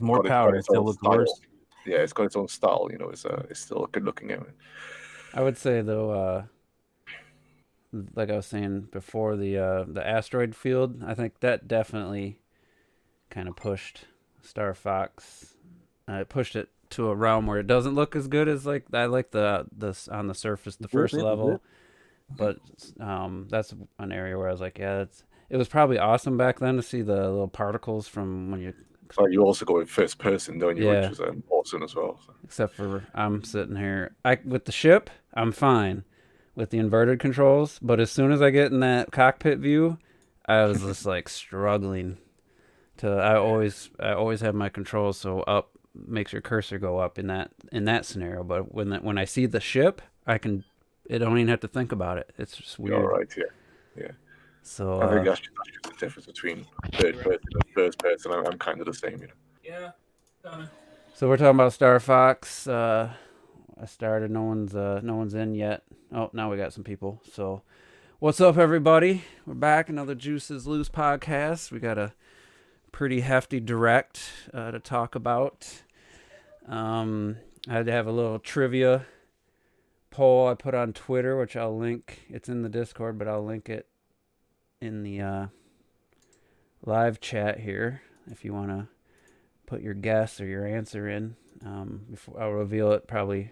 more power, it still looks worse. Yeah, it's got its own style. You know, it's still a good looking game. I would say though, like I was saying before, the asteroid field, I think that definitely kind of pushed Star Fox. It pushed it to a realm where it doesn't look as good as like I like the on the surface the first level, but that's an area where I was like, yeah, it was probably awesome back then to see the little particles from when you. So you also go in first person, don't you? Yeah. Which is awesome as well. So. Except for I'm sitting here, with the ship, I'm fine with the inverted controls, but as soon as I get in that cockpit view, I was just like struggling to. I always have my controls so up makes your cursor go up in that scenario. But when I see the ship, I don't even have to think about it. It's just weird. You're right, yeah. So I think that's just the difference between third person and first person. I'm kind of the same, you know. Yeah. So we're talking about Star Fox. I started. No one's in yet. Oh, now we got some people. So, what's up, everybody? We're back. Another Juices Loose podcast. We got a pretty hefty direct to talk about. I had to have a little trivia poll I put on Twitter, which I'll link. It's in the Discord, but I'll link it in the live chat here if you want to put your guess or your answer in. Before I'll reveal it probably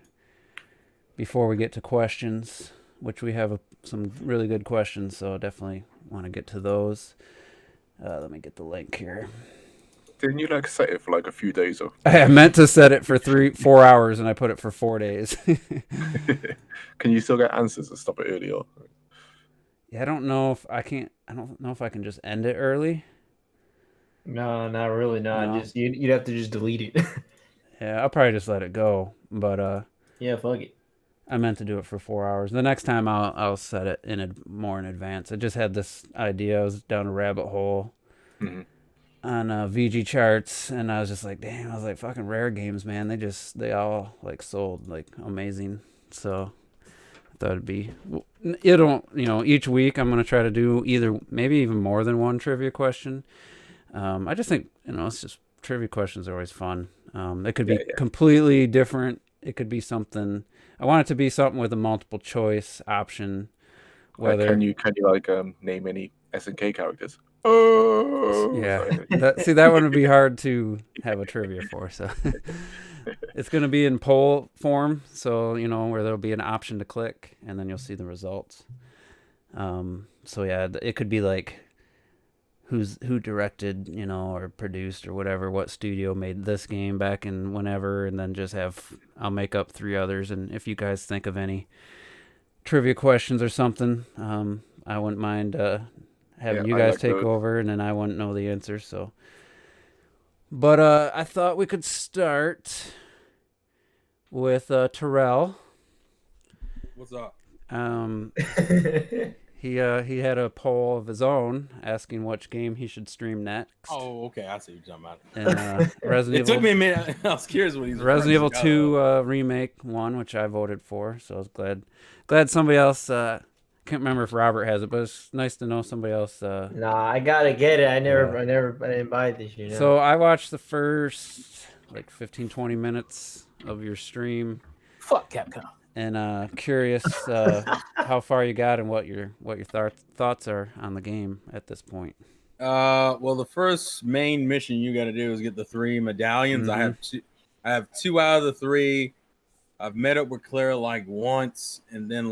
before we get to questions, which we have some really good questions, so I definitely want to get to those. Let me get the link here. Didn't you set it for a few days or? I meant to set it for 4 hours, and I put it for 4 days. Can you still get answers and stop it early? Or? Yeah, I don't know if I can just end it early. No, not really. No. Just you'd have to just delete it. Yeah, I'll probably just let it go. But yeah, fuck it. I meant to do it for 4 hours. The next time I'll set it more in advance. I just had this idea. I was down a rabbit hole on VG charts, and I was just like, damn. I was like, fucking Rare Games, man. They all sold amazing. So I thought it'd be. Each week I'm gonna try to do maybe even more than one trivia question. I just think it's just trivia questions are always fun. They could be completely different. It could be something. I want it to be something with a multiple choice option. Whether can you name any SNK characters? Oh, yeah. That one would be hard to have a trivia for. So it's going to be in poll form. So where there'll be an option to click, and then you'll see the results. So yeah, it could be like who directed, or produced or whatever, what studio made this game back in whenever, and then I'll make up 3 others. And if you guys think of any trivia questions or something, I wouldn't mind having you guys take over, and then I wouldn't know the answer. So, but I thought we could start with Terrell. What's up? He had a poll of his own asking which game he should stream next. Oh, okay. I see what you're talking about. And Resident Evil. It took me a minute. I was curious what he's. Resident Evil 2 remake won, which I voted for. So I was glad somebody else. Can't remember if Robert has it, but it's nice to know somebody else. Nah, I gotta get it. I didn't buy it this year. So I watched the first 15-20 minutes of your stream. Fuck Capcom. And curious how far you got and what your thoughts are on the game at this point. Well, the first main mission you got to do is get the 3 medallions. I have 2 out of the 3. I've met up with Claire once, and then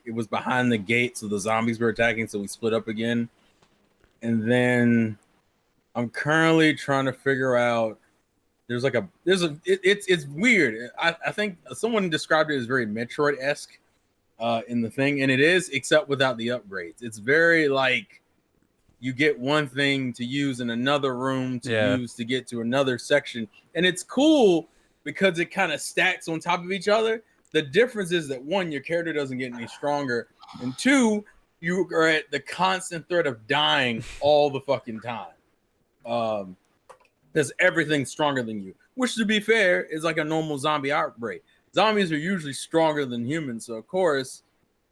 it was behind the gate, so the zombies were attacking, so we split up again. And then I'm currently trying to figure out. It's weird. I think someone described it as very Metroid-esque in the thing, and it is, except without the upgrades. It's very you get one thing to use in another room to use to get to another section, and it's cool because it kind of stacks on top of each other. The difference is that 1, your character doesn't get any stronger, and 2, you are at the constant threat of dying all the fucking time. There's everything stronger than you, which, to be fair, is like a normal zombie outbreak. Zombies are usually stronger than humans, so of course,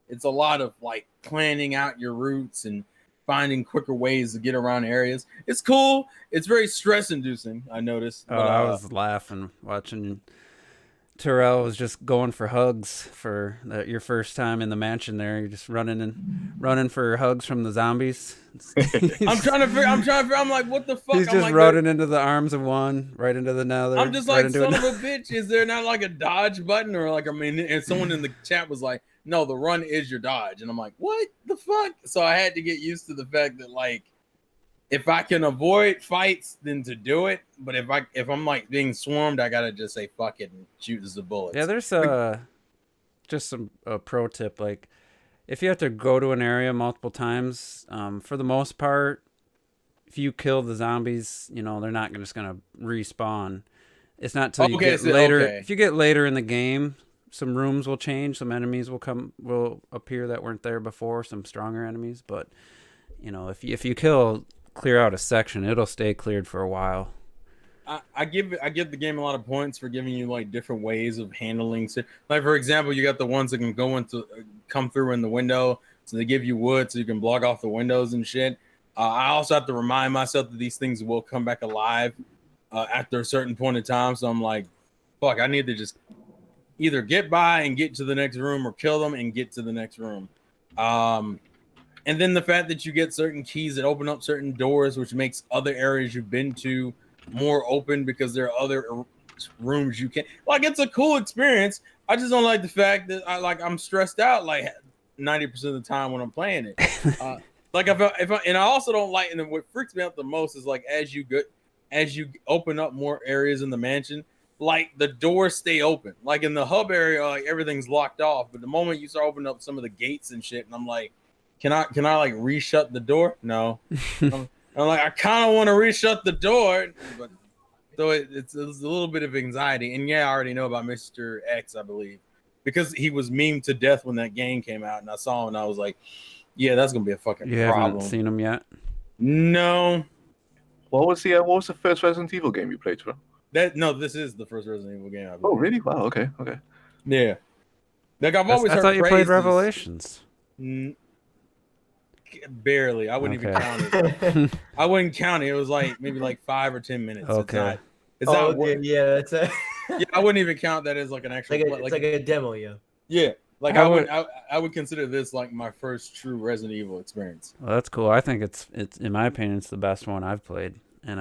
it's a lot of planning out your routes and finding quicker ways to get around areas. It's cool. It's very stress inducing, I noticed. Oh, But I was laughing watching. Terrell was just going for hugs for your first time in the mansion. There, you're just running for hugs from the zombies. I'm trying to figure. I'm like, what the fuck? He's I'm just like, running into the arms of one, right into the other. I'm just right like, son of a bitch. Is there not like a dodge button or like, I mean, and someone in the chat was like, no, the run is your dodge, and I'm like, what the fuck? So I had to get used to the fact that like, if I can avoid fights, then to do it. But if I'm like being swarmed, I gotta just say fuck it and shoot the bullets. Yeah, there's just some pro tip. Like, if you have to go to an area multiple times, for the most part, if you kill the zombies, you know they're not just gonna respawn. It's not till you get later. Okay. If you get later in the game, some rooms will change. Some enemies will appear that weren't there before. Some stronger enemies, but you know if you clear out a section, it'll stay cleared for a while. I give the game a lot of points for giving you like different ways of handling. Like for example, you got the ones that can come through in the window, so they give you wood so you can block off the windows and shit. I also have to remind myself that these things will come back alive after a certain point in time. So I'm like, fuck, I need to just either get by and get to the next room or kill them and get to the next room. And then the fact that you get certain keys that open up certain doors, which makes other areas you've been to more open because there are other rooms you can. Like, it's a cool experience. I just don't like the fact that I'm stressed out like 90% of the time when I'm playing it. Like if I, and I also don't like, and what freaks me out the most is like as you open up more areas in the mansion, like the doors stay open. Like in the hub area, like everything's locked off. But the moment you start opening up some of the gates and shit, and I'm like, can I like reshut the door? No. I'm like, I kind of want to reshut the door, but so it's a little bit of anxiety. And yeah, I already know about Mr. X, I believe, because he was memed to death when that game came out, and I saw him and I was like, yeah, that's gonna be a fucking problem. You haven't seen him yet? No. What was the first Resident Evil game you played, bro? This is the first Resident Evil game I played. Oh, really? Wow. Okay. Yeah. Like I've always heard. I thought you played praises. Revelations. Barely. I wouldn't even count it. I wouldn't count it. It was like maybe like 5 or 10 minutes. Okay. It's not yeah, that's a yeah, I wouldn't even count that as like an actual. it's like a demo, yeah. Yeah. Like I would consider this like my first true Resident Evil experience. Well, that's cool. I think it's in my opinion it's the best one I've played, and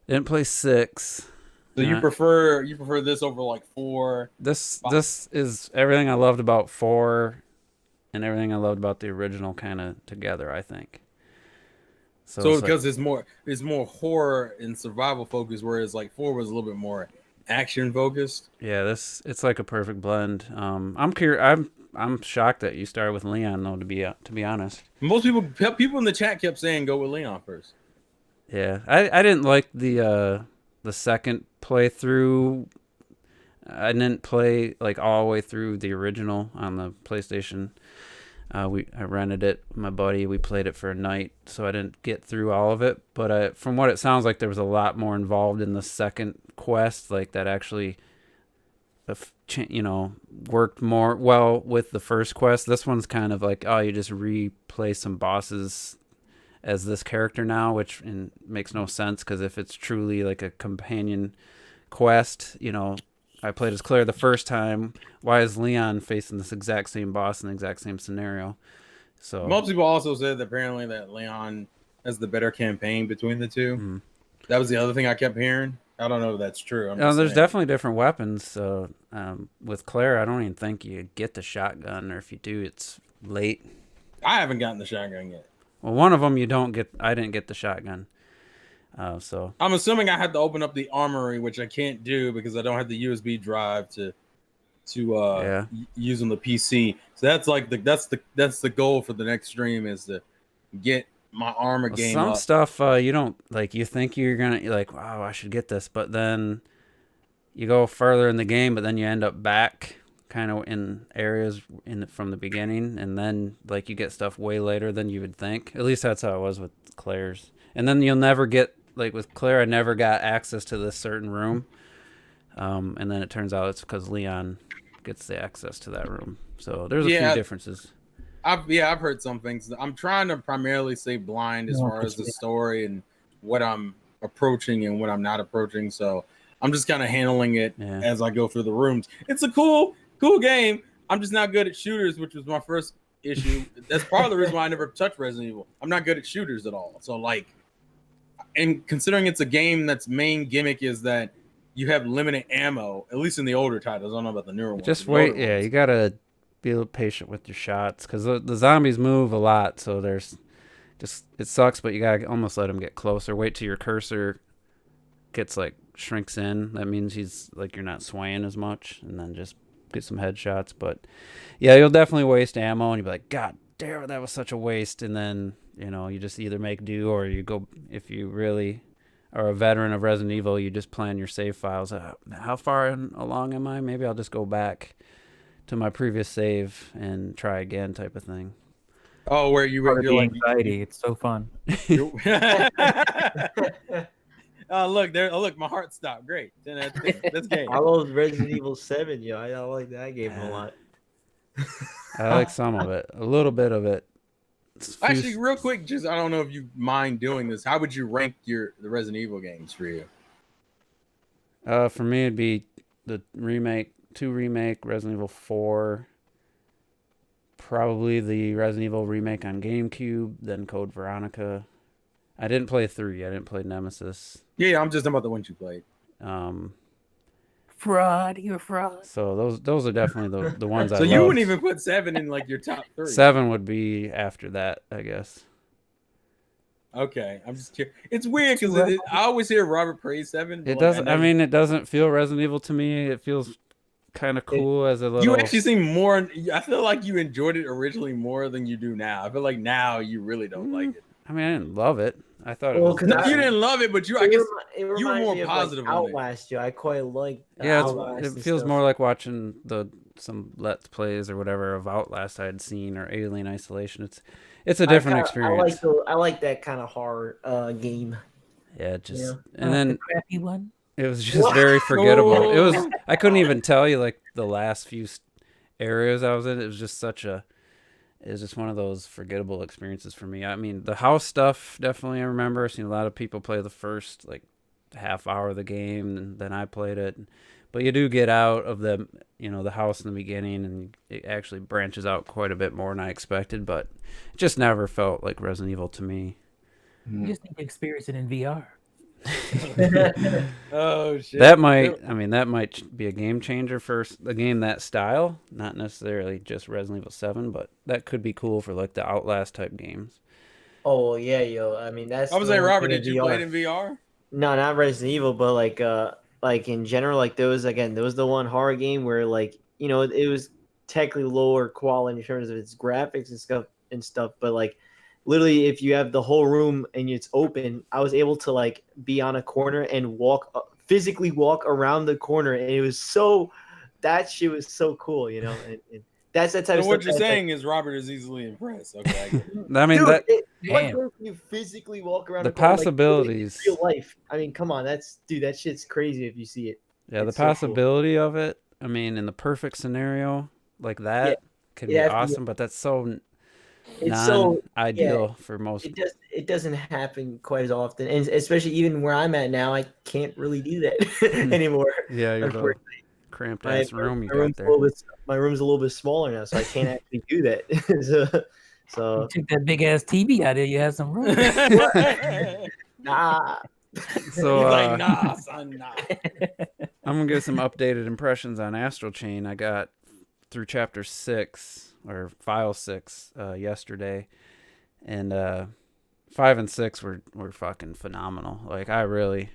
didn't play 6. So you prefer this over like 4? This is everything I loved about 4, and everything I loved about the original kind of together. I think. So because it's more horror and survival focused, whereas like 4 was a little bit more action focused. Yeah, it's like a perfect blend. I'm shocked that you started with Leon though. To be honest, most people in the chat kept saying go with Leon first. Yeah, I didn't like the second playthrough. I didn't play like all the way through the original on the PlayStation. I rented it with my buddy. We played it for a night, so I didn't get through all of it. But from what it sounds like, there was a lot more involved in the second quest, like that actually, worked more well with the first quest. This one's kind of like, oh, you just replay some bosses as this character now, which makes no sense because if it's truly like a companion quest, I played as Claire the first time. Why is Leon facing this exact same boss in the exact same scenario? So most people also said that apparently that Leon has the better campaign between the two. Mm-hmm. That was the other thing I kept hearing. I don't know if that's true. There's definitely different weapons. So with Claire, I don't even think you get the shotgun, or if you do, it's late. I haven't gotten the shotgun yet. Well, one of them you don't get. I didn't get the shotgun. So I'm assuming I had to open up the armory, which I can't do because I don't have the USB drive to use on the PC. So that's like that's the goal for the next stream is to get my armor game. Some up. stuff you don't like. You think you're like, wow, I should get this, but then you go further in the game, but then you end up back kind of in areas from the beginning, and then like you get stuff way later than you would think. At least that's how it was with Claire's. And then you'll never get. Like with Claire, I never got access to this certain room. And then it turns out it's because Leon gets the access to that room. So there's a few differences. I've heard some things. I'm trying to primarily stay blind as far as the story and what I'm approaching and what I'm not approaching. So I'm just kind of handling it as I go through the rooms. It's a cool game. I'm just not good at shooters, which was my first issue. That's part of the reason why I never touched Resident Evil. I'm not good at shooters at all. So like, and considering it's a game that's main gimmick is that you have limited ammo, at least in the older titles. I don't know about the newer ones. Just wait. Yeah, you gotta be a little patient with your shots because the zombies move a lot. So there's just, it sucks, but you gotta almost let them get closer. Wait till your cursor gets like shrinks in. That means he's like you're not swaying as much, and then just get some headshots. But yeah, you'll definitely waste ammo, and you'll be like, God damn it, that was such a waste. And then you just either make do or you go, if you really are a veteran of Resident Evil, you just plan your save files. How far along am I? Maybe I'll just go back to my previous save and try again, type of thing. Oh, where you're like anxiety. It's so fun. Look there! Oh, look, my heart stopped. Great. That's game. I love Resident Evil 7. Yo, I like that game a lot. I like some of it, a little bit of it. Actually, real quick, just I don't know if you mind doing this. How would you rank the Resident Evil games for you? For me, it'd be the remake, 2 remake, Resident Evil 4, probably the Resident Evil remake on GameCube, then Code Veronica. I didn't play 3. I didn't play Nemesis. Yeah, I'm just talking about the ones you played. Fraud, you're a fraud. So those are definitely the ones I So loved. you wouldn't even put 7 in like your top 3. 7 would be after that, I guess. Okay, I'm just curious. It's weird because I always hear Robert praise 7. It doesn't. I mean, it doesn't feel Resident Evil to me. It feels kind of cool as a little. You actually seem more. I feel like you enjoyed it originally more than you do now. I feel like now you really don't like it. I mean, I didn't love it. I thought it was. No, you didn't love it, but I guess you were more positive like Outlast. I quite like. Yeah, it feels more like watching some Let's Plays or whatever of Outlast I had seen, or Alien Isolation. It's a different experience. I like that kind of horror game. Yeah, and then the crappy one. It was just very forgettable. It was. I couldn't even tell you like the last few areas I was in. It was just it was just one of those forgettable experiences for me. I mean, the house stuff, definitely I remember. I've seen a lot of people play the first, like, half hour of the game, and then I played it. But you do get out of the house in the beginning, and it actually branches out quite a bit more than I expected, but it just never felt like Resident Evil to me. You just need to experience it in VR. Oh shit! That might be a game changer for a game that style, not necessarily just Resident Evil 7, but that could be cool for like the Outlast type games. Oh yeah, yo! I mean, that's. I was saying, Robert, did you play it in VR? No, not Resident Evil, but like in general, like there was the one horror game where it was technically lower quality in terms of its graphics and stuff, but like. Literally, if you have the whole room and it's open, I was able to like be on a corner and physically walk around the corner, and it was that shit was so cool, And that's that type of stuff. What you're saying is Robert is easily impressed. Okay, I mean, dude, what you physically walk around the possibilities, like, real life. I mean, come on, that shit's crazy if you see it. Yeah, the possibility of it. I mean, in the perfect scenario like that, could be awesome, but that's so. It's so ideal for most. It doesn't happen quite as often, and especially even where I'm at now, I can't really do that anymore. Yeah, you're the cramped ass room you got there. My room's a little bit smaller now, so I can't actually do that. so you took that big ass TV out there. You have some room. Nah. So like, nah, son, nah. I'm gonna give some updated impressions on Astral Chain. I got through chapter 6. Or file 6 yesterday, and 5 and 6 were fucking phenomenal. Like I really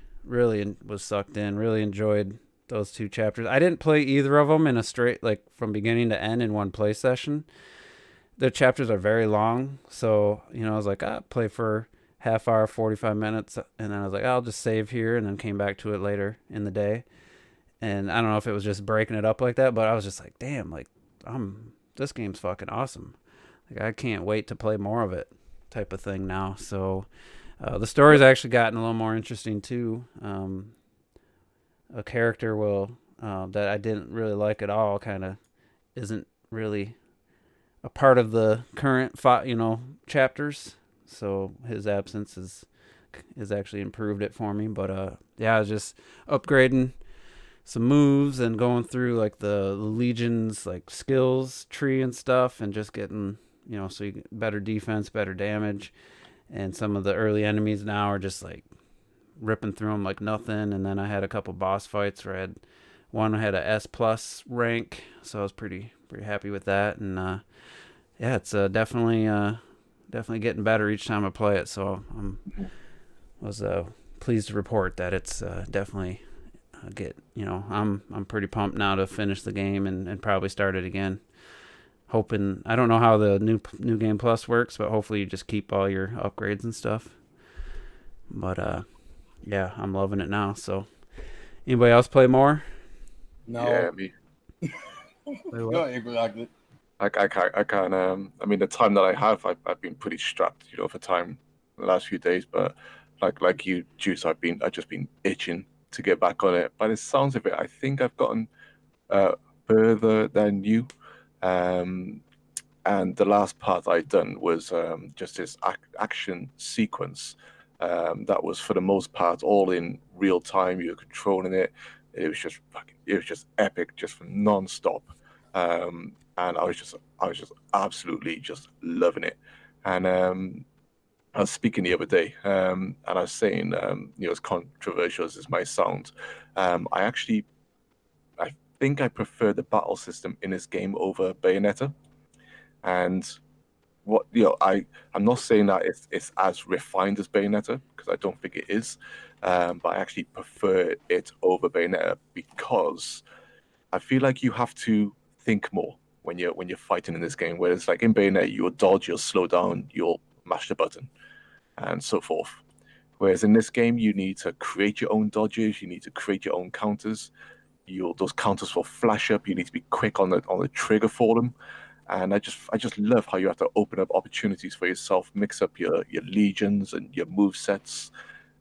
was sucked in. Really enjoyed those 2 chapters. I didn't play either of them in a straight like from beginning to end in one play session. The chapters are very long, so I was like, play for half hour, 45 minutes, and then I was like, I'll just save here, and then came back to it later in the day. And I don't know if it was just breaking it up like that, but I was just like, damn, like this game's fucking awesome. Like I can't wait to play more of it, type of thing now. So the story's actually gotten a little more interesting too. A character that I didn't really like at all kind of isn't really a part of the current chapters. So his absence is actually improved it for me. But yeah, I was just upgrading some moves and going through like the Legion's like skills tree and stuff, and just getting so you get better defense, better damage, and some of the early enemies now are just like ripping through them like nothing. And then I had a couple boss fights where I had a S plus rank, so I was pretty happy with that. And yeah, it's definitely getting better each time I play it. So was pleased to report that it's definitely I'm pretty pumped now to finish the game and probably start it again. Hoping, I don't know how the new game plus works, but hopefully you just keep all your upgrades and stuff. But yeah, I'm loving it now. So anybody else play more? No. Yeah, me. Go ahead, exactly. I can't. I mean, the time that I have, I've been pretty strapped, for time the last few days. But like you, Juice, I've just been itching to get back on it. By the sounds of it, I think I've gotten further than you. And the last part I'd done was just this action sequence that was, for the most part, all in real time. You were controlling it. It was just epic, just non-stop. And I was just absolutely just loving it. And I was speaking the other day, and I was saying, as controversial as this might sound, I think I prefer the battle system in this game over Bayonetta. And what I'm not saying that it's as refined as Bayonetta, because I don't think it is, but I actually prefer it over Bayonetta because I feel like you have to think more when you're fighting in this game. Whereas like in Bayonetta, you'll dodge, you'll slow down, you'll mash the button, and so forth. Whereas in this game, you need to create your own dodges, you need to create your own counters. Those counters will flash up. You need to be quick on the trigger for them. And I just love how you have to open up opportunities for yourself, mix up your legions and your move sets,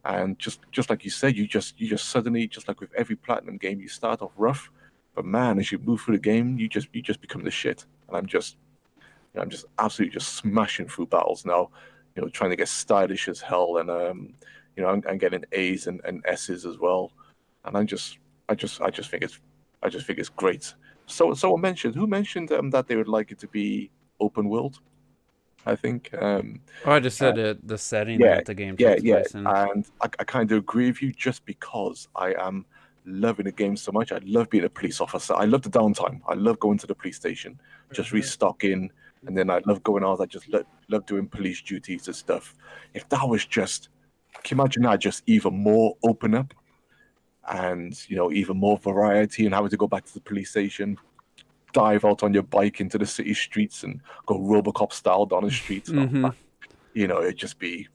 and just like you said, you just suddenly, just like with every platinum game, you start off rough, but man, as you move through the game, you just become the shit. And I'm just absolutely just smashing through battles now, trying to get stylish as hell, and I'm getting A's and S's as well, and I just think it's great. So who mentioned that they would like it to be open world? I think. I just said the setting Yeah, that the game takes place in. and I kind of agree with you, just because I am loving the game so much. I love being a police officer. I love the downtime. I love going to the police station, just restocking, and then I love going out. I just love doing police duties and stuff. If that was just, can you imagine that just even more open up? And even more variety, and having to go back to the police station, dive out on your bike into the city streets and go Robocop style down the streets. Mm-hmm. It'd just be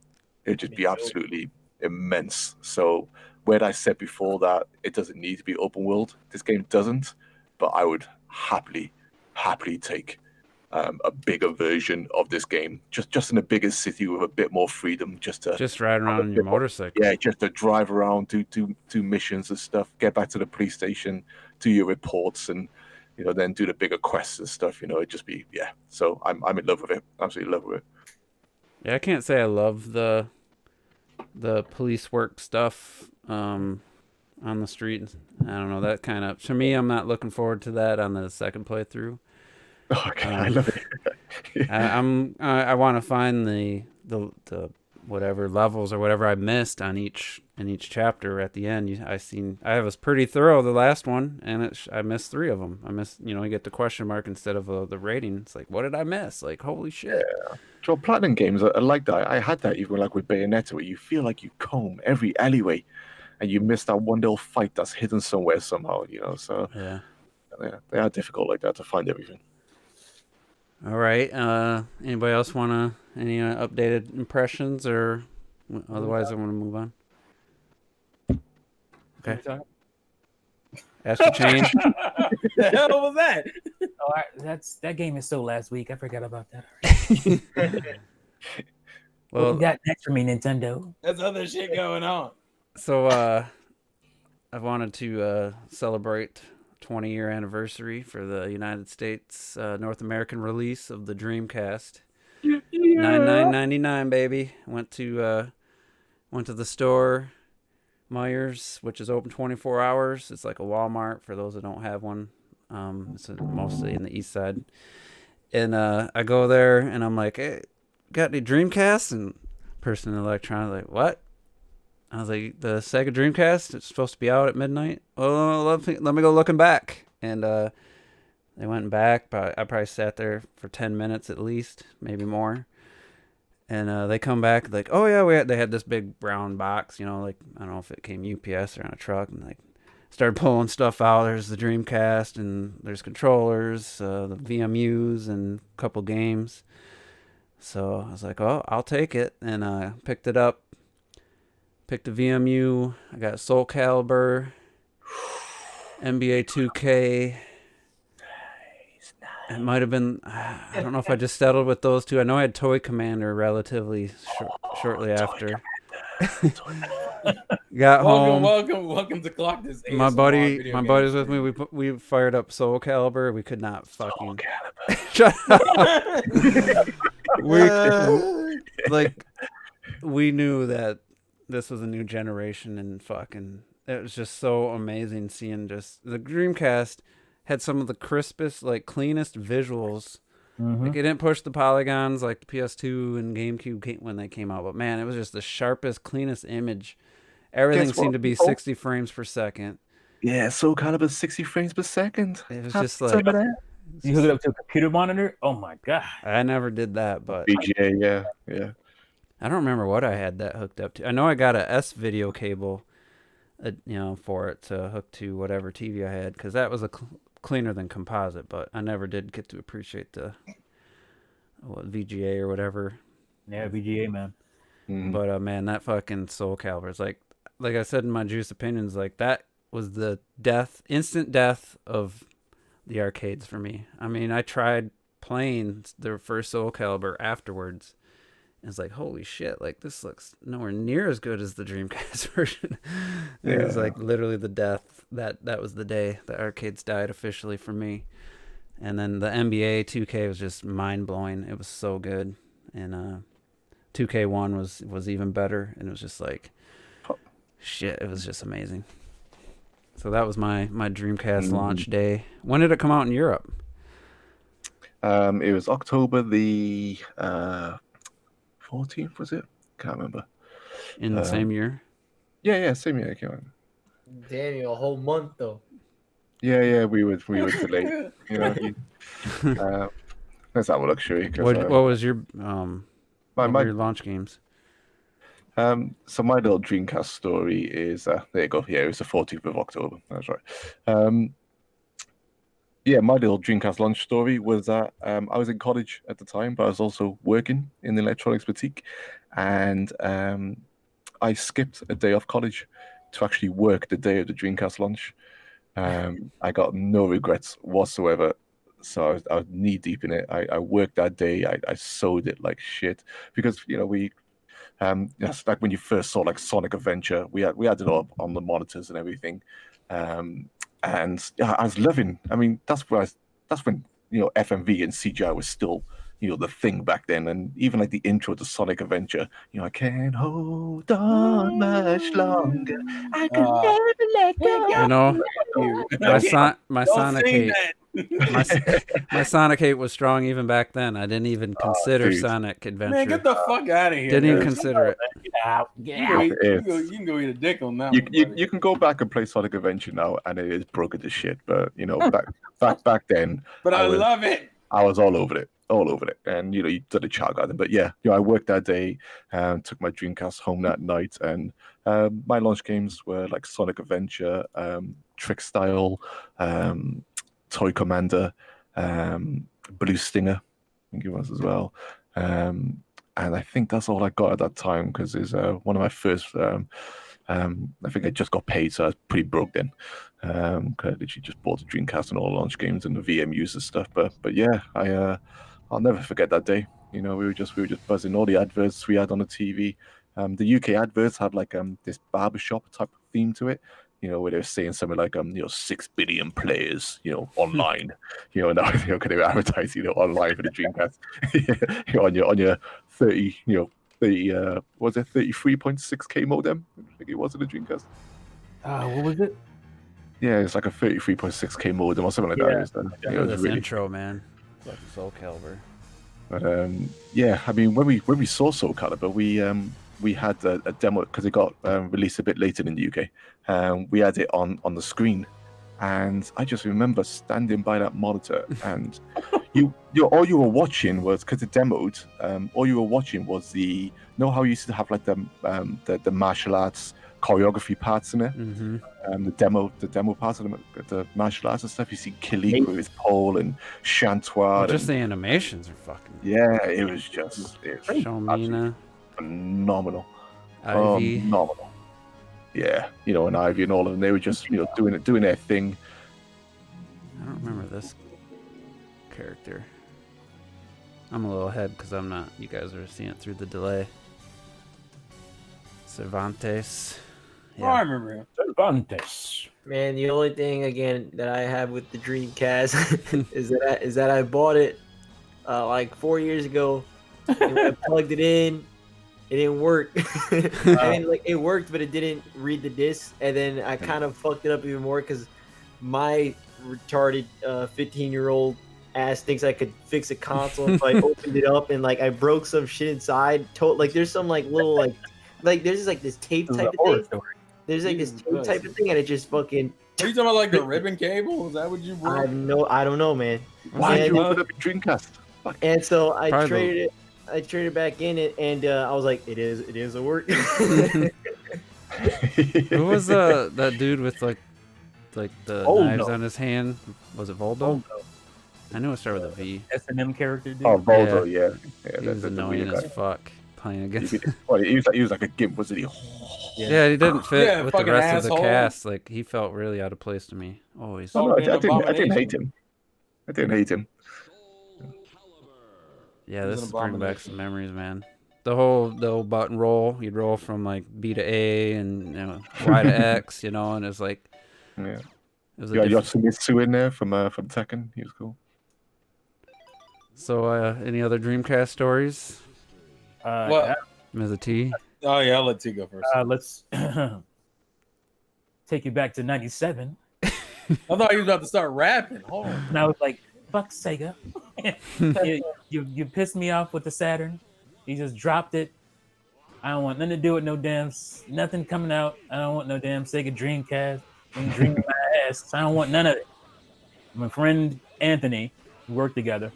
absolutely immense. So where I said before that it doesn't need to be open world, this game doesn't, but I would happily take a bigger version of this game, just in a bigger city with a bit more freedom, just ride around on your motorcycle. Yeah, just to drive around, do missions and stuff, get back to the police station, do your reports, and then do the bigger quests and stuff. It'd just be, yeah. So I'm in love with it, absolutely in love with it. Yeah, I can't say I love the police work stuff on the street. I don't know, that kind of, to me, I'm not looking forward to that on the second playthrough. Okay, I love it. I want to find the whatever levels or whatever I missed on in each chapter at the end. I was pretty thorough the last one, and I missed 3 of them. I missed, I get the question mark instead of the rating. It's like, what did I miss? Like, holy shit. Yeah. So platinum games are like that. I had that even like with Bayonetta, where you feel like you comb every alleyway, and you miss that one little fight that's hidden somewhere somehow. So Yeah. They are difficult like that to find everything. All right. Anybody else want any updated impressions, or otherwise I want to move on? Okay. Astral Chain. The hell was that? Oh, that game is so last week. I forgot about that. What Well, we got next for me, Nintendo? There's other shit going on. so I wanted to celebrate 20-year anniversary for the United States North American release of the Dreamcast. $99.99, baby. Went to the store, Myers, which is open 24 hours. It's like a Walmart for those that don't have one. It's mostly in the east side. And I go there and I'm like, hey, got any Dreamcast? And person in electronics like, what? I was like, the Sega Dreamcast, it's supposed to be out at midnight. Oh, let me go looking back. And they went back, but I probably sat there for 10 minutes at least, maybe more. And they come back like, oh yeah, they had this big brown box, like, I don't know if it came UPS or on a truck, and like started pulling stuff out. There's the Dreamcast, and there's controllers, the VMUs, and a couple games. So I was like, oh, I'll take it, and I picked it up. Picked a VMU. I got Soul Calibur, NBA 2K. It might have been, I don't know if I just settled with those two. I know I had Toy Commander relatively shortly after. Got home. Welcome to Clock This. My buddy's with me. We fired up Soul Calibur. We could not fucking shut up. We knew that this was a new generation, and fucking it was just so amazing seeing just the Dreamcast had some of the crispest, like cleanest visuals. Like it didn't push the polygons like the PS2 and GameCube when they came out, but man, it was just the sharpest, cleanest image. Everything seemed to be 60 frames per second. Yeah, Soul Calibur 60 frames per second. It was just like, you hook it up to a computer monitor. Oh my god! I never did that, but VGA, yeah. I don't remember what I had that hooked up to. I know I got a S video cable, for it to hook to whatever TV I had, because that was cleaner than composite. But I never did get to appreciate the VGA or whatever. Yeah, VGA, man. Mm-hmm. But man, that fucking Soul Calibur is like I said in my Juice Opinions, like that was the instant death of the arcades for me. I mean, I tried playing their first Soul Calibur afterwards. It's like, holy shit, like this looks nowhere near as good as the Dreamcast version. It was like literally the death. That was the day the arcades died officially for me. And then the NBA 2K was just mind blowing. It was so good. And 2K1 was even better, and it was just like shit, it was just amazing. So that was my Dreamcast launch day. When did it come out in Europe? It was October the 14th, was it? Can't remember. In the same year? Yeah, same year it came out. Daniel, a whole month though. Yeah, we were delayed. Let's have a look, shall we? What was your your launch games? So my little Dreamcast story is there you go. Yeah, it was the 14th of October. That's right. Yeah, my little Dreamcast launch story was that I was in college at the time, but I was also working in the electronics boutique, and I skipped a day off college to actually work the day of the Dreamcast launch. I got no regrets whatsoever. So I was knee deep in it. I worked that day. I sewed it like shit because we. That's like when you first saw like Sonic Adventure. We had it all on the monitors and everything. And I was loving. I mean, that's when FMV and CGI was still the thing back then. And even like the intro to Sonic Adventure, I can't hold on much longer. I can never let go. My Sonic hate. My Sonic hate was strong even back then. I didn't even consider Sonic Adventure. Man, get the fuck out of here. Didn't even consider it. You can go eat a dick on that. You can go back and play Sonic Adventure now, and it is broken to shit. But back then. But I love it. I was all over it. And you did a child garden. But yeah, I worked that day, took my Dreamcast home that night, and my launch games were like Sonic Adventure, Trick Style, Toy Commander, Blue Stinger, I think it was as well. And I think that's all I got at that time because it's one of my first. I think I just got paid, so I was pretty broke then. Cause I literally just bought a Dreamcast and all the launch games and the VMUs and stuff. But yeah, I'll never forget that day. We were just buzzing all the adverts we had on the TV. The UK adverts had like this barbershop type of theme to it. where they're saying something like 6 billion players, online, now because they were advertising, online for the Dreamcast, on your 30, 30 was it 33.6K modem? I think it was in the Dreamcast. What was it? Yeah, it's like a 33.6K modem or something like that. It was this really intro, man. Like Soul Calibur. But yeah, I mean, when we saw Soul Calibur, we had a demo because it got released a bit later in the UK. We had it on the screen, and I just remember standing by that monitor, and all you were watching was, because it demoed. All you were watching was how you used to have like the martial arts choreography parts in it. Mm-hmm. The demo parts of the martial arts and stuff. You see Kilik with his pole and Chantois. Just the animations are fucking. Yeah, it was just Shomina, phenomenal. Ivy. Phenomenal. Yeah, and Ivy and all of them, they were just doing their thing. I don't remember this character. I'm a little ahead because I'm not. You guys are seeing it through the delay. Cervantes. Oh, I remember him. Cervantes. Man, the only thing again that I have with the Dreamcast is that I bought it like 4 years ago. And when I plugged it in, it didn't work. I mean, like, it worked, but it didn't read the disc. And then I kind of fucked it up even more because my retarded 15-year-old ass thinks I could fix a console. So I opened it up and like I broke some shit inside. Like there's some like little like there's like this tape type of thing. Story. There's like this tape type of thing, and it just fucking. Are you talking about like the ribbon cable? Is that what you broke? I don't know, man. Why did you And- open up your Dreamcast? And so I Probably traded it. I traded back in it, and I was like, it is a work. Who was that dude with like the knives on his hand? Was it Voldo? I knew it started with a V. S&M character, dude. Oh, Voldo, yeah. He was annoying as fuck playing against. He was like a gimp, wasn't he? Yeah, he didn't fit Yeah, with the fucking rest of the asshole. cast. Like he felt really out of place to me. Always. Oh, no, I didn't Abomination. hate him. I didn't hate him. Yeah, It was this an is bringing back abomination. some memories, man. The whole button roll, you'd roll from like B to A and Y to X, and it was like Yeah. it was You a got different... Yotsumitsu in there from Tekken. He was cool. So, any other Dreamcast stories? What? Ms. T? Oh yeah, I'll let T go first. Let's take you back to '97. I thought he was about to start rapping. Hold on. And I was like, fuck Sega. you pissed me off with the Saturn. You just dropped it. I don't want nothing to do with no damn nothing coming out. I don't want no damn Sega Dreamcast. And dream my ass. I don't want none of it. My friend Anthony, we worked together.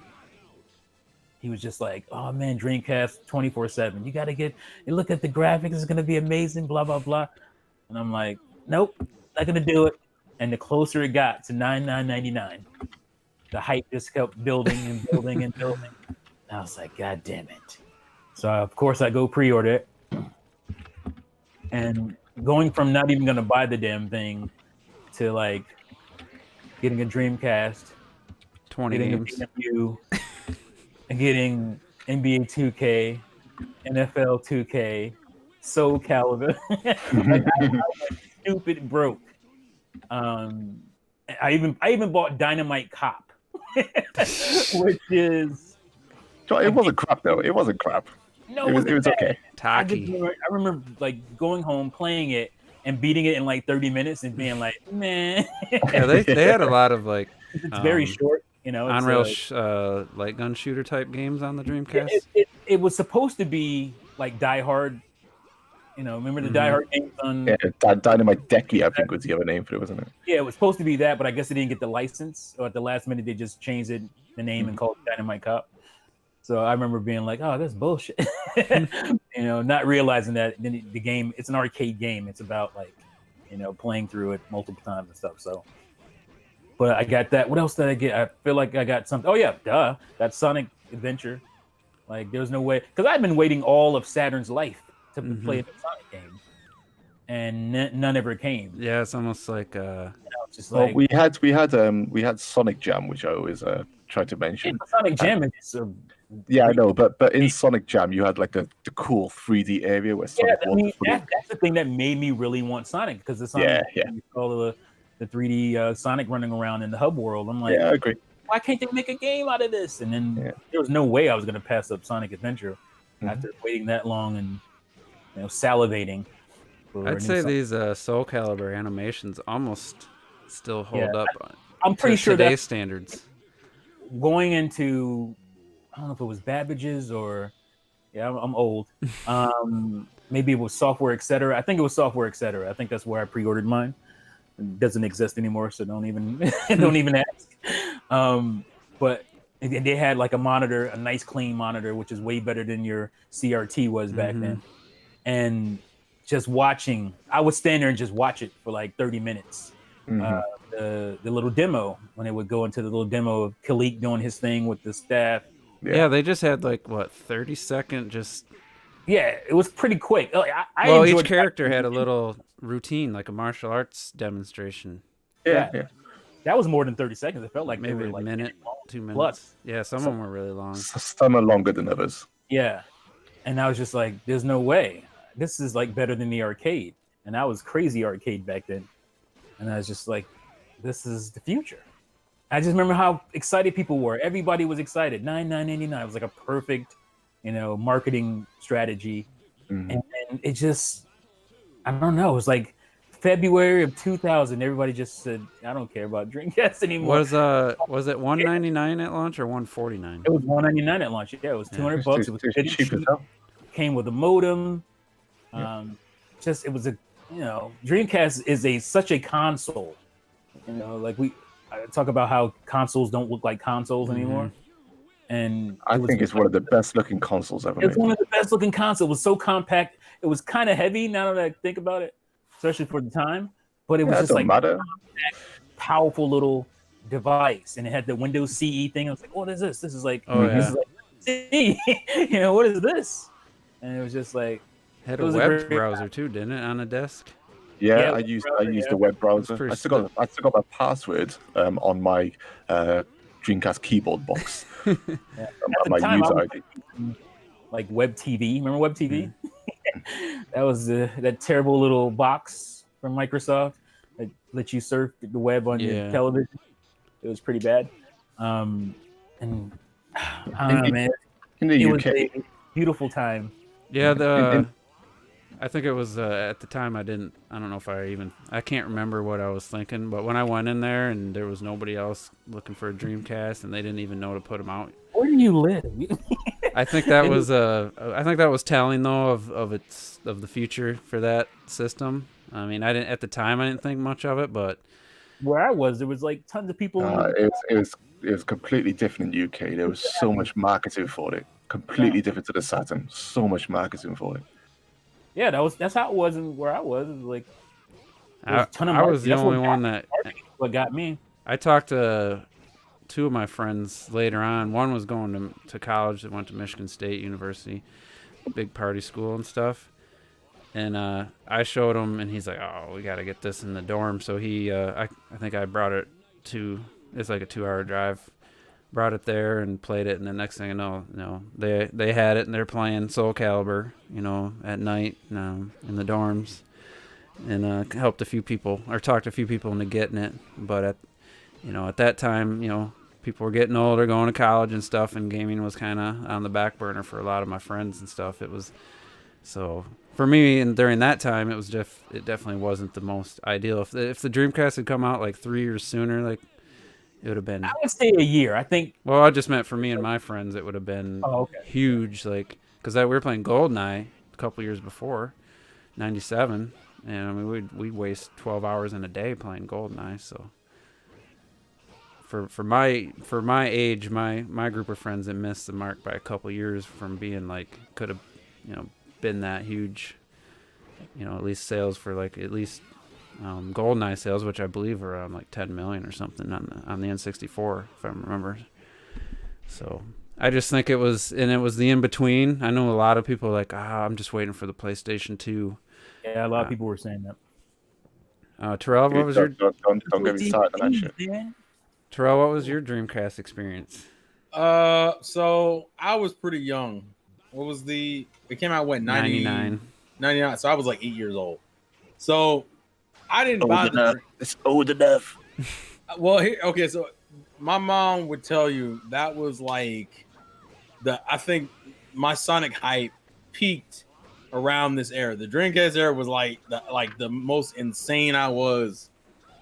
He was just like, oh man, Dreamcast 24/7. You look at the graphics, it's gonna be amazing, blah blah blah. And I'm like, nope, not gonna do it. And the closer it got to $99.99, the hype just kept building and building and building. And I was like, God damn it. So of course I go pre-order it. And going from not even gonna buy the damn thing to like getting a Dreamcast, 20 getting games. a BMW, and getting NBA 2K, NFL 2K, Soul Calibur. Like, I was stupid broke. I even bought Dynamite Cop, which is It wasn't crap though. It wasn't crap. no, It was okay. I Taki. remember like going home, playing it, and beating it in like 30 minutes, and being like, man, Yeah, they had a lot of like it's very short. It's on-rail light gun shooter type games on the Dreamcast. it was supposed to be like Die Hard. Remember the Die Hard games on? Yeah, Dynamite Decky, I think was the other name for it, wasn't it? Yeah, it was supposed to be that, but I guess they didn't get the license, or at the last minute they just changed the name and called it Dynamite Cop. So I remember being like, "Oh, that's bullshit," not realizing that the game, it's an arcade game. It's about like, playing through it multiple times and stuff. So, but I got that. What else did I get? I feel like I got something. Oh yeah, that Sonic Adventure. Like, there's no way, because I've been waiting all of Saturn's life to play the Sonic game, and none ever came. Yeah, it's almost like It's just Well, like, we had Sonic Jam, which I always try to mention. Sonic Jam is Yeah, I know, but in Sonic Jam, you had like the cool 3D area where Yeah, Sonic I mean that's the thing that made me really want Sonic, because the Sonic, all the 3D Sonic running around in the hub world. I'm like, I agree. why can't they make a game out of this? And then Yeah. there was no way I was going to pass up Sonic Adventure after waiting that long and salivating. I'd say these Soul Calibur animations almost still hold up. I'm pretty sure today's standards. Going into, I don't know if it was Babbage's or I'm old. Maybe it was Software Etc. I think it was Software Etc. I think that's where I pre-ordered mine. It doesn't exist anymore, so don't even ask. But they had like a monitor, a nice clean monitor, which is way better than your CRT was back then. And just watching, I would stand there and just watch it for like 30 minutes. The little demo, when it would go into the little demo of Khalik doing his thing with the staff. Yeah, they just had like 30-second just. Yeah, it was pretty quick. Well, each character had a little routine, like a martial arts demonstration. Yeah. That was more than 30 seconds. It felt like maybe like a minute, 2 minutes. Plus. Yeah, some of them were really long. Some are longer than others. Yeah, and I was just like, "There's no way. This is like better than the arcade." And I was crazy arcade back then, and I was just like, "This is the future." I just remember how excited people were. Everybody was excited. $9.99 was like a perfect, marketing strategy, and it just, I don't know. It was like February of 2000. Everybody just said, "I don't care about Dreamcast anymore." Was it $199 at launch or $149? It was $199 at launch. Yeah, it was $200. It was cheap. Came with a modem. It was a Dreamcast is such a console. Like I talk about how consoles don't look like consoles anymore. And I think it's one of the best looking consoles ever made. It's one of the best looking consoles. It was so compact. It was kind of heavy now that I think about it, especially for the time. But it was just like matter. Powerful little device, and it had the Windows CE thing. I was like, "What is this? This is like, this is like CE." What is this? And it was just like, had a web browser too, didn't it, on the desk? Yeah, I used the web browser. I still got my password on my Dreamcast keyboard box. At the time, I was like Web TV. Remember Web TV? That was that terrible little box from Microsoft that let you surf the web on your television. It was pretty bad. And I don't know, man. It was a beautiful time. Yeah, I think it was at the time I don't know if I can't remember what I was thinking, but when I went in there and there was nobody else looking for a Dreamcast and they didn't even know to put them out. Where do you live? I think that was telling though of the future for that system. I mean, at the time I didn't think much of it, but where I was, there was like tons of people. It was completely different in UK. There was so much marketing for it. Completely different to the Saturn. So much marketing for it. Yeah, that's how it was where I was. It was like I was the only one that. What got me? I talked to two of my friends later on. One was going to college. That went to Michigan State University, big party school and stuff. And I showed him, and he's like, "Oh, we got to get this in the dorm." So I think I brought it to. It's like a 2-hour drive. Brought it there and played it, and the next thing I know, they had it and they're playing Soul Calibur, at night in the dorms, and helped a few people or talked a few people into getting it. But at that time, people were getting older, going to college and stuff, and gaming was kind of on the back burner for a lot of my friends and stuff. It was so for me, and during that time, it definitely wasn't the most ideal. If the Dreamcast had come out like 3 years sooner, like. It would have been. I would say a year. I think. Well, I just meant for me and my friends, it would have been huge. Like, because we were playing GoldenEye a couple years before, '97, and I mean we'd waste 12 hours in a day playing GoldenEye. So, for my age, my group of friends that missed the mark by a couple years from being like could have, been that huge. At least sales for like at least. GoldenEye sales, which I believe are around like 10 million or something on the N64, if I remember. So I just think it was the in between. I know a lot of people are like, I'm just waiting for the PlayStation 2. Yeah, a lot of people were saying that. Terrell, what was your? Don't get me started on that shit. Terrell, what was your Dreamcast experience? So I was pretty young. What was the? It came out what 99. 99. So I was like 8 years old. So I didn't buy Old the. enough. It's old enough. Well, okay. So my mom would tell you that was like I think my Sonic hype peaked around this era. The Dreamcast era was like the most insane I was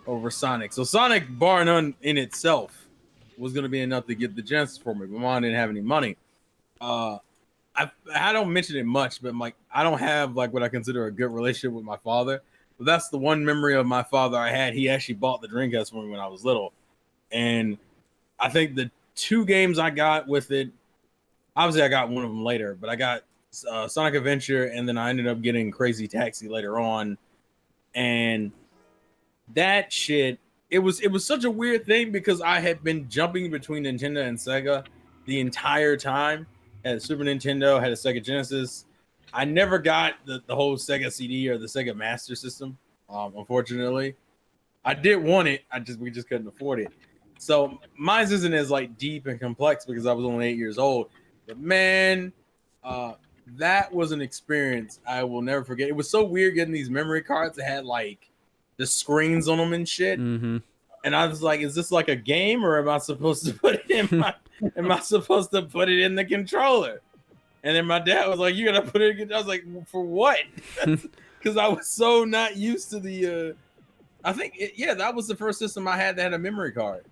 over Sonic. So Sonic, bar none in itself, was going to be enough to get the Genesis for me. But mom didn't have any money. I don't mention it much, but like I don't have like what I consider a good relationship with my father. But that's the one memory of my father I had. He actually bought the Dreamcast for me when I was little, and I think the 2 games I got with it. Obviously, I got one of them later, but I got Sonic Adventure, and then I ended up getting Crazy Taxi later on, and that shit. It was such a weird thing because I had been jumping between Nintendo and Sega the entire time. Had a Super Nintendo, had a Sega Genesis. I never got the whole Sega CD or the Sega Master System. Unfortunately, I did want it. We just couldn't afford it. So mine isn't as like deep and complex because I was only 8 years old. But man, that was an experience I will never forget. It was so weird getting these memory cards that had like the screens on them and shit. Mm-hmm. And I was like, is this like a game or am I supposed to put it in my am I supposed to put it in the controller? And then my dad was like, you gotta put it in. I was like, for what? Because I was so not used to the I think that was the first system I had that had a memory card.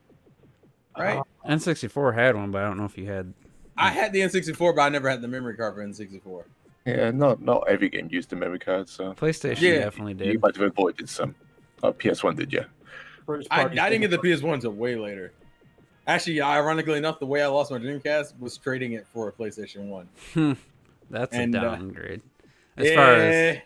Right? N64 had one, but I don't know if you had. I had the N64, but I never had the memory card for N64. Yeah, not every game used the memory card, so PlayStation definitely you did. might have avoided some. PS1 did, yeah. I didn't get the PS1 until way later. Actually, ironically enough, the way I lost my Dreamcast was trading it for a PlayStation 1. That's a downgrade. As far as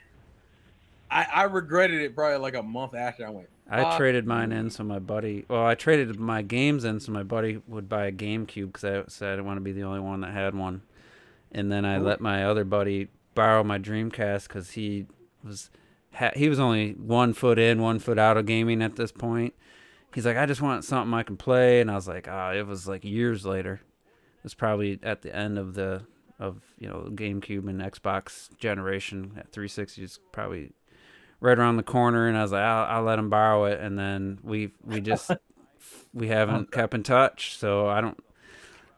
I regretted it probably like a month after I went. I traded mine in so my buddy. Well, I traded my games in so my buddy would buy a GameCube because I said I didn't want to be the only one that had one. And then I let my other buddy borrow my Dreamcast because he was only 1 foot in, 1 foot out of gaming at this point. He's like, I just want something I can play, and I was like, it was like years later. It was probably at the end of the GameCube and Xbox generation. At 360 is probably right around the corner, and I was like, I'll let him borrow it, and then we haven't kept in touch. So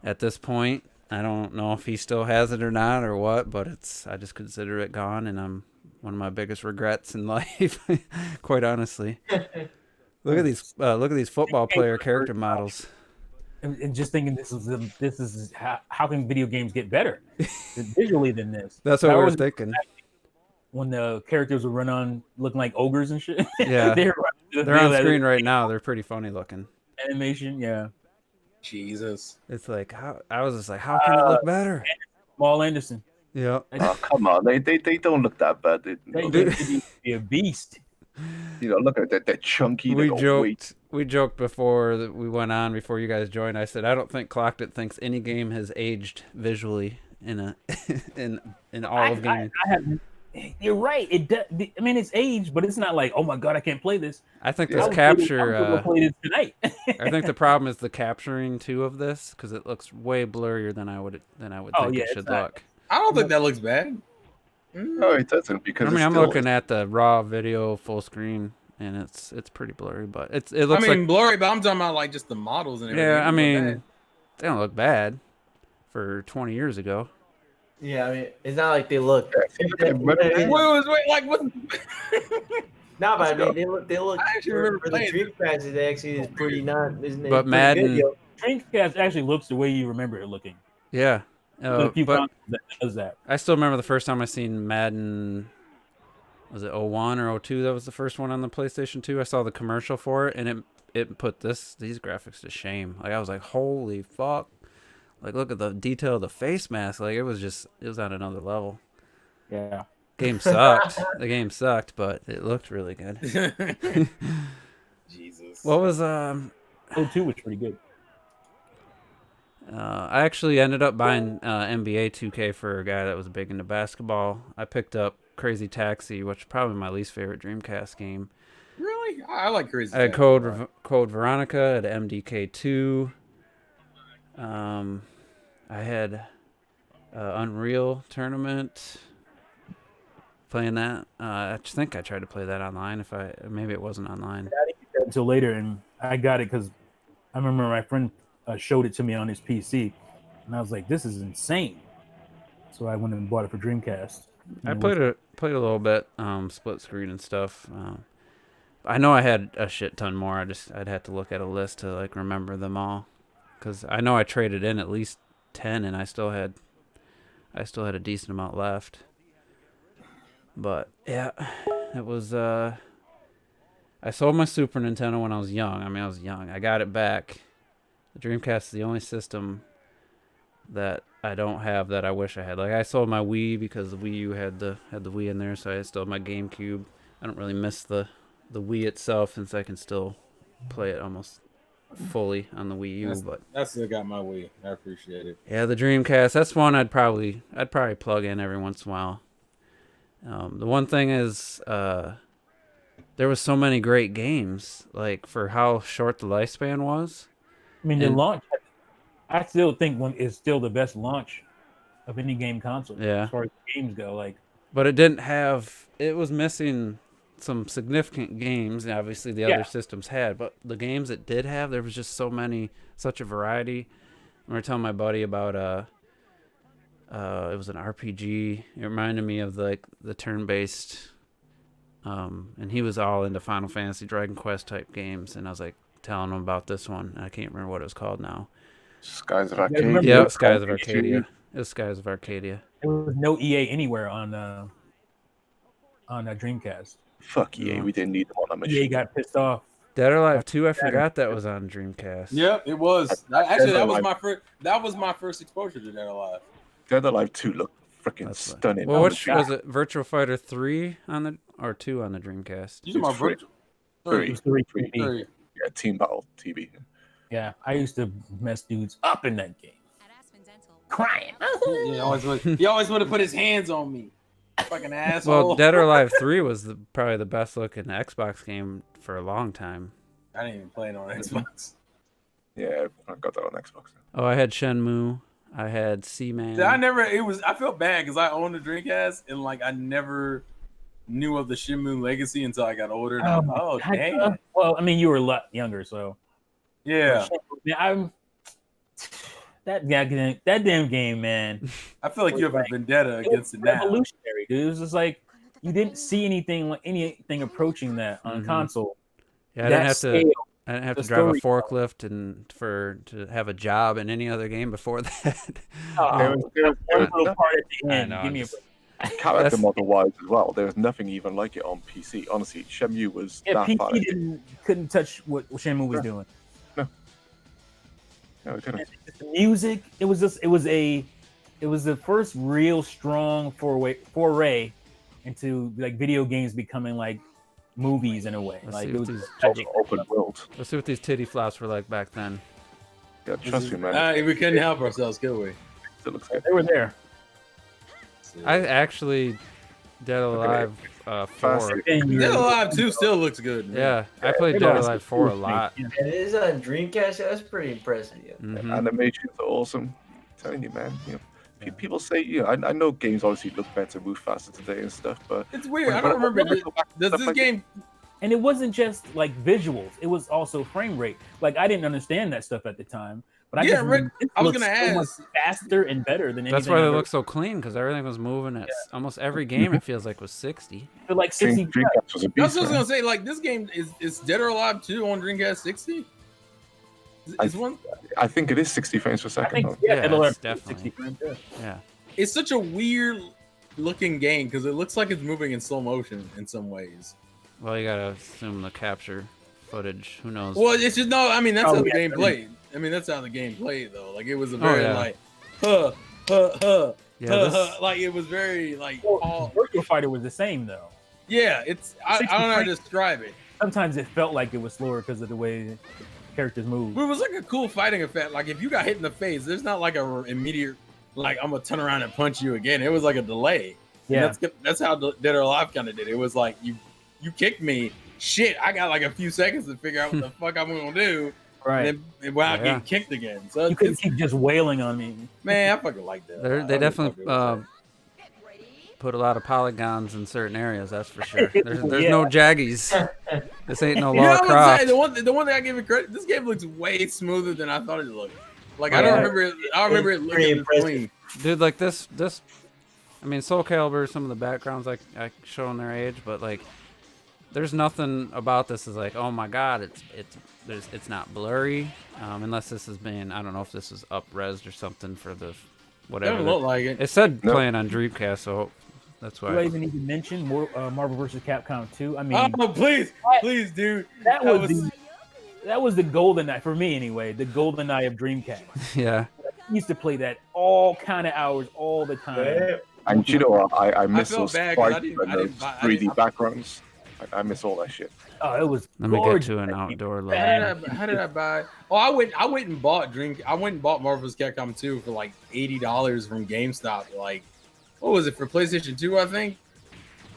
at this point, I don't know if he still has it or not or what, but I just consider it gone, and I'm one of my biggest regrets in life, quite honestly. Look at these football player character models. And just thinking this is how can video games get better visually than this? That's what I was thinking. When the characters would run on looking like ogres and shit. Yeah, they're on screen right now. They're pretty funny looking. Animation, yeah. Jesus, it's like how can it look better? Paul Anderson. Yeah. Oh, come on, they don't look that bad. They be a beast. Look at that chunky. We joked before that we went on before you guys joined. I said I don't think Clocked It thinks any game has aged visually in all of gaming. You're right. I mean, it's aged, but it's not like, oh my god, I can't play this. I think this capture. I played it tonight. I think the problem is the capturing too of this because it looks way blurrier than I would think it should look. I don't think that looks bad. No, it doesn't because I'm looking at the raw video full screen and it's pretty blurry, but it looks like blurry, but I'm talking about like just the models and everything. Yeah, I mean, they don't look bad for 20 years ago. Yeah, I mean, it's not like they look. Wait, like what? No, but I mean, they look. I actually for remember the playing Dreamcast, it actually is pretty not. Isn't it? But Madden, Dreamcast actually looks the way you remember it looking. Yeah. But that does that. I still remember the first time I seen Madden. Was it 01 or 02? That was the first one on the PlayStation 2. I saw the commercial for it, and it put these graphics to shame. Like I was like, holy fuck! Like look at the detail of the face mask. Like it was on another level. Yeah. Game sucked. The game sucked, but it looked really good. Jesus. What was 02 was pretty good. I actually ended up buying NBA 2K for a guy that was big into basketball. I picked up Crazy Taxi, which is probably my least favorite Dreamcast game. Really? I like Crazy I had Taxi. Code Veronica, I had MDK2. I had Unreal Tournament. Playing that. I think I tried to play that online. Maybe it wasn't online. I didn't get that until later, and I got it because I remember my friend showed it to me on his PC, and I was like, "This is insane." So I went and bought it for Dreamcast. I played a little bit, split screen and stuff. I know I had a shit ton more. I'd have to look at a list to like remember them all, because I know I traded in at least 10, and I still had a decent amount left. But yeah, it was. I sold my Super Nintendo when I was young. I was young. I got it back. The Dreamcast is the only system that I don't have that I wish I had. Like, I sold my Wii because the Wii U had the Wii in there, so I still have my GameCube. I don't really miss the Wii itself, since I can still play it almost fully on the Wii U. But I still got my Wii. I appreciate it. Yeah, the Dreamcast. That's one I'd probably plug in every once in a while. The one thing is, there was so many great games, like, for how short the lifespan was. I mean, the launch, I still think is still the best launch of any game console. Yeah. As far as games go, like. But it was missing some significant games. Obviously, the other systems had, but the games it did have, there was just such a variety. I was telling my buddy about it was an RPG. It reminded me of the turn-based, and he was all into Final Fantasy, Dragon Quest type games, and I was like telling him about this one. I can't remember what it was called now. Skies of Arcadia. Yeah, Skies of Arcadia. It was Skies of Arcadia. There was no EA anywhere on Dreamcast. Fuck EA, we didn't need them on that machine. EA got pissed off. Dead or Alive 2, I forgot that was on Dreamcast. Yeah, it was. Actually, that was my first exposure to Dead or Alive. Dead or Alive 2 looked freaking stunning. Well, which was it? Virtual Fighter 3 or 2 on the Dreamcast? You my Virtual 3. Yeah, Team Battle TV. Yeah, I used to mess dudes up in that game. Crying. He always want to put his hands on me. Fucking asshole. Well, Dead or Alive 3 was probably the best looking Xbox game for a long time. I didn't even play it on Xbox. Yeah, I got that on Xbox. Oh, I had Shenmue. I had Seaman. I felt bad because I owned a Dreamcast and like I never knew of the Shenmue legacy until I got older. And damn. Well, I mean, you were a lot younger, so yeah. That damn game, man. I feel like you have a vendetta against it now. Revolutionary, dude. It was just like you didn't see anything approaching that on console. Yeah, I didn't have to drive a forklift to have a job in any other game before that. There was one little part at the end. Give me a break. Character model wise as well, there was nothing even like it on PC. Honestly, Shenmue was that PC couldn't touch what Shenmue was doing. No, it didn't. The music, it was the first real strong foray into like video games becoming like movies in a way. Let's like see it was open world. Let's see what these titty flops were like back then. Yeah, trust me, man. We couldn't help ourselves, could we? They were there. I actually Dead or Alive 4. Dead or Alive 2 still looks good. Man. Yeah, I played Dead or Alive 4 a lot. And it is on Dreamcast. That's pretty impressive. Yeah. Mm-hmm. Animations are awesome. I'm telling you, man. People say, I know games obviously look better, move faster today and stuff, but it's weird. I don't remember. Does this game? And it wasn't just like visuals; it was also frame rate. Like I didn't understand that stuff at the time, but I was gonna ask. Faster and better than anything. That's why they look so clean, because everything was moving at almost every game. It feels like was 60. But like 60. Dreamcast was a beast. That's what I was gonna say. Like this game is Dead or Alive 2 on Dreamcast 60. I think it is 60 frames per second. It's definitely 60 frames. Yeah. It's such a weird looking game because it looks like it's moving in slow motion in some ways. Well, you gotta assume the capture footage. Who knows? Well, it's just I mean, that's how the game played. I mean, that's how the game played though. Like it was a very like, like it was very like. Virtual Fighter was the same though. Yeah, I don't know how to describe it. Sometimes it felt like it was slower because of the way characters move. But it was like a cool fighting effect. Like if you got hit in the face, there's not like a immediate like I'm gonna turn around and punch you again. It was like a delay. Yeah, that's how Dead or Alive kind of did. It was like you kicked me. Shit, I got like a few seconds to figure out what the fuck I'm gonna do. Right. and then without Yeah. getting kicked again. So You couldn't keep just wailing on me. man, I fucking like that. They definitely put a lot of polygons in certain areas. That's for sure. There's Yeah. no jaggies. This ain't no You know Lara what I'm saying? Croft. The one thing I give it credit, this game looks way smoother than I thought it looked. Like Oh, I don't yeah. remember it. I remember it pretty looking this impressive. clean. Dude, like this. I mean, Soul Calibur. Some of the backgrounds like showing their age, but like, there's nothing about this is like, oh my god, it's not blurry, unless this is being, I don't know if this is up-resed or something for the whatever. Doesn't look like it. It said No. playing on Dreamcast, so that's Do I why. even need to mention Marvel vs. Capcom 2? I mean, Oh please, dude. that was the golden eye for me anyway. The golden eye of Dreamcast. Yeah. I used to play that all kind of hours, all the time. Yeah. And you know what? I miss felt those bad 'cause I sprites didn't- and I those didn't buy- I 3D didn't- backgrounds. I miss all that shit. Oh, it was Let me get gorgeous. to an outdoor How level. did I buy? Oh, I went and bought Marvel vs. Capcom 2 for like $80 from GameStop. Like, what was it for PlayStation 2? I think.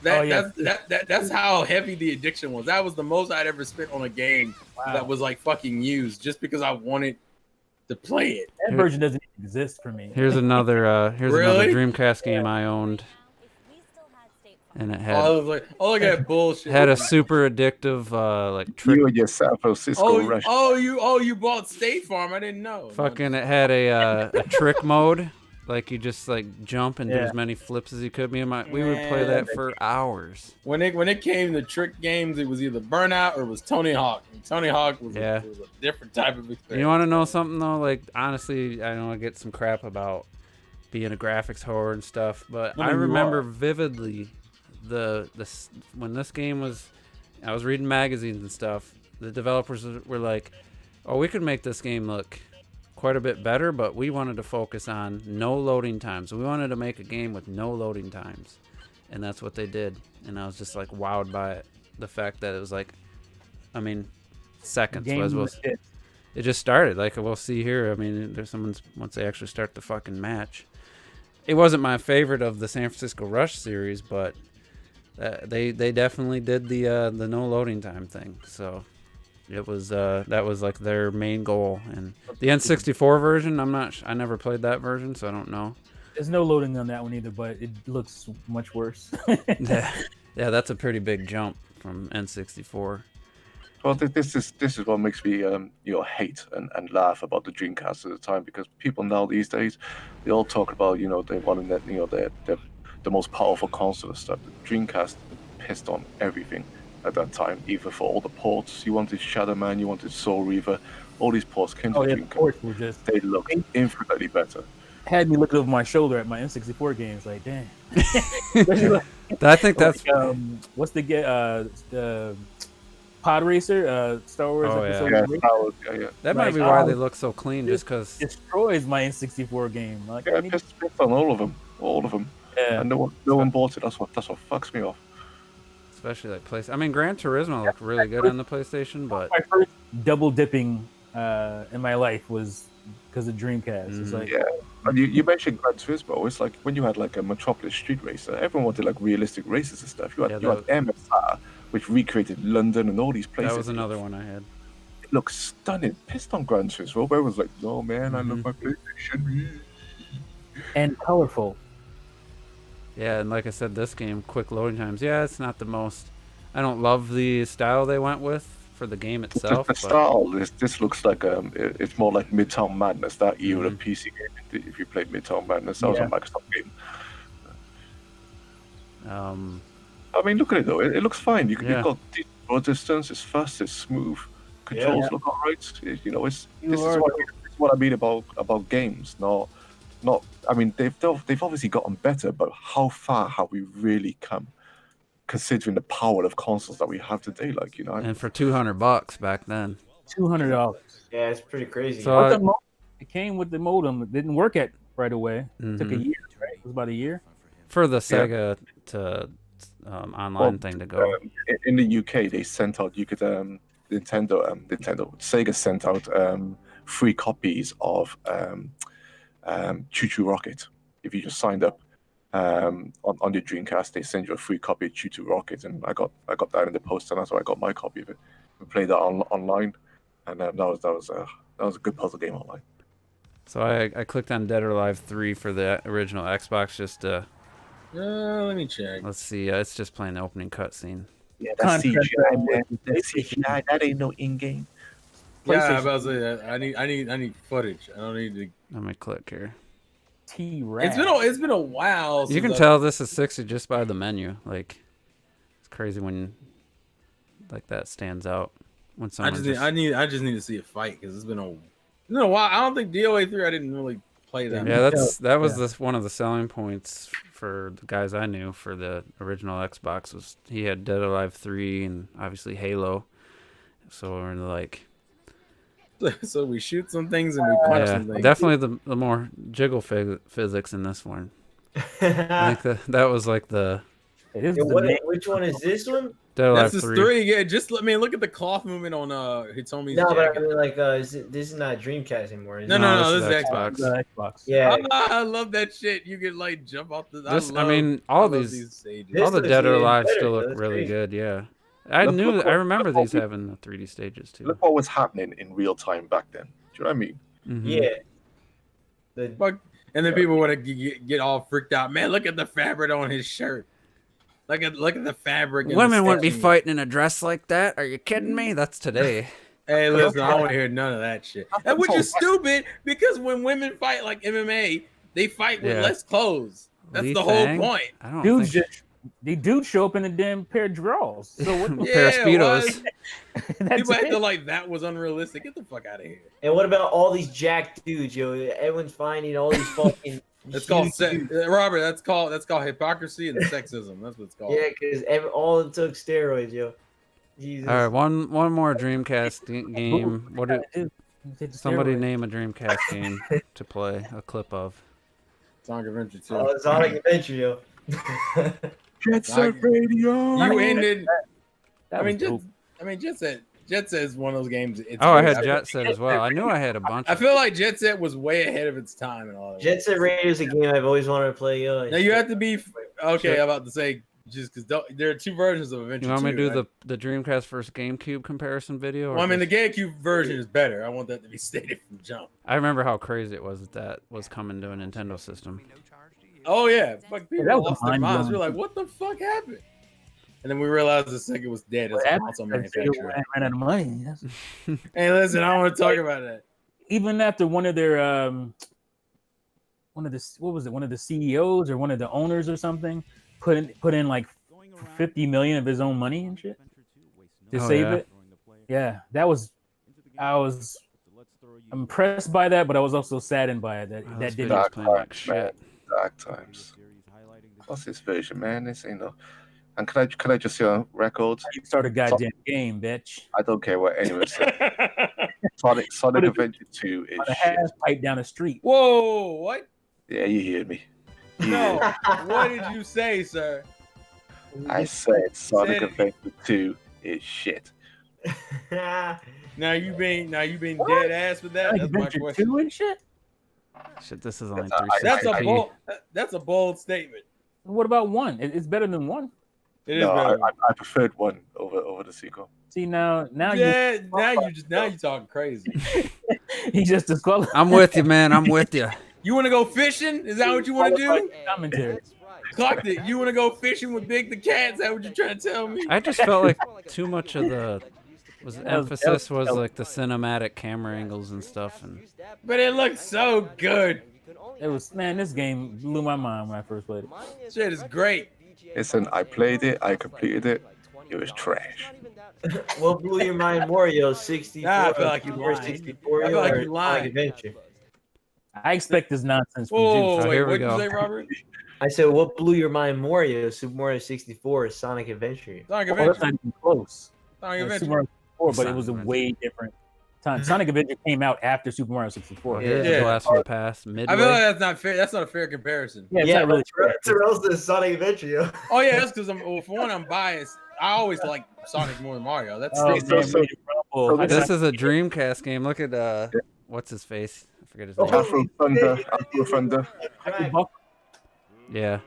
That's how heavy the addiction was. That was the most I'd ever spent on a game that was like fucking used, just because I wanted to play it. That version doesn't even exist for me. Here's another Really? Dreamcast game I owned, and it I had was like, oh look at that bullshit. a super addictive like trick. You and your San Francisco rush. you bought State Farm. I didn't know. Fucking, it had a trick mode, like you just like jump and do Yeah. as many flips as you could. We would play that for hours. When it came to trick games, it was either Burnout or it was Tony Hawk. And Tony Hawk was, Yeah. was a different type of experience. You want to know something though? Like honestly, I know I get some crap about being a graphics whore and stuff, but No, I you remember are. vividly when this game was. I was reading magazines and stuff. The developers were like, "Oh, we could make this game look quite a bit better, but we wanted to focus on no loading times. We wanted to make a game with no loading times," and that's what they did. And I was just like wowed by it. The fact that it was like, I mean, seconds. Game Was was it. it just started. Like we'll see here. I mean, there's someone's once they actually start the fucking match. It wasn't my favorite of the San Francisco Rush series, but they definitely did the no loading time thing. So it was that was like their main goal. And the N64 version, I never played that version, so I don't know. There's no loading on that one either, but it looks much worse. Yeah, that's a pretty big jump from N64. Well, this is what makes me hate and laugh about the Dreamcast at the time, because people now these days they all talk about they want to they're the most powerful console and stuff. The Dreamcast pissed on everything at that time, even for all the ports. You wanted Shadow Man, you wanted Soul Reaver, all these ports came to The Dreamcast. ports were just They look infinitely better. had me looking over my shoulder at my N64 games, like damn. I think that's What's the Pod Racer, Star Wars Oh, episode Yeah, 3? Star Wars, yeah. that might like, be why oh, they look so clean, just because. destroys my N64 game. Like, Yeah, I need- pissed on all of them, yeah. and no one bought it. That's what fucks me off. Especially like PlayStation. I mean, Gran Turismo looked really good on the PlayStation, but My first double dipping in my life was because of Dreamcast. It's like, Yeah, and you mentioned Gran Turismo. It's like when you had like a Metropolis Street Racer, everyone wanted like realistic races and stuff. You had MSR, which recreated London and all these places. that was another one I had. It looks stunning. Pissed on Gran Turismo. Everyone's like, "No man, I love my PlayStation." and colorful. Yeah, and like I said, this game, quick loading times. Yeah, it's not the most. I don't love the style they went with for the game itself. The But style, this looks like it's more like Midtown Madness, that era PC game. If you played Midtown Madness, that was a Microsoft game. I mean, look at it though. It looks fine. You've got decent road distance. It's fast. It's smooth. Controls look alright. This is what I mean about games. Not. I mean, they've obviously gotten better, but how far have we really come, considering the power of consoles that we have today? Like and for $200 back then. $200. Yeah, it's pretty crazy. So It came with the modem. It didn't work right away. Took a year, right? It was about a year. for the Sega to online thing to go. In the UK, they sent out. You could Nintendo, Sega sent out free copies of Choo Choo Rocket. If you just signed up on your Dreamcast, they send you a free copy of Choo Choo Rocket, and I got that in the post, and that's why I got my copy of it. We played that online. and that was a good puzzle game online. So I clicked on Dead or Alive 3 for the original Xbox just to let me check. let's see. It's just playing the opening cutscene. Yeah, that's Contract CGI, man. with That's PlayStation. CGI. That ain't no in-game. Yeah, I PlayStation. was about to say that. I need footage. I don't need to. Let me click here. T-Rat. It's been a while. You since can I've- tell this is 60 just by the menu. Like, it's crazy when like that stands out when I someone just need to see a fight because it's been a while. I don't think DOA 3. I didn't really play that. Yeah, much. that was one of the selling points for the guys I knew for the original Xbox was he had Dead or Alive 3 and obviously Halo. So we're like, So we shoot some things and we punch yeah, some things. definitely the more jiggle physics in this one. I think that was like the It is Yeah, the main- which one is this one? Dead or Alive This is 3. 3. Yeah, just look at the cloth movement on Hitomi's No, but I jacket. mean, like, this is not Dreamcast anymore. Is No, it? no, this is Xbox. the Xbox. Yeah. I love that shit. You can like jump off the. I mean, all I love these stages. This all the looks Dead or even Alive better, still though. look That's really great. good. Yeah, Look I remember what these we- having the 3D stages too. Look what was happening in real time back then. Do you know what I mean? Mhm. Yeah. The, Fuck. And then people would get all freaked out. Man, look at the fabric on his shirt. Look at the fabric. and the Women wouldn't be stitching. fighting in a dress like that. Are you kidding me? That's today. Hey, listen, I don't want to hear none of that shit. And which is stupid because when women fight like MMA, they fight with Yeah. less clothes. That's Lee the whole Fang? point. I don't Dudes think just the dudes show up in a damn pair of drawers. So what? a pair of Yeah, Speedos. That's People it. had to like that was unrealistic. Get the fuck out of here. and what about all these jacked dudes, yo? Everyone's finding all these fucking. That's called huge dudes. Robert. That's called hypocrisy and sexism. That's what it's called. Yeah, because all it took steroids, yo. Jesus. All right, one more Dreamcast game. What do somebody name a Dreamcast game to play a clip of? Sonic Adventure 2. Oh, Sonic Adventure, yo. Jet Set Radio. You ended. That I mean, was dope. Jet Set is one of those games. It's Oh, I great. had Jet Set as well. I knew I had a bunch. I Of feel like Jet Set was way ahead of its time and all that. Jet Set Radio is a game I've always wanted to play, yo. Now you have to be okay. Sure. I'm about to say just because there are two versions of Adventure. You want me to do 2, right? the Dreamcast versus GameCube comparison video? Well, I mean, the just- GameCube version is better. I want that to be stated from jump. I remember how crazy it was that was coming to a Nintendo system. Oh yeah, fuck, people that was lost their minds. We mind-blowing. were like, what the fuck happened? And then we realized the Sega was dead as a console manufacturer. Ran out of money. Yes. Hey, listen, I don't want to talk about that. Even after one of their one of the CEOs or one of the owners or something put in like 50 million of his own money and shit to Oh, save yeah. it. Yeah, I was impressed by that, but I was also saddened by it Oh, that this didn't. video's playing like shit. Dark times. What's this version, man? This ain't no. And can I just say on record? You start a goddamn game, bitch. I don't care what anyone says. Sonic What is- Adventure 2 is On a shit. half pipe down the street. Whoa, what? Yeah, you heard me. You No, heard me. what did you say, sir? I said Sonic Said it. Adventure 2 is shit. Now you being dead ass with that? Like That's my Adventure question. 2 and shit. Shit, this is only That's- That's a 360p. bold. That's a bold statement. What about one? It's better than one. It is No, better. I preferred one over the sequel. See now Yeah, now you talking crazy. he just disqualified. I'm with you, man. I'm with you. You want to go fishing? Is that what you want to do? Commentary. Clocked it. You want to go fishing with Big the Cat? Is that what you're trying to tell me? I just felt like too much of the emphasis was that was- like the cinematic camera angles and stuff, and But it looks so good. It was this game blew my mind when I first played it. Shit is great. Listen, I played it, I completed it. It was trash. What blew your mind more, yo? 64. Nah, I feel like you or lying. 64, I feel yo, like or you lying. Sonic Adventure? I expect this nonsense from Whoa, Juice. wait, here we what did go. you say, Robert? I said, what blew your mind more, yo? Super Mario 64 or Sonic Adventure? Sonic Oh, that's Adventure. not even close. Sonic Yeah, Adventure. Super Mario 64, but it was a Sonic way different time. Sonic Adventure came out after Super Mario 64. here's Yeah. the blast from the past. I Midway. feel like that's not fair. That's not a fair comparison. Yeah, it's not really Terrell says Sonic Adventure, yo. Oh yeah, that's because for one, I'm biased. I always like Sonic more than Mario. That's Oh, So- man, so- Ready to Rumble. I This got- is a Dreamcast game. Look at what's his face? I forget his Oh. name. Afro Thunder. Yeah,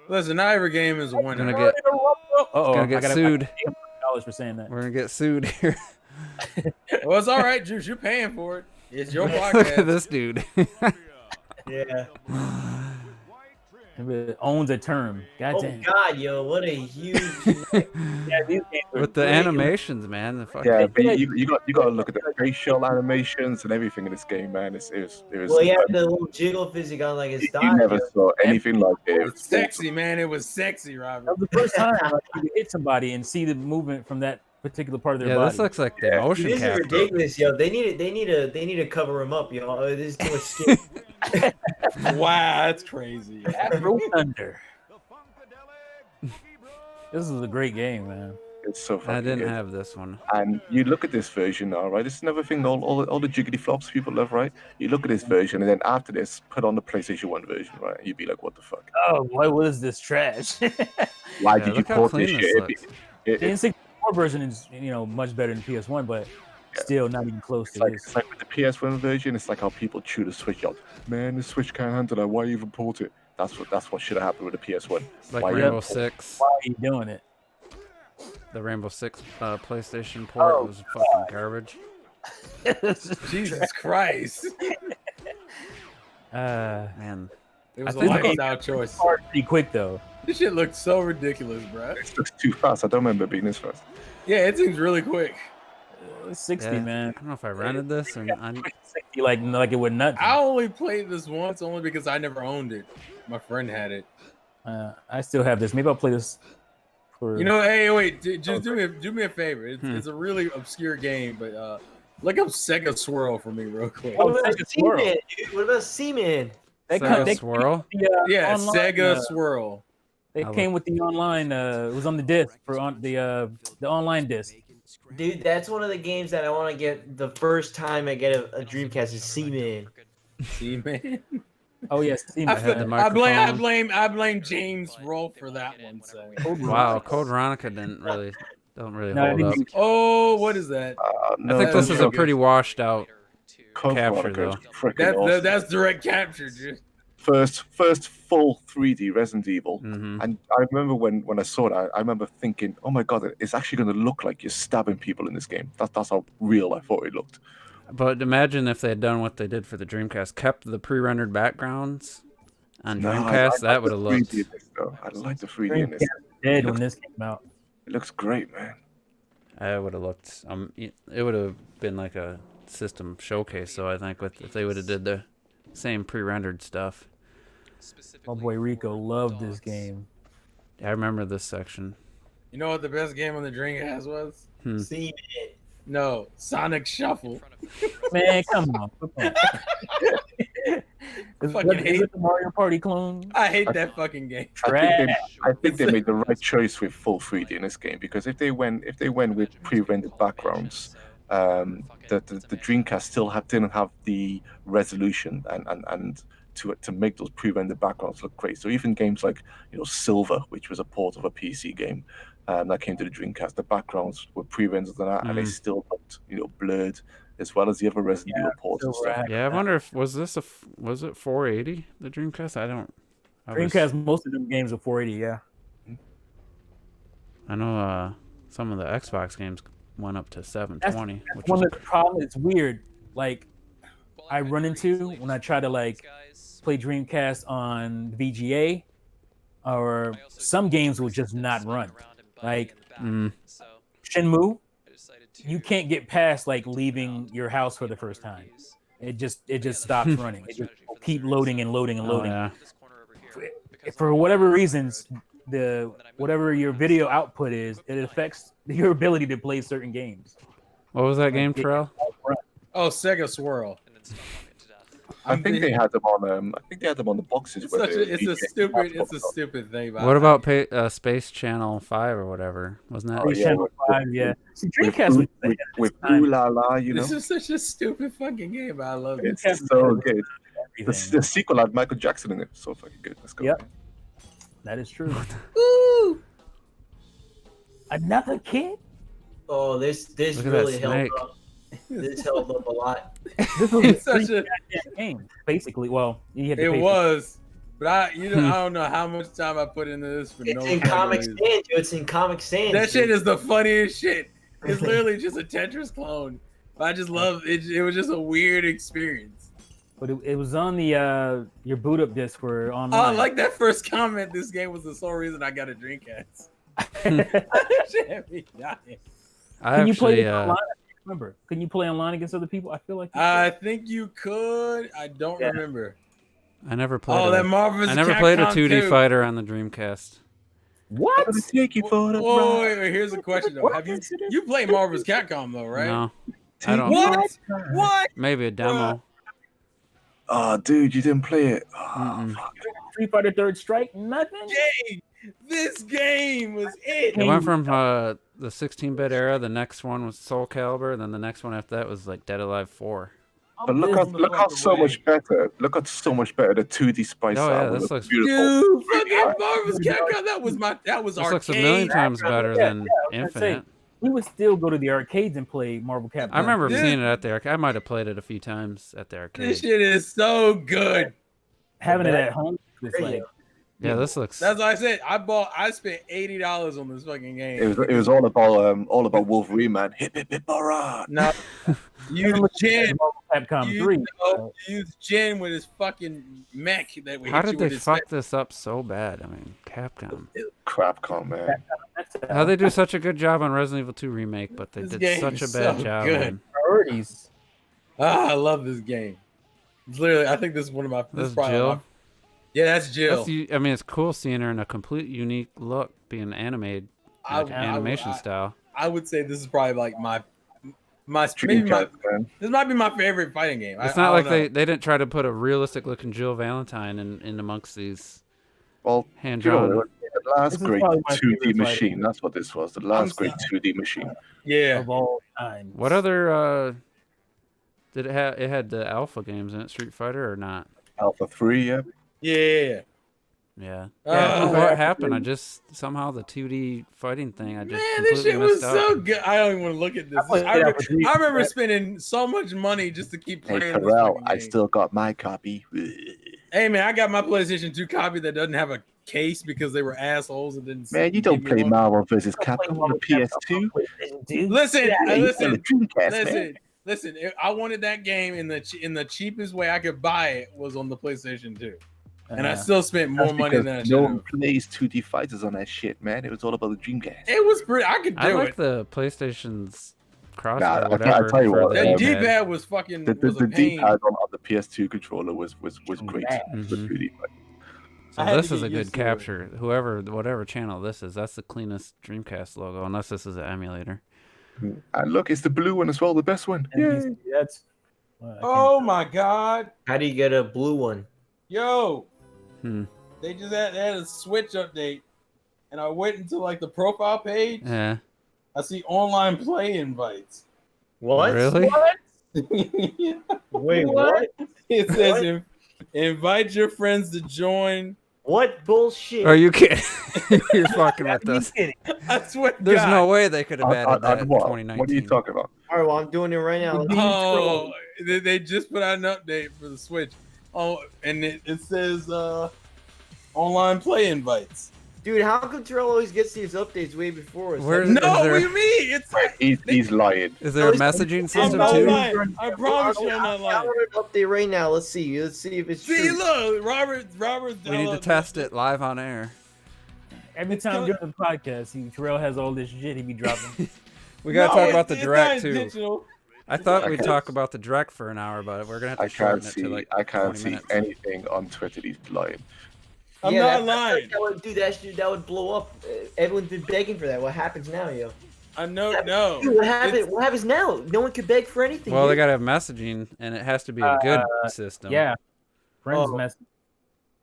Listen, not every game is a winner. gonna get Uh-oh, gonna get I gotta sued. $10 for saying that. We're gonna get sued here. Well, it's all right, Juice. You're paying for it. It's your Look at podcast. this dude. Yeah. It owns a term. God Oh damn. God, yo, what a huge. Yeah, these games are With the great. animations, man. The fucking, Yeah, but you got to look at the facial animations and everything in this game, man. It was Well, he had the little jiggle physic on like his you thigh. never yo. saw anything like it. It was It's sexy, man. It was sexy, Robert. That was the first time like, you could hit somebody and see the movement from that particular part of their yeah, body. this looks like the Yeah. motion Dude, this is capture. ridiculous, yo. They need to cover him up, yo. This is too much skin. Wow, that's crazy. Afro Thunder. This is a great game, man. It's so fucking I didn't good. have this one. And you look at this version now, right? This is another thing all the jiggly flops people love, right? You look at this version, and then after this, put on the PlayStation 1 version, right? You'd be like, what the fuck? Oh, what was this trash? The Why Yeah, did you look how port this clean this shit? looks. It- N64 version is much better than PS1, but still not even close It's to like, this. it's like with the PS1 version, it's like how people chew the Switch out. Man, the Switch can't handle that. Why even port it? That's what should have happened with the PS1. Like Why Rainbow you- Six. Why are you doing it? The Rainbow Six PlayStation port was fucking garbage. Jesus Christ. Man, It was I a think- lifestyle choice. Hard pretty quick though. This shit looked so ridiculous, bro. It looks too fast. I don't remember it being this fast. Yeah, it seems really quick. It's 60, yeah. man. I don't know if I rented this or not. 60 like it would not. I only played this once only because I never owned it. My friend had it. I still have this. Maybe I'll play this. For... You know, hey, wait, just do me a favor. It's a really obscure game, but look up Sega Swirl for me real quick. Oh, What about Sega Swirl. Seaman, dude? What about Seaman? Sega Swirl? Yeah, online, Sega Swirl. They I came with the online. It was on the disc for the online disc. Dude, that's one of the games that I want to get the first time I get a Dreamcast is Seaman. See, man. Oh yes, Steam I, had the it. I blame James Rolfe for that one. So. Wow, Code Veronica don't really No, I hold didn't up. do- Oh, what is that? No, I think this that's is a really pretty washed out. Code capture, Veronica is though. freaking awesome. That's direct capture, dude. First full 3D Resident Evil. Hmm. And I remember when I saw it, I remember thinking, oh my god, it's actually going to look like you're stabbing people in this game. That's how real I thought it looked. But imagine if they had done what they did for the Dreamcast, kept the pre-rendered backgrounds on No, I Dreamcast. like That would the have looked. 3D in this, though. I like the 3D in this. Dead when this came out. It looks great, man. It would have looked. It would have been like a system showcase. So I think if they would have did the same pre-rendered stuff. My boy Rico loved this game. Yeah, I remember this section. You know what the best game on the Dreamcast was? Seaman. No, Sonic Shuffle. Man, come on. Fucking Is hate- it the Mario Party clone? I hate that fucking game. I think they made the right choice with full 3D in this game, because if they went with pre-rendered backgrounds, the Dreamcast still didn't have the resolution and to make those pre-rendered backgrounds look great. So even games like Silver, which was a port of a PC game that came to the Dreamcast, the backgrounds were pre-rendered and that, and they still looked blurred, as well as the other Resident Evil ports and stuff. Yeah, I wonder if was it 480 the Dreamcast? Dreamcast, most of them games are 480. Yeah. I know some of the Xbox games went up to 720. That's which one is of the problems. It's weird. Like I run into when I try to play Dreamcast on VGA, or some games will just not run. Like Shenmue, you can't get past loading your house for the first time. It just stops running. It just will keep loading and loading and loading. yeah. For whatever reasons, whatever your video output is, it affects your ability to play certain games. What was that game, Terrell? Oh, Sega Swirl. I think they had them on. I think they had them on the boxes. It's, where such the a, it's a VGA stupid popped up. stupid thing. What about Space Channel 5 or whatever? Wasn't that? Oh, yeah, Channel with- 5, yeah. See, with Dreamcast was with Ooh La La, This is such a stupid fucking game, but I love it. It's so good. everything. The sequel had Michael Jackson in it. So fucking good. Let's go. Yep. That is true. Ooh. Another kid? Oh, this Look at really that held snake. up. This held up a lot. This was It's a such a. game, basically. Well, you had to It pay for was, but I don't know how much time I put into this for It's no in fucking Comic reason. Sans, yo. It's in Comic Sans. That shit is the funniest shit. It's literally just a Tetris clone. But I just love it. It was just a weird experience. But it was on the your boot up disc for Oh, online. I like that first comment. This game was the sole reason I got a Dreamcast. Shit, me dying. Can you play online? Remember? Can you play online against other people? I feel like I think you could. I don't remember. I never played. Oh, that Marvel's I never played a 2D fighter on the Dreamcast. What? Take you for the Oh, wait, here's a question though. Have you played Marvel's Capcom though, right? No, I don't. What? Maybe a demo. Oh, dude, you didn't play it. Oh, Street Fighter Third Strike? Nothing. This game was it. It went from the 16-bit era. The next one was Soul Calibur. Then the next one after that was like Dead Alive 4. But look how so much better. Look how so much better the 2D Spice this looks beautiful. Dude, fucking Marvel's Capcom. That was This arcade. looks a million times better than Infinite. We would still go to the arcades and play Marvel Capcom. I remember seeing it at the arcade. I might have played it a few times at the arcade. This shit is so good. Having it at home is like. Yeah, this looks. That's what I said. I spent $80 on this fucking game. It was all about Wolverine, man. Hip hip hip hurrah! No, use Jin. Capcom 3. Use Jin with his fucking mech that we. How did they fuck this up so bad? I mean, Capcom. Crapcom, man. How they do such a good job on Resident Evil 2 remake, but they did such a bad job. Good. Priorities. I love this game. It's literally, I think this is one of my. This is Jill. Yeah, that's Jill. I mean, it's cool seeing her in a complete unique look, being animated, animation style. I would say this is probably like this might be my favorite fighting game. It's not like they didn't try to put a realistic looking Jill Valentine in amongst these hand drawn. The last great 2D machine. That's what this was. The last great 2D machine. Yeah. Of all time. What other did it have? It had the Alpha games in it, Street Fighter or not? Alpha 3, yeah. Yeah. Yeah. What happened? I just somehow the 2D fighting thing. This shit was so good. I don't even want to look at this. I remember spending so much money just to keep playing. Hey, Pharrell, I still got my copy. Hey man, I got my PlayStation 2 copy that doesn't have a case because they were assholes and didn't. Man, you don't play Marvel vs. Capcom on the PS2. Listen. I wanted that game in the cheapest way I could buy it was on the PlayStation 2. And I still spent more money than I should. No one plays 2D fighters on that shit, man. It was all about the Dreamcast. It was pretty. I could do it. I like the PlayStation's crosshair. Whatever. I'll tell you what. That D-pad was fucking. The D-pad on the PS2 controller was great for 2D fighters. So this is a good capture. Whatever channel this is, that's the cleanest Dreamcast logo, unless this is an emulator. And look, it's the blue one as well, the best one. Yeah. That's. Oh my god! How do you get a blue one? Yo. They just had a Switch update, and I went into like the profile page. Yeah. I see online play invites. What? Really? What? Wait, what? It says invite your friends to join. What bullshit? Are you kidding? You're fucking with us. I swear. There's no way they could have added that in what? 2019. What are you talking about? All right, well, I'm doing it right now. Oh, they just put out an update for the Switch. Oh, and it says online play invites. Dude, how come Terrell always gets these updates way before us? What do you mean? It's like he's lying. Is there a messaging system I'm too? lying. I promise you I'm not lying. I want an update right now. Let's see if it's true. See, look, Robert. We need to test it live on air. Every time during the podcast, Terrell has all this shit he be dropping. We gotta talk about the direct too. Intentional. I thought we'd talk about the direct for an hour, but we're gonna have to shorten it to like 20 minutes. I can't see anything on Twitter. He's lying. I'm not lying. That would do that shit. That would blow up. Everyone's been begging for that. What happens now, yo? I know. No. Dude, what happens now? No one could beg for anything. Well, they gotta have messaging, and it has to be a good system. Yeah. Friends message.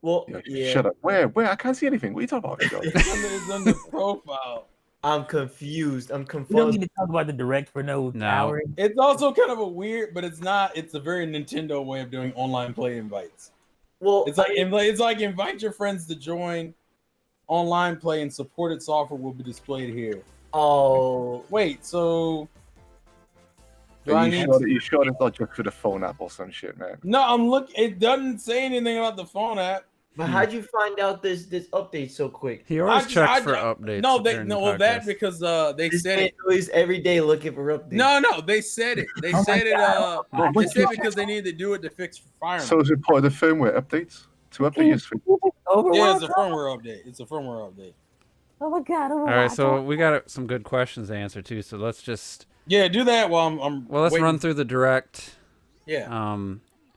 Well, Shut up. Where? I can't see anything. What are you talking about? It's on the profile. I'm confused. I'm We don't confused. need to talk about the direct for no hour. It's also kind of a weird, but it's not. It's a very Nintendo way of doing online play invites. Well, it's like invite your friends to join online play, and supported software will be displayed here. Oh, wait. So, you sure it's not just for the phone app or some shit, man? No, I'm looking. It doesn't say anything about the phone app. But how'd you find out this update so quick? He always checks for updates. No, during the that podcast. because they This said man it. always every day looking for updates. No, they said it. They said it. They said because they needed to do it to fix firemen. So it's part of the firmware updates to update your stream. Yeah, it's a firmware update. It's a firmware update. Oh my god! All right, so we got some good questions to answer too. So let's just do that while I'm let's waiting. run through the direct. Yeah.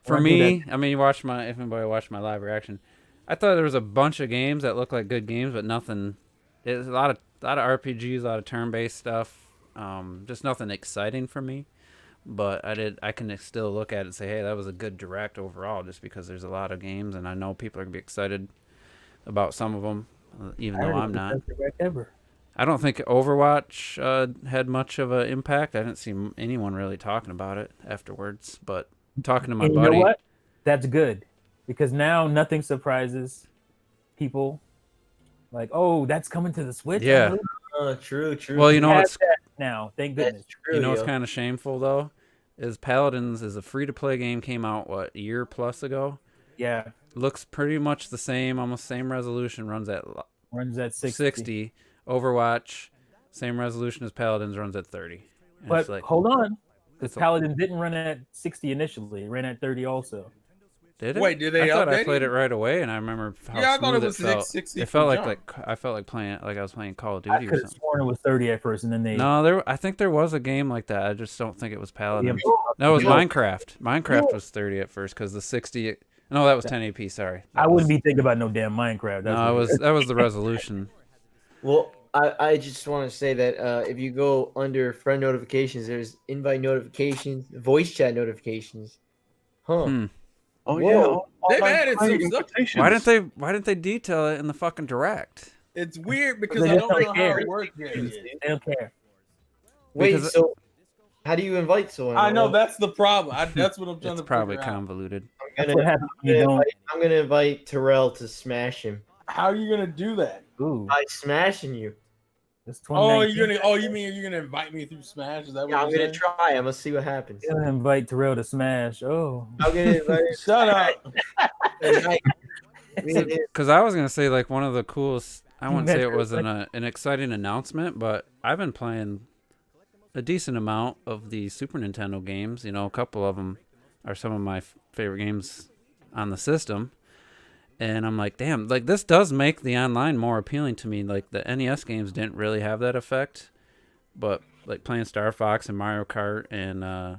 For me, I mean, if anybody watched my live reaction, I thought there was a bunch of games that looked like good games, but nothing. There's a lot of RPGs, a lot of turn-based stuff. Just nothing exciting for me. But I can still look at it and say, hey, that was a good direct overall, just because there's a lot of games, and I know people are gonna be excited about some of them, even though I'm not. Ever. I don't think Overwatch had much of an impact. I didn't see anyone really talking about it afterwards. But talking to my And buddy, you know what? That's good, because now nothing surprises people. Like, oh, that's coming to the Switch. Yeah. True. well, you know Have what's that now. Thank That's goodness. true. you know what's yo. kind of shameful though, is Paladins is a free-to-play game, came out a year plus ago. Yeah, Looks pretty much the same, almost same resolution, runs at runs at 60. Overwatch, same resolution as Paladins, runs at 30. And But it's like, hold on, because it's a- Paladin didn't run at 60 initially. It ran at 30 also. did it? Wait, did they I thought I update played it? it right away, and I remember how Yeah, I thought it smooth was felt. 60 It felt from like I felt like I was playing Call of I Duty or could have something. sworn it was 30 at first, and then they. No, I think there was a game like that. I just don't think it was Paladin. Yeah. No, it was Yeah. Minecraft. Minecraft was 30 at first because the 60. No, that was 1080p. Sorry. I wouldn't be thinking about no damn Minecraft. That's No, what that was the resolution. Well, I just want to say that if you go under friend notifications, there's invite notifications, voice chat notifications. Huh. Hmm. Oh Whoa. yeah, They've online added play some stuff. invitations. Why didn't they detail it in the fucking direct? It's weird because They I just don't know don't how care. it works yet. They don't care. Wait, Because- so how do you invite someone? I know that's the problem. That's what I'm trying It's to probably figure out. convoluted. That's I'm what gonna, happens when you don't. I'm gonna invite Terrell to smash him How are you gonna do that? Ooh, by smashing you. it's Oh, 2019. you mean you're gonna invite me through Smash? Is that what Yeah, I'm you're gonna saying? try. I'm gonna see what happens. You're gonna invite Terrell to Smash. Oh, I'm gonna invite him. Shut up. Tonight. Me and him. Because I was gonna say like one of the coolest. I wouldn't say it Metro, was an exciting announcement, but I've been playing a decent amount of the Super Nintendo games. You know, a couple of them are some of my favorite games on the system. And I'm like, damn, like this does make the online more appealing to me. Like the NES games didn't really have that effect, but like playing Starfox and Mario Kart and I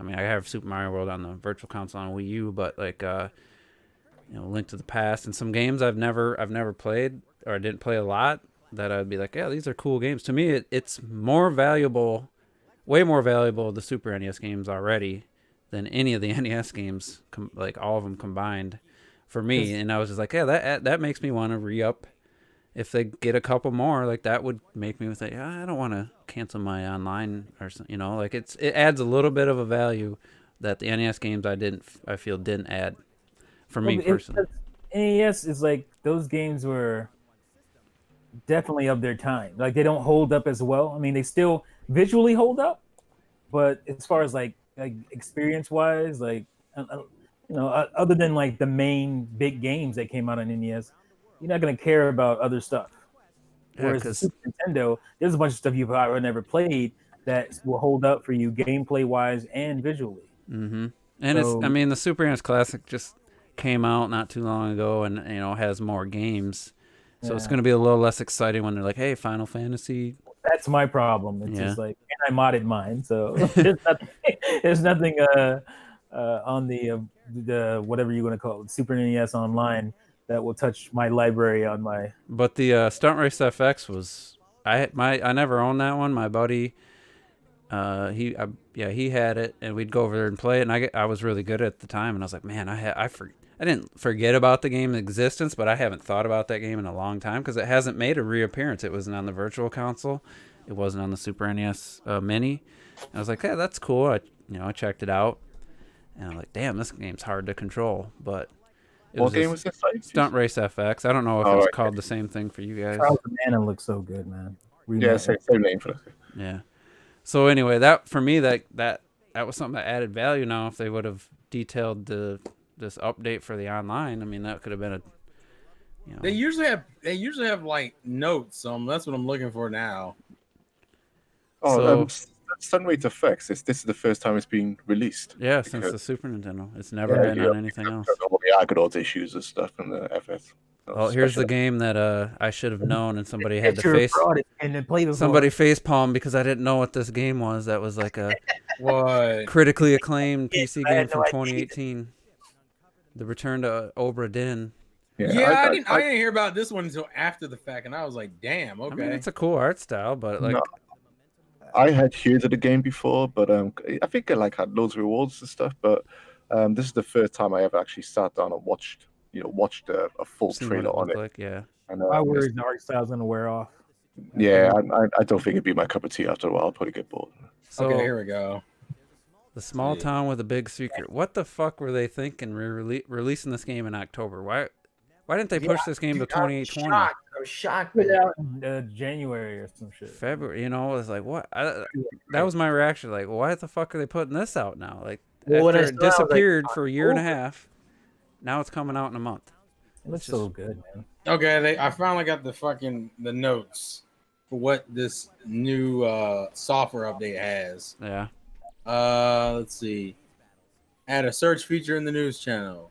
mean, I have Super Mario World on the Virtual Console on Wii U, but like Link to the Past and some games I've never played or I didn't play a lot that I'd be like, yeah, these are cool games. To me, it's more valuable, way more valuable the Super NES games already than any of the NES games, like all of them combined. For me, and I was just like, yeah, that makes me want to re-up. If they get a couple more, like that would make me say, I don't want to cancel my online or something. Like it adds a little bit of a value that the NES games I feel didn't add for me personally. NES is like those games were definitely of their time. Like they don't hold up as well. I mean, they still visually hold up, but as far as like experience wise, like. Other than like the main big games that came out on NES, you're not gonna care about other stuff. Yeah, Whereas the Super Nintendo, there's a bunch of stuff you've probably never played that will hold up for you gameplay wise and visually. Mm-hmm. And the Super NES Classic just came out not too long ago, and has more games, so it's gonna be a little less exciting when they're like, hey, Final Fantasy. That's my problem. It's just like, and I modded mine, so there's nothing on the whatever you're gonna call it, Super NES Online, that will touch my library on my. But the Stunt Race FX was I never owned that one. My buddy, he had it, and we'd go over there and play it, and I was really good at the time, and I was like, man, I didn't forget about the game's existence, but I haven't thought about that game in a long time because it hasn't made a reappearance. It wasn't on the Virtual Console, it wasn't on the Super NES Mini. And I was like, yeah, that's cool. I checked it out. And I'm like, damn, this game's hard to control. But what game was this? Stunt Race FX. I don't know if it's called the same thing for you guys. Trials of Mana looks so good, man. Yeah, same name for it. Yeah. So anyway, that for me, that was something that added value. Now, if they would have detailed this update for the online, I mean, that could have been You know. They usually have like notes. So that's what I'm looking for now. Oh, So- Sunrate Effects. This is the first time it's been released. Yeah, since Because- the Super Nintendo, it's never Yeah, been yeah, on anything else. because of all the Argonaut issues and stuff and the FS. Oh, here's the game that I should have known, and somebody had to and then play before. somebody facepalm because I didn't know what this game was. That was like a What? critically acclaimed PC I game had from no idea. 2018. The Return to Obra Dinn. Yeah, I didn't hear about this one until after the fact, and I was like, damn, okay. I mean, it's a cool art style, but like, No. I had heard of the game before, but I think I like had loads of rewards and stuff. But this is the first time I ever actually sat down and watched a full seen what trailer it on looked it. like, yeah. And, My worry is the art style's gonna wear off. yeah, I don't think it'd be my cup of tea after a while. I'll probably get bored. So Okay, here we go. the small town with a big secret. What the fuck were they thinking? Releasing this game in October? Why didn't they push this game to 2020? I'm shocked. Put it out in January or some shit. February, you know, it was like what? That was my reaction. Like, why the fuck are they putting this out now? Like, Well, when I after it saw it, I was like, disappeared for a year and a October? half, now it's coming out in a month. It looks so good, man. Okay, I finally got the notes for what this new software update has. Yeah. Let's see. Add a search feature in the news channel.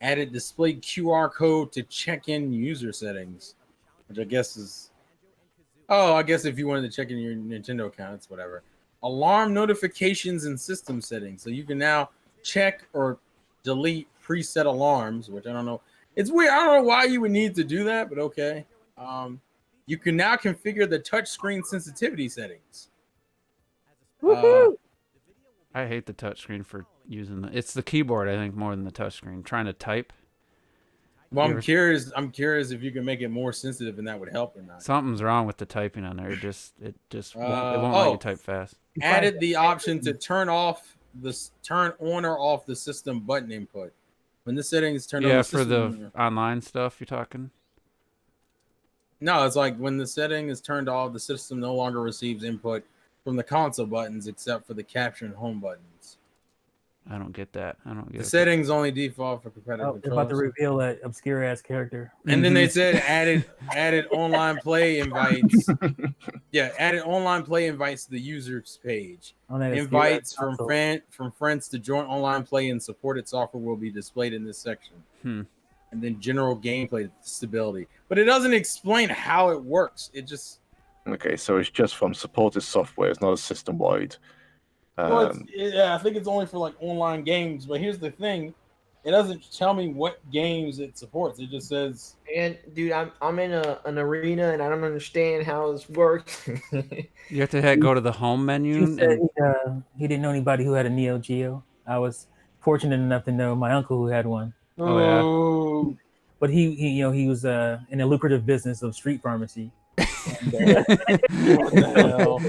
Added display QR code to check-in user settings, which I guess is. Oh, I guess if you wanted to check in your Nintendo account, it's whatever. Alarm notifications and system settings, so you can now check or delete preset alarms, which I don't know. It's weird. I don't know why you would need to do that, but okay. You can now configure the touchscreen sensitivity settings. I hate the touchscreen for using it's the keyboard, I think, more than the touchscreen. Trying to type. Well, I'm curious if you can make it more sensitive and that would help or not. Something's wrong with the typing on there. It just won't let you type fast. Added the option to turn on or off the system button input. When the settings turn on Yeah, the for system, the online stuff you're talking. No, it's like when the setting is turned off, the system no longer receives input from the console buttons except for the capture and home buttons. I don't get that. I don't get The it. settings only default for competitive Oh, they're about to controls. reveal that obscure ass character. And then they said added online play invites. Yeah, added online play invites to the users page. On that Invites obscure from console. from friends to join online play and supported software will be displayed in this section. Hmm. And then general gameplay stability. But it doesn't explain how it works. It just Okay, so it's just from supported software. It's not a system-wide. I think it's only for like online games. But here's the thing: it doesn't tell me what games it supports. It just says, And dude, I'm in an arena and I don't understand how this works. You have to go to the home menu. He said he didn't know anybody who had a Neo Geo. I was fortunate enough to know my uncle who had one. Oh, yeah. "Oh, But he was in a lucrative business of street pharmacy. And, what the hell?"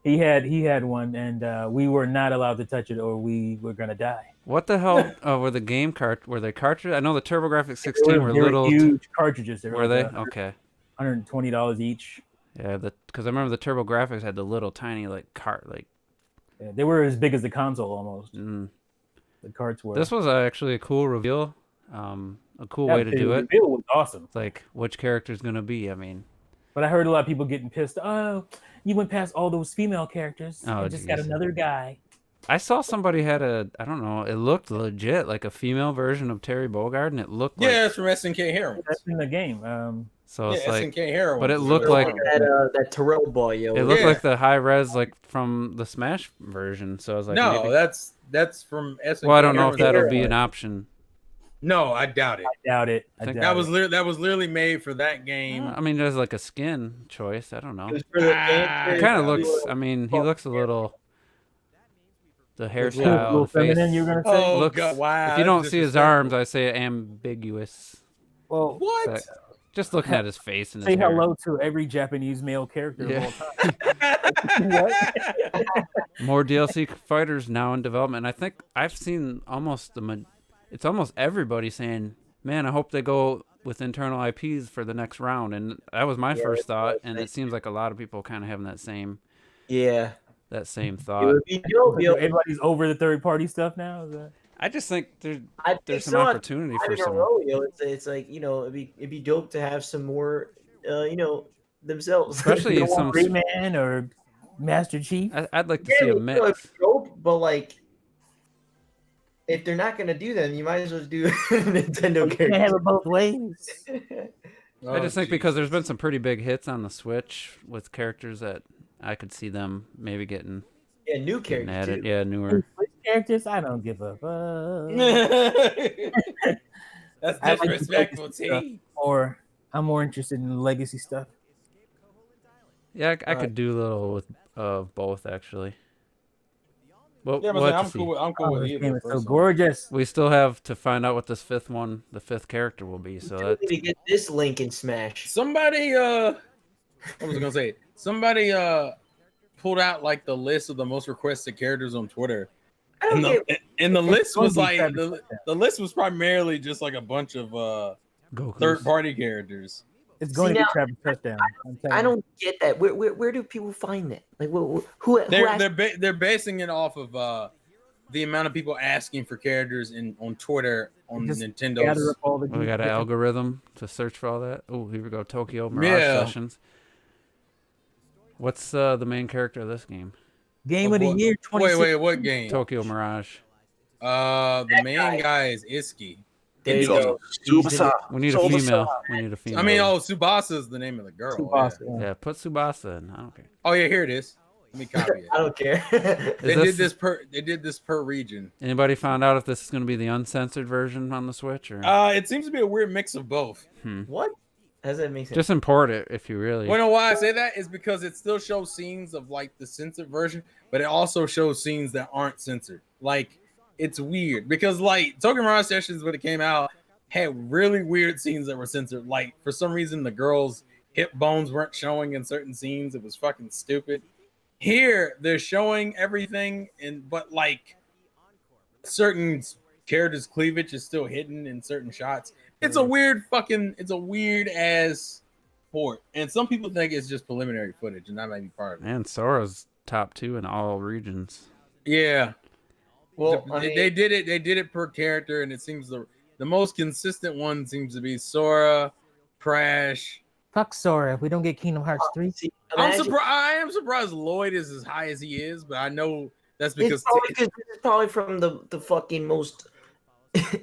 he had one, and we were not allowed to touch it, or we were gonna die. What the hell were the game were they cartridges? I know the TurboGrafx 16 They were were little. huge cartridges. They Were they? Okay. $120 each. Yeah, because I remember the TurboGrafx had the little tiny Yeah, they were as big as the console almost. Mm. The carts were. This was actually a cool reveal. A cool way to the do it. reveal was awesome. It's like which character's gonna be. I mean, But I heard a lot of people getting pissed. Oh, you went past all those female characters Oh, and just got geez. another guy. I saw somebody had I don't know, it looked legit like a female version of Terry Bogard, and it looked like, Yeah, it's from SNK Heroines. That's in the game. so Yeah, it's like, SNK Heroines. but it looked like that Terrell boy, yo. it looked Yeah. like the high res like from the Smash version. So I was like, no, maybe, that's from SNK. well, I don't know if Heroines. that'll be an option. No, I doubt it. I doubt it. I think That was literally made for that game. I mean, there's like a skin choice. I don't know. It was for the Ah, It game. kind of Yeah. looks. I mean, he looks a little. The a hairstyle, little the face. feminine. You're gonna say? Oh looks, God! Wow. if you don't see his disrespectful. arms, I say ambiguous. Well, What? But just looking at his face and his say hair. hello to every Japanese male character Yeah. of all time. More DLC fighters now in development. I think I've seen almost it's almost everybody saying, "Man, I hope they go with internal IPs for the next round." And that was my first thought, and it seems like a lot of people kind of having that same Yeah. thought. It would be dope, yo. Everybody's over the third party stuff now. Is that... I just think I think there's some so. opportunity for some. It's like it'd be dope to have some more themselves. Especially You some. want Rayman or Master Chief? I'd like to see a It'd be mix. dope, but like if they're not gonna do that, you might as well do Nintendo You can't have characters. it both ways. I just think because there's been some pretty big hits on the Switch with characters that I could see them maybe getting New characters added. too. Yeah, newer. Switch characters, I don't give a fuck. That's I like the disrespectful, legacy stuff T. Or I'm more interested in the legacy stuff. Yeah, I could do a little with both actually. Well, Yeah, we'll but have I'm to cool. see. I'm cool with This either. game is so personally. gorgeous. We still have to find out what this the fifth character will be. So We that need to get this link in Smash. Somebody, what was I gonna say? Somebody pulled out like the list of the most requested characters on Twitter, I don't and get the list was like Travis the list was primarily just like a bunch of Goku's. third-party characters. It's going to now, be Travis Touchdown. I'm telling I you. don't get that. Where do people find that? Like, who They're basing it off of the amount of people asking for characters on Twitter on Just gather Nintendo's. up all the We got an different- algorithm to search for all that. Oh, here we go. Tokyo Mirage Yeah. Sessions. What's the main character of this game? Game of the year 2016. Wait, what game? Tokyo Mirage. The main guy is Iski. There you go. Tsubasa. We need a Tsubasa. female. We need a female. I mean, Tsubasa is the name of the girl. Tsubasa, Yeah. yeah. Yeah, put Tsubasa in. I don't care. Oh yeah, here it is. Let me copy it. I don't care. They Is did this per region. Anybody found out if this is going to be the uncensored version on the Switch or It seems to be a weird mix of both. What? How does that make sense? just import it if you really? You know why I say that is because it still shows scenes of like the censored version, but it also shows scenes that aren't censored. Like it's weird because like Tokyo Mirage Sessions when it came out had really weird scenes that were censored. Like for some reason the girls' hip bones weren't showing in certain scenes. It was fucking stupid. Here they're showing everything, but like certain characters' cleavage is still hidden in certain shots. It's a weird ass port, and some people think it's just preliminary footage, and that might be part of it. Man, Sora's top 2 in all regions. Yeah, Well, they did it per character, and it seems the most consistent one seems to be Sora, Crash. Fuck Sora. If we don't get Kingdom Hearts 3, I am surprised Lloyd is as high as he is, but I know that's because it's probably from the fucking most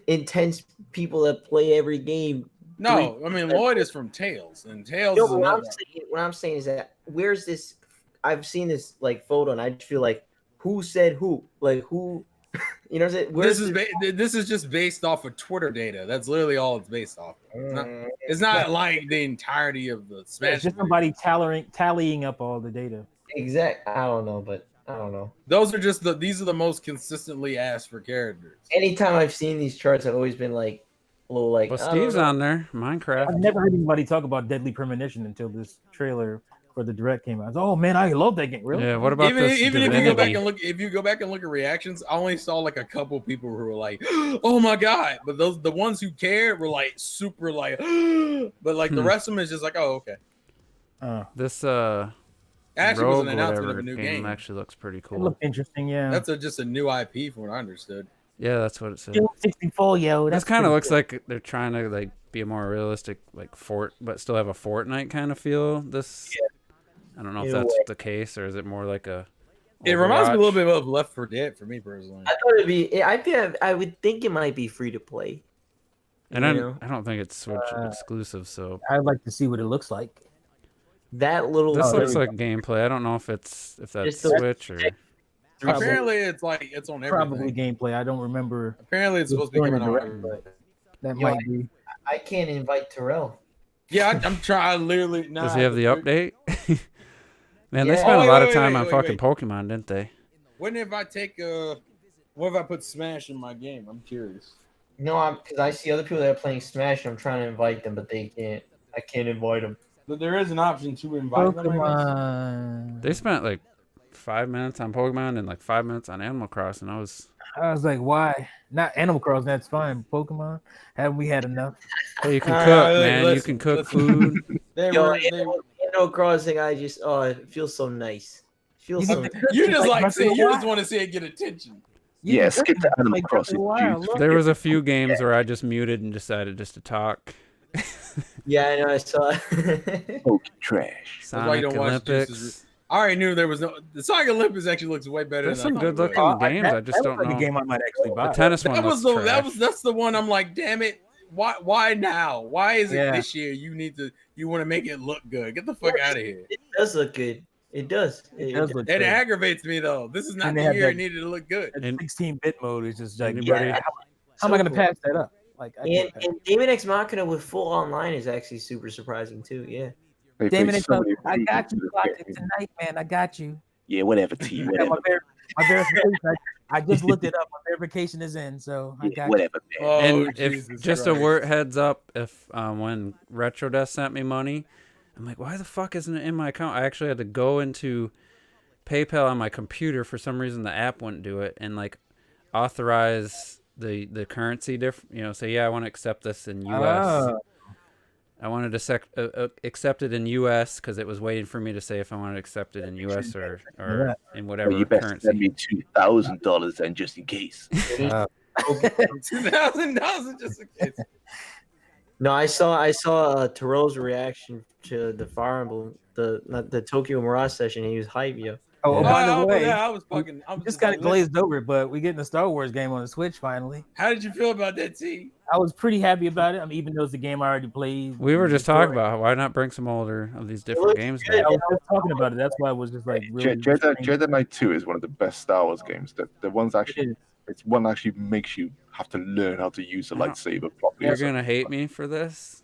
intense people that play every game. no, I mean Lloyd is from Tails, and Tails No, is but another. what I'm saying is that where's this? I've seen this like photo, and I just feel like who said who? Like who? You know what I'm saying? Where's This is just based off of Twitter data. That's literally all it's based off of. It's not like the entirety of the Smash. it's just video. somebody tallying up all the data. exact? I don't know, but I don't know. Those are just these are the most consistently asked for characters. Anytime I've seen these charts, I've always been like a little like. Well, I don't Steve's know. on there. Minecraft. I've never heard anybody talk about Deadly Premonition until this trailer for the direct came out. Oh man, I love that game. Really? Yeah. What about Even this? if you go back Divinity? and look, if you go back and look at reactions, I only saw like a couple people who were like, "Oh my god!" But the ones who cared were like super like, but like the rest of them is just like, "Oh okay." This Actually, was Rogue an announcement whatever of a new game game. actually looks pretty It cool. looked interesting. Yeah. That's just a new IP from what I understood. Yeah, that's what it said. 64, yo. This That's kind of pretty looks cool. like they're trying to like be a more realistic like but still have a Fortnite kind of feel. This I don't know if In a that's way. the case or is it more like a It reminds me a Overwatch? little bit of Left 4 Dead for me personally. I thought it'd be. I would think it might be free to play. And you I know? don't think it's Switch exclusive, so I'd like to see what it looks like. That little. this there looks we like gameplay. I don't know if that's Just the- Switch or Probably- Apparently, it's like it's on Probably everything. gameplay. I don't remember. Apparently, it's supposed to be During coming the out. on direct, everything. That Yo, might be. I can't invite Terrell. Yeah, I'm trying. I literally. Nah, does he have the update? Man, they Yeah. spent Oh, a wait, lot wait, of time wait, on wait, fucking wait. Pokemon, didn't they? What if I take what if I put Smash in my game? I'm curious. No, because I see other people that are playing Smash, and I'm trying to invite them, but they can't. I can't invite them. But there is an option to invite them. I guess. Pokemon. They spent like 5 minutes on Pokemon and like 5 minutes on Animal Crossing. I was like, why? Not Animal Crossing. That's fine. Pokemon. Haven't we had enough? hey, you can All right, cook, look, man. You listen, can cook listen. food. They Yo, were, Animal Crossing, it feels so nice. Feels so. You nice. you just like Breath see, of the you just Wild? want to see it get attention. Yeah, skip to Animal Like, Crossing. wild, Dude. look. There was a few games where I just muted and decided just to talk. Yeah, I know. I saw. Poke trash. That's why you Sonic don't watch Juice's Olympics. I already knew there was no. The Sonic Olympics actually looks way better There's than some I thought it good would. looking games. I just that don't looks like know. a game I might actually buy. The tennis one That was looks trash. that's the one. I'm like, damn it! Why now? Why is it Yeah. this year? You want to make it look good? Get the fuck out of here! It does look good. It does. It does look It good. aggravates me though. This is not And they the have year that- it needed to look good. That And- 16-bit mode is just like, Anybody- yeah, how am I gonna cool. pass that up? Like, I And, can't pass and Daemon X Machina with full online is actually super surprising too. Yeah. They Damn played it, so many I got improvements you to the clocked game. tonight, man. I got you. Yeah, whatever, T. I got Whatever. my verification. I just looked it up. My verification is in, so I Yeah, got whatever, man. Oh, And if Jesus just Christ. a word heads up, if when RetroDeath sent me money, I'm like, why the fuck isn't it in my account? I actually had to go into PayPal on my computer. For some reason, the app wouldn't do it, and like authorize the currency say, yeah, I want to accept this in US. Oh. I wanted to accept it in US because it was waiting for me to say if I wanted to accept it in US or in whatever Well, you best currency. send me $2,000 then, just in case. $2,000 just in case. No, I saw Terrell's reaction to the Fire Emblem, the Tokyo Mirage session. He was hype, yo. Oh, by the way, yeah, I was fucking. I was just got it like, glazed over, but we getting a Star Wars game on the Switch finally. How did you feel about that, T? I was pretty happy about it. I mean, even though it's a game I already played. We were just before. talking about why not bring some older of these different games good. back. I was just talking about it. That's why I was just like really. Jedi Knight 2 is one of the best Star Wars games. The one's actually, is. it's one actually makes you have to learn how to use a lightsaber properly. You're gonna hate me for this,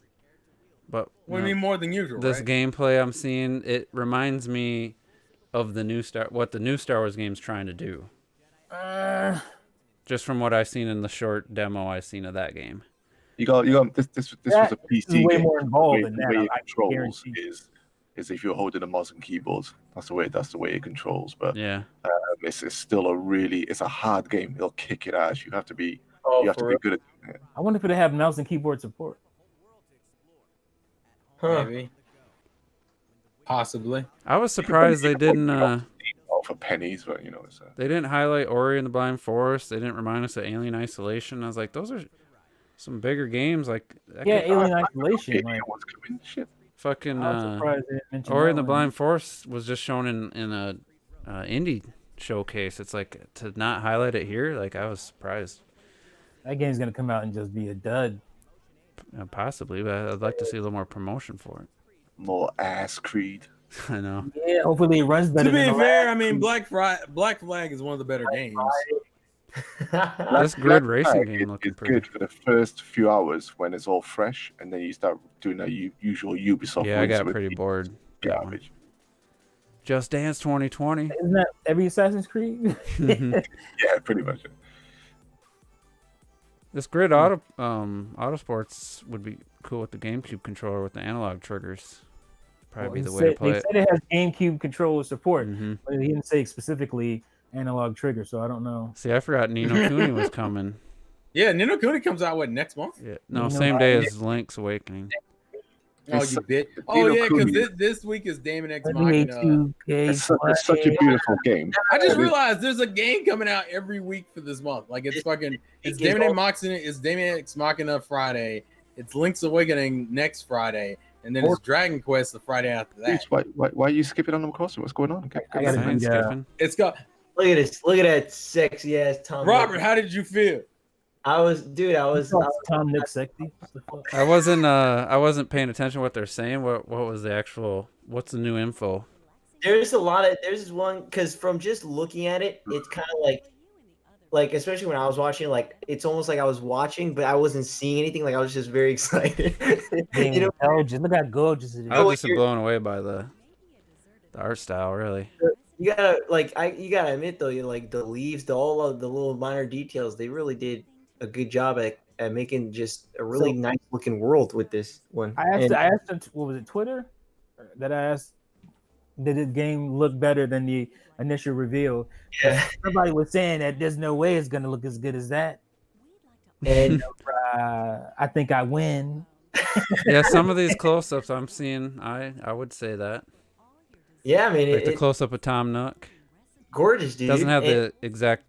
but What do you mean more than usual? this right? gameplay I'm seeing, it reminds me of the new what the new Star Wars game's trying to do. Just from what I've seen in the short demo I've seen of that game. You got this was a is PC way game. more involved than the that. way it I controls guarantee. is if you're holding a mouse and keyboard. That's the way it controls. But Yeah. it's still it's a hard game. It'll kick your ass. You have to be Oh, good at it. I wonder if it have mouse and keyboard support. Huh. Maybe. Possibly. I was surprised they didn't For pennies, but it's they didn't highlight Ori and the Blind Forest. They didn't remind us of Alien Isolation. I was like, those are some bigger games. Like that Yeah, could- Alien Isolation. Like, what's coming. Shit. fucking I was surprised they didn't mention Ori that and the one. Blind Forest was just shown in a indie showcase. It's like to not highlight it here. Like I was surprised. That game's gonna come out and just be a dud. Possibly, but I'd like to see a little more promotion for it. More ass Creed. I know. Yeah, hopefully it runs better. To be than the fair, last I mean, two. Black Flag is one of the better games. This grid racing Flag game looking is pretty. good for the first few hours when it's all fresh, and then you start doing that usual Ubisoft. Yeah, I wins got with pretty the bored. that one. garbage. Just Dance 2020. Isn't that every Assassin's Creed? Yeah, pretty much. This grid Autosports would be cool with the GameCube controller with the analog triggers. Probably be the way to play they it. said it has GameCube controller support, Mhm. but he didn't say specifically analog trigger, so I don't know. See, I forgot Nino Kuni was coming. Yeah, Nino Kuni comes out next month? Yeah. No, Nino same day as Link's Awakening. Oh, It's you so- bit. Oh Nino yeah, because Kuni. this week is Daemon X 78 Machina. 2K. It's such a beautiful game. I just realized there's a game coming out every week for this month. Like it's Daemon X Machina. It's Daemon X Machina Friday. It's Link's Awakening next Friday, and then it's Dragon Quest the Friday after that. Why are you skipping Animal Crossing? What's going on? I gotta Sign bring, skipping. It's got Look at this. Look at that sexy ass Tom. Robert. How did you feel? I was Tom Nook sexy. What the fuck? I wasn't paying attention to what they're saying. What was the actual? What's the new info? there's this one because from just looking at it, it's kind of like especially when I was watching, like it's almost like I was watching, but I wasn't seeing anything. Like I was just very excited. You know, Gorgeous. Look how gorgeous it is. I was just blown away by the art style, really. you gotta admit though, like the leaves, all of the little minor details, they really did a good job at making just a really nice looking world with this one. I asked him, what was it, Twitter? That I asked, did the game look better than the initial reveal? Yeah. Somebody was saying that there's no way it's gonna look as good as that. And I think I win. Yeah, some of these close-ups I'm seeing, I would say that. yeah, I mean, Like the close-up of Tom Nook. gorgeous, dude. Doesn't have And- the exact,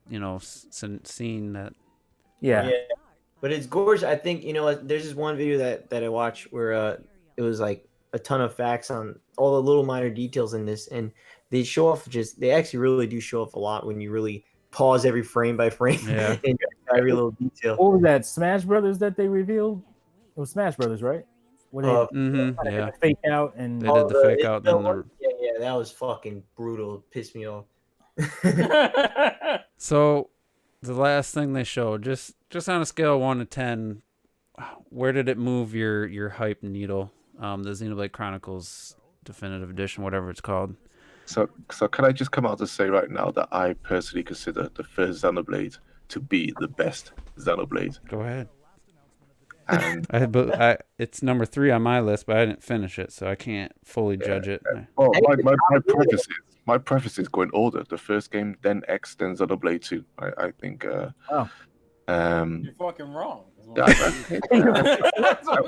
scene that. Yeah. But it's gorgeous. I think there's this one video that I watched where it was like a ton of facts on all the little minor details in this, and they show off they actually really do show off a lot when you really pause every frame by frame Yeah. and every little detail. What was that? Smash Brothers that they revealed? It was Smash Brothers, right? Where they Mm-hmm. Yeah. fake out and They did the fake out. Then yeah, that was fucking brutal. It pissed me off. So, the last thing they showed, just on a scale of 1 to 10, where did it move your hype needle? The Xenoblade Chronicles Definitive Edition, whatever it's called. So can I just come out to say right now that I personally consider the first Xenoblade to be the best Xenoblade. Go ahead. And it's number 3 on my list, but I didn't finish it, so I can't fully judge it. well, my preface is going order. The first game, then X, then Xenoblade 2. I think. You're fucking wrong.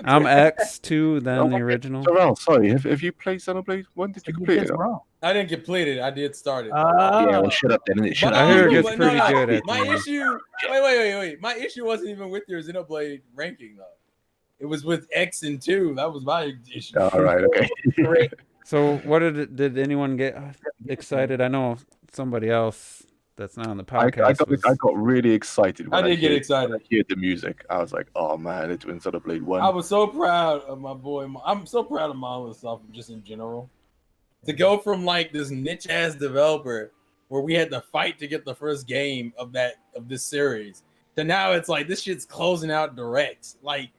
I'm X2, then the original. Terrell, sorry, have you played Xenoblade? When did you complete it? Wrong. I didn't complete it. I did start it. Yeah, well, shut up then, innit? Shut I up. heard no, it's pretty good at My the end. issue. Wait. My issue wasn't even with your Xenoblade ranking though. It was with X and 2. That was my issue. All right, okay. So, what did anyone get excited? I know somebody else that's not on the podcast. I got really excited when I did get excited. when I heard the music. I was like, oh man, they're doing Xenoblade 1. I was so proud of my boy. I'm so proud of Milo stuff just in general. To go from like this niche ass developer where we had to fight to get the first game of this series to now it's like this shit's closing out direct. Like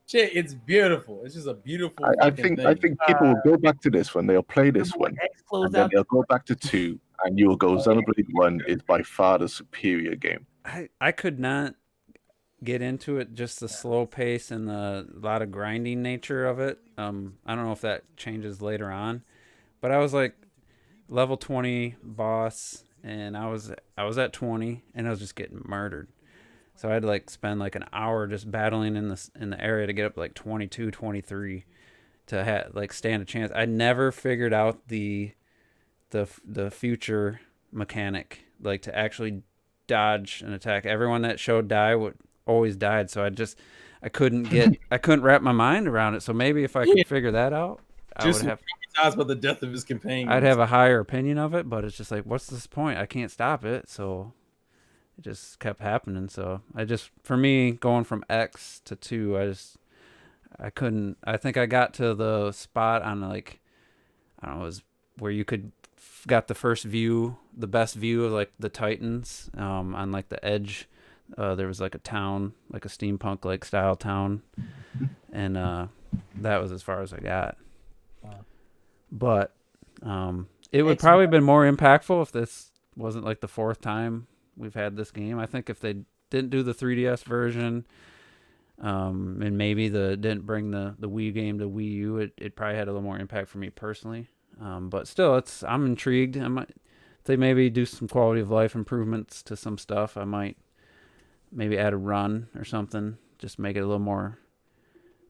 shit, it's beautiful. It's just a beautiful. I think people will go back to this one. They'll play this one, and then they'll go back to 2, and you'll go. Xenoblade 1 is by far the superior game. I could not get into it, just the slow pace and the lot of grinding nature of it. I don't know if that changes later on, but I was like level 20 boss, and I was at 20, and I was just getting murdered. So I had to like spend like an hour just battling in the area to get up to like 22, 23 to like stand a chance. I never figured out the future mechanic, like to actually dodge an attack. Everyone that showed always died, so I couldn't wrap my mind around it. So maybe if I could figure that out, I would have traumatized by the death of his companion. I'd have a higher opinion of it, but it's just like, what's this point? I can't stop it, so it just kept happening. So for me, going from X to 2, I couldn't. I think I got to the spot on like, I don't know, it was where you got the first view, the best view of like the Titans, on like the edge. There was like a town, like a steampunk like style town, and that was as far as I got. But it would probably have been more impactful if this wasn't like the 4th time we've had this game. I think if they didn't do the 3DS version, and maybe didn't bring the Wii game to Wii U, it probably had a little more impact for me personally. But still, I'm intrigued. If they maybe do some quality of life improvements to some stuff, I might maybe add a run or something, just make it a little more,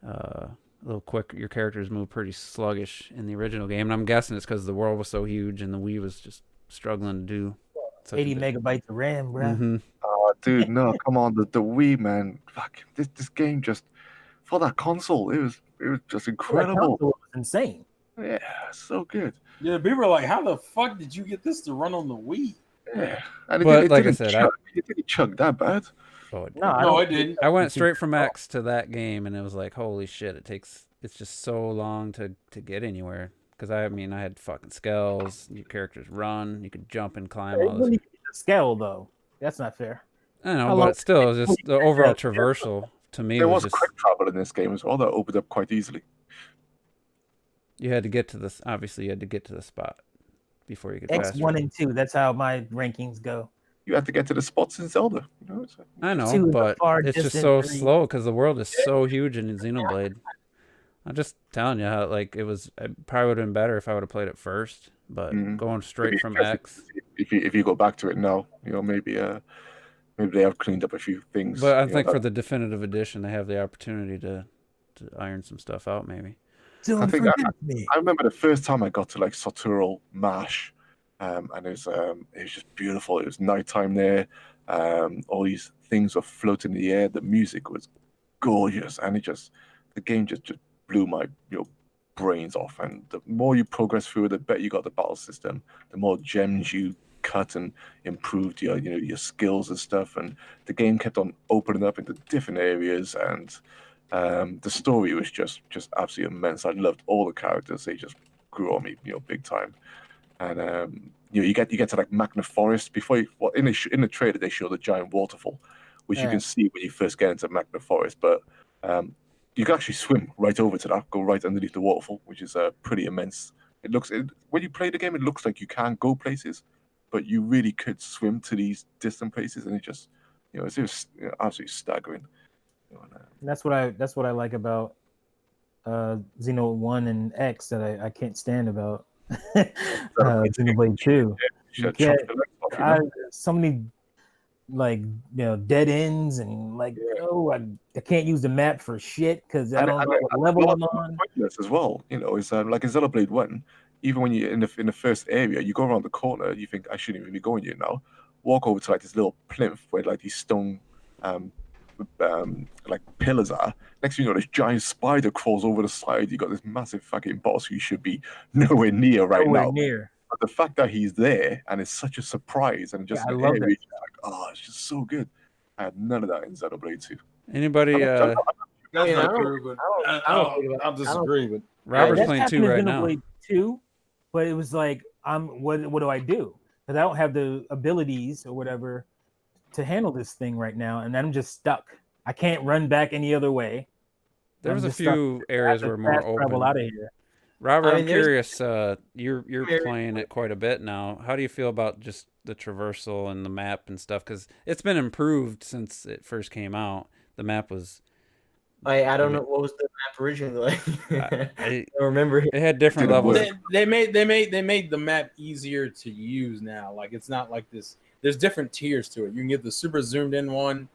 a little quicker. Your characters move pretty sluggish in the original game, and I'm guessing it's because the world was so huge and the Wii was just struggling to do 80 megabytes of RAM, bro. Mm-hmm. Oh, dude, no, come on, the Wii, man. Fuck, this game just for that console, it was just incredible. It was insane. Yeah, so good. Yeah, people were like, "How the fuck did you get this to run on the Wii?" Yeah, and But it like I didn't said, it didn't chug that bad. No, I didn't. I went straight from X to that game, and it was like, holy shit! It's just so long to get anywhere. Because I had fucking skells. Your characters run. You could jump and climb. All this. Scale though, that's not fair. I know, but still, it was just the overall traversal to me. There was just, quick travel in this game as well that opened up quite easily. you had to get to this. Obviously, you had to get to the spot before you could. X1 and 2. That's how my rankings go. You had to get to the spots in Zelda. I know, 2 is but far it's just distant so 3. slow because the world is so huge in Xenoblade. I'm just telling you how it probably would have been better if I would have played it first, but going straight from X. If you go back to it now, maybe they have cleaned up a few things. But I think for the definitive edition, they have the opportunity to iron some stuff out. Maybe. I remember the first time I got to like Satoral Mash, and it was just beautiful. It was nighttime there. All these things were floating in the air. The music was gorgeous, and the game just blew my brains off. And the more you progress through, the better you got the battle system, the more gems you cut and improved your skills and stuff. And the game kept on opening up into different areas, and the story was just absolutely immense. I loved all the characters. They just grew on me, big time. And you get to like Magna Forest before in the trailer they show the giant waterfall, which you can see when you first get into Magna Forest. But you can actually swim right over to that, go right underneath the waterfall, which is pretty immense. When you play the game, it looks like you can't go places, but you really could swim to these distant places, and it just it's just absolutely staggering. And that's what I like about Xeno 1 and X that I can't stand about Xenoblade 2. So many dead ends, and I can't use the map for shit because I don't know what level I'm on. As well, it's like in Xenoblade 1, even when you're in the first area, you go around the corner, you think I shouldn't even be going here now. Walk over to like this little plinth where like these stone like pillars are. Next thing you know, this giant spider crawls over the side. You got this massive fucking boss who you should be nowhere near right now. But the fact that he's there and it's such a surprise and just I love that. Like, it's just so good. I had none of that in Xenoblade 2. Anybody? I don't disagree, but Robert's playing 2 right now. Xenoblade 2, but it was like, what do I do? Because I don't have the abilities or whatever to handle this thing right now, and I'm just stuck. I can't run back any other way. There was a few areas where more open. Out of here. Robert, I'm curious. You're playing it quite a bit now. How do you feel about just the traversal and the map and stuff? Because it's been improved since it first came out. The map was. I don't know what was the map originally like. I don't remember. It had different levels. They made the map easier to use now. Like it's not like this. There's different tiers to it. You can get the super zoomed in one,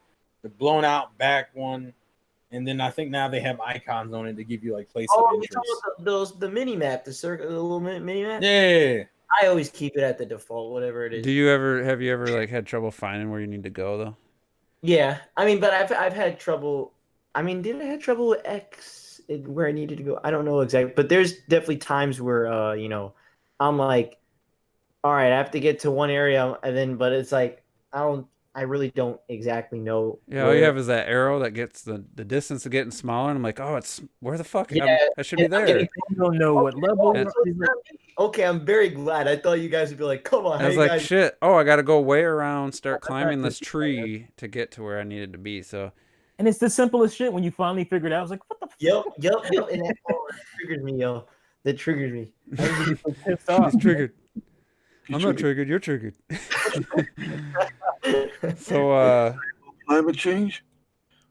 the blown out back one, and then I think now they have icons on it to give you like places of interest. The mini map, the little mini map. Yeah. I always keep it at the default, whatever it is. Have you ever like had trouble finding where you need to go though? Yeah, I mean, but I've had trouble. I mean, did I have trouble with X where I needed to go? I don't know exactly, but there's definitely times where I'm like, all right, I have to get to one area, and then but it's like I really don't exactly know. Yeah, all you have is that arrow that gets the distance of getting smaller, and I'm like, it's where the fuck? Yeah, I should be there. You don't know what level. Okay, I'm very glad. I thought you guys would be like, come on. I was like, shit. I got to go way around, start climbing this tree to get to where I needed to be. So. And it's the simplest shit when you finally figured it out. I was like, what the fuck? Yep. And that triggers me, yo. That triggers me. He's triggered. I'm not triggered. You're triggered. So, climate change.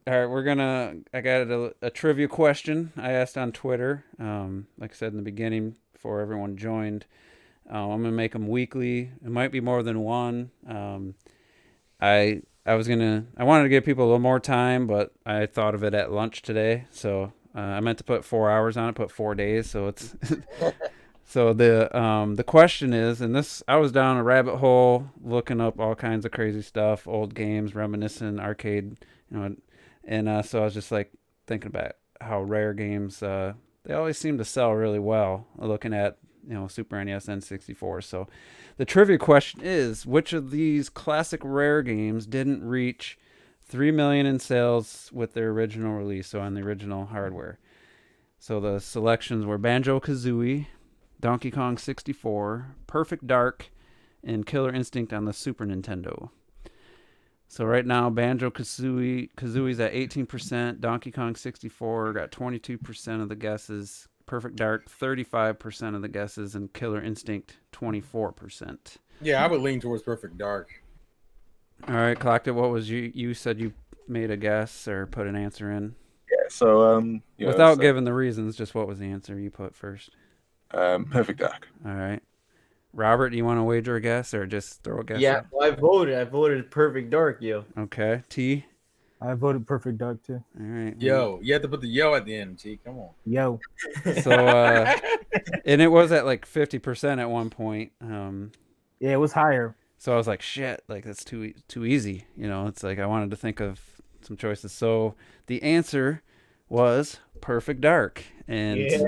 All right, I got a trivia question I asked on Twitter. Like I said in the beginning, before everyone joined, I'm gonna make them weekly. It might be more than one. I wanted to give people a little more time, but I thought of it at lunch today. So I meant to put 4 hours on it, put 4 days. So it's so the question is, and this, I was down a rabbit hole looking up all kinds of crazy stuff, old games, reminiscent, arcade, and so I was just like thinking about how rare games, they always seem to sell really well. Looking at Super NES, N64. So the trivia question is, which of these classic rare games didn't reach 3 million in sales with their original release, so on the original hardware? So the selections were Banjo-Kazooie, Donkey Kong 64, Perfect Dark, and Killer Instinct on the Super Nintendo. So right now, Banjo-Kazooie's at 18%, Donkey Kong 64 got 22% of the guesses, Perfect Dark 35% of the guesses, and Killer Instinct 24%. Yeah, I would lean towards Perfect Dark. All right, Collected, what was you said you made a guess or put an answer in? Yeah, so without giving the reasons, just what was the answer you put first? Perfect Dark. All right. Robert, do you want to wager a guess or just throw a guess? Yeah, well, I voted Perfect Dark, yo. Okay. T? I voted Perfect Dark too. All right. Yo, you have to put the yo at the end, T. Come on. Yo. So and it was at like 50% at one point. Yeah, it was higher. So I was like, shit, like that's too easy. You know, it's like I wanted to think of some choices. So the answer was Perfect Dark, and Yeah.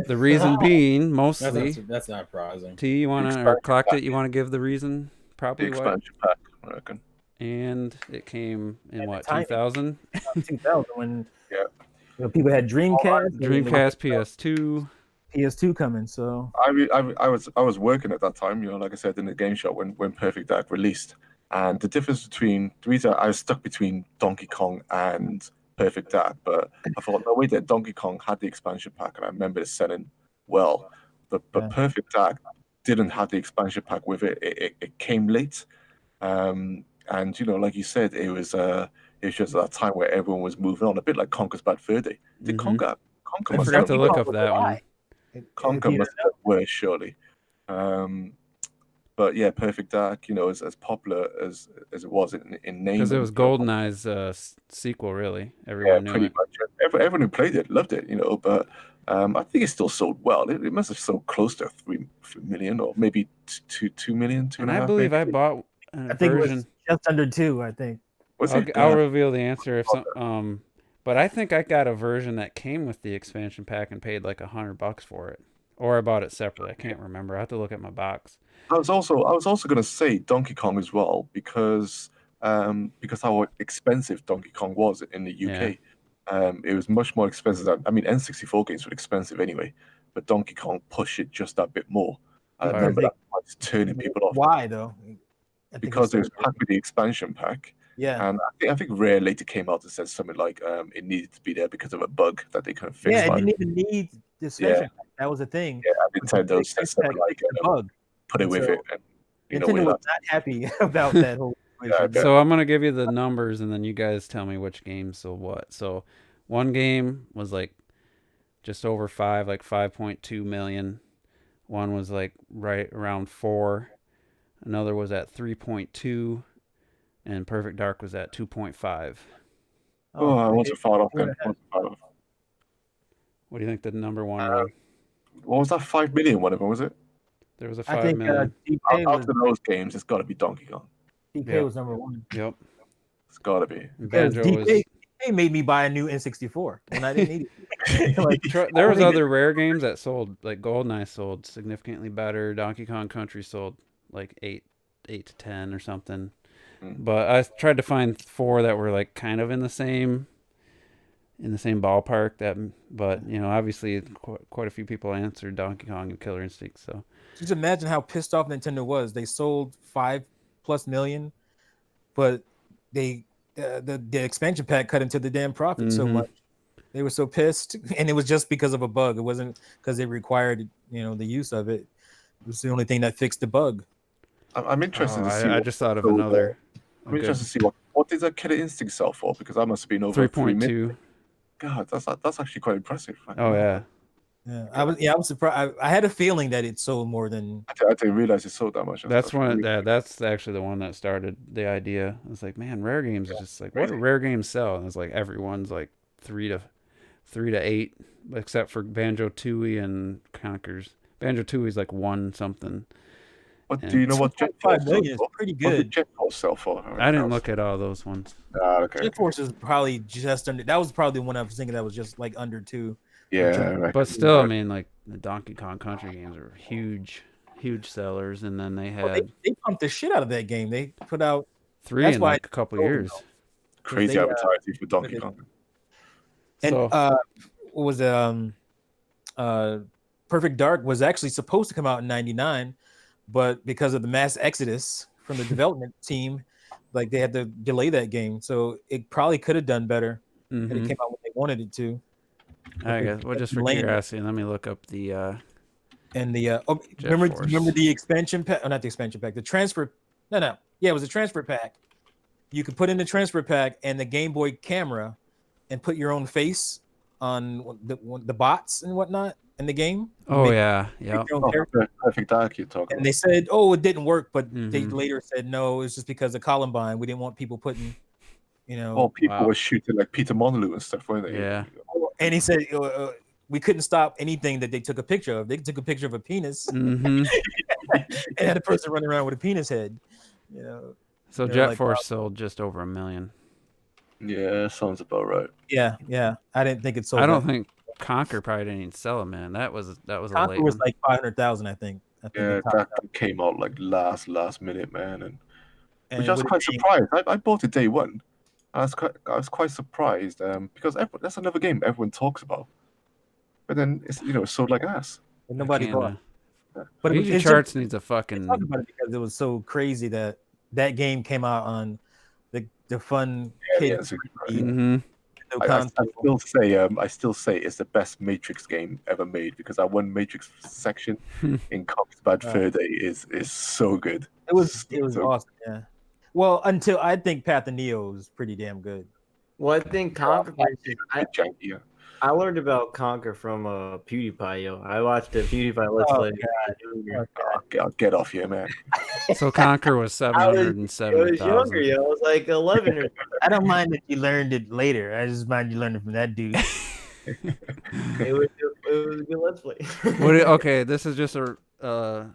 the reason being That's mostly. that's not surprising. T, you want to, or clocked it? You want to give the reason? The Probably what? expansion pack, I reckon. And it came in And the what, timing. 2000? 2000 when Yeah. people had Dreamcast, Dreamcast, PS2. PS2 coming. So I was working at that time, like I said, in the game shop when Perfect Dark released. And the difference between the reason I was stuck between Donkey Kong and Perfect Dark, but I thought, no, wait there, Donkey Kong had the expansion pack, and I remember it selling well. But Yeah. Perfect Dark didn't have the expansion pack with it. It came late. And like you said, it was just that time where everyone was moving on, a bit like Conker's Bad Fur Day. Did Conker I must forgot have to look up that one. Conker must have been worse, surely. But yeah, Perfect Dark, as popular as it was in name. Because it was GoldenEye's sequel, really. Everyone knew pretty it. much. Everyone who played it loved it, but I think it still sold well. It must have sold close to 3 million, or maybe 2 million, two And and a I half. believe maybe. I bought a I think version. it was just under 2. I think. Was it? I'll reveal the answer if some. But I think I got a version that came with the expansion pack and paid like $100 for it, or I bought it separately. I can't remember. I have to look at my box. I was also going to say Donkey Kong as well because how expensive Donkey Kong was in the UK. It was much more expensive than, N64 games were expensive anyway, but Donkey Kong pushed it just that bit more. I Right. remember that was turning people off Why though? I think because it's it was packed with the expansion pack. Yeah. And I think Rare later came out and said something like it needed to be there because of a bug that they couldn't fix. Yeah, it didn't even need the expansion pack. That was the thing. Yeah, Nintendo said something like bug. put it with So, it. And, Nintendo was not happy about that whole situation. So I'm gonna give you the numbers, and then you guys tell me which game sold what. So one game was like just over 5, like 5.2 million. One was like right around 4. Another was at 3.2, and Perfect Dark was at 2.5. I wasn't far off then. What do you think the number one was? What was that 5 million one of them, was it? There was a I 5 think million. Out of those games, it's got to be Donkey Kong. DK was number 1. Yep. It's got to be. Banjo was. DK made me buy a new N64 when I didn't need it. There was other Rare games that sold, like GoldenEye sold significantly better. Donkey Kong Country sold like 8 to 10 or something. But I tried to find 4 that were like kind of in the same ballpark. But obviously quite a few people answered Donkey Kong and Killer Instinct. So just imagine how pissed off Nintendo was. They sold 5+ million, but the expansion pack cut into the damn profit so much. They were so pissed, and it was just because of a bug. It wasn't because it required the use of it. It was the only thing that fixed the bug. I'm interested to see. I just thought of another. I'm interested to see what did that Killer Instinct sell for, because that must have been over 3.2. God, that's actually quite impressive. Oh yeah. Yeah, I was surprised. I had a feeling that it sold more than. I didn't realize it sold that much. That's actually the one that started the idea. I was like, man, Rare games is just like, what do Rare games sell? And it's like everyone's like 3 to 8, except for Banjo Tooie and Conkers. Banjo Tooie's like 1 something. What do you know what Jet Force 5 million is pretty good. What did Jet Force sell for? I didn't look at all those ones. Okay. Jet Force is probably just under. That was probably the one I was thinking that was just like under 2. Yeah, right. But still, I mean, like the Donkey Kong Country games are huge sellers, and then they had they pumped the shit out of that game. They put out 3 in like a couple years. Crazy advertising for Donkey Kong. And what was Perfect Dark was actually supposed to come out in '99, but because of the mass exodus from the development team, like they had to delay that game. So it probably could have done better if it came out when they wanted it to. I guess. Well, just for curiosity, let me look up the. Remember the expansion pack? Oh, not the expansion pack. The transfer. No. Yeah, it was a transfer pack. You could put in the transfer pack and the Game Boy camera, and put your own face on the bots and whatnot in the game. Oh yeah. Perfect Dark you're talking. And they said, "Oh, it didn't work," but they later said, "No, it's just because of Columbine. We didn't want people putting." People were shooting like Peter Molyneux and stuff, weren't they? Yeah. And he said we couldn't stop anything that they took a picture of. They took a picture of a penis. and had a person running around with a penis head. You know. So They're Jet like, Force wow. sold just over 1 million. Yeah, sounds about right. Yeah. I didn't think it sold. I don't that. think Conquer probably didn't even sell it, man. That was a Conquer late was one. like 500,000, I think. Yeah, it topped that out. came out like last minute, man, and which And I was with it quite being- surprised. I bought it day one. I was quite surprised because that's another game everyone talks about, but then it's sold like ass. and nobody bought. But VG it's Charts just, needs a fucking. talk about it because it was so crazy that game came out on the fun kid. Mm-hmm. I still say it's the best Matrix game ever made because that one Matrix section in Comics Bad Fur Day is so good. It was so awesome. Yeah. Well, until I think Path of Neo is pretty damn good. Well, I think Conquer. Yeah. I learned about Conquer from PewDiePie, yo. I watched a PewDiePie Let's Play. Get off here, man. So Conquer was I was younger, 770,000. yo. I was like 11 or I don't mind that you learned it later. I just mind you learned it from that dude. it was a good Let's Play. Okay, this is just a.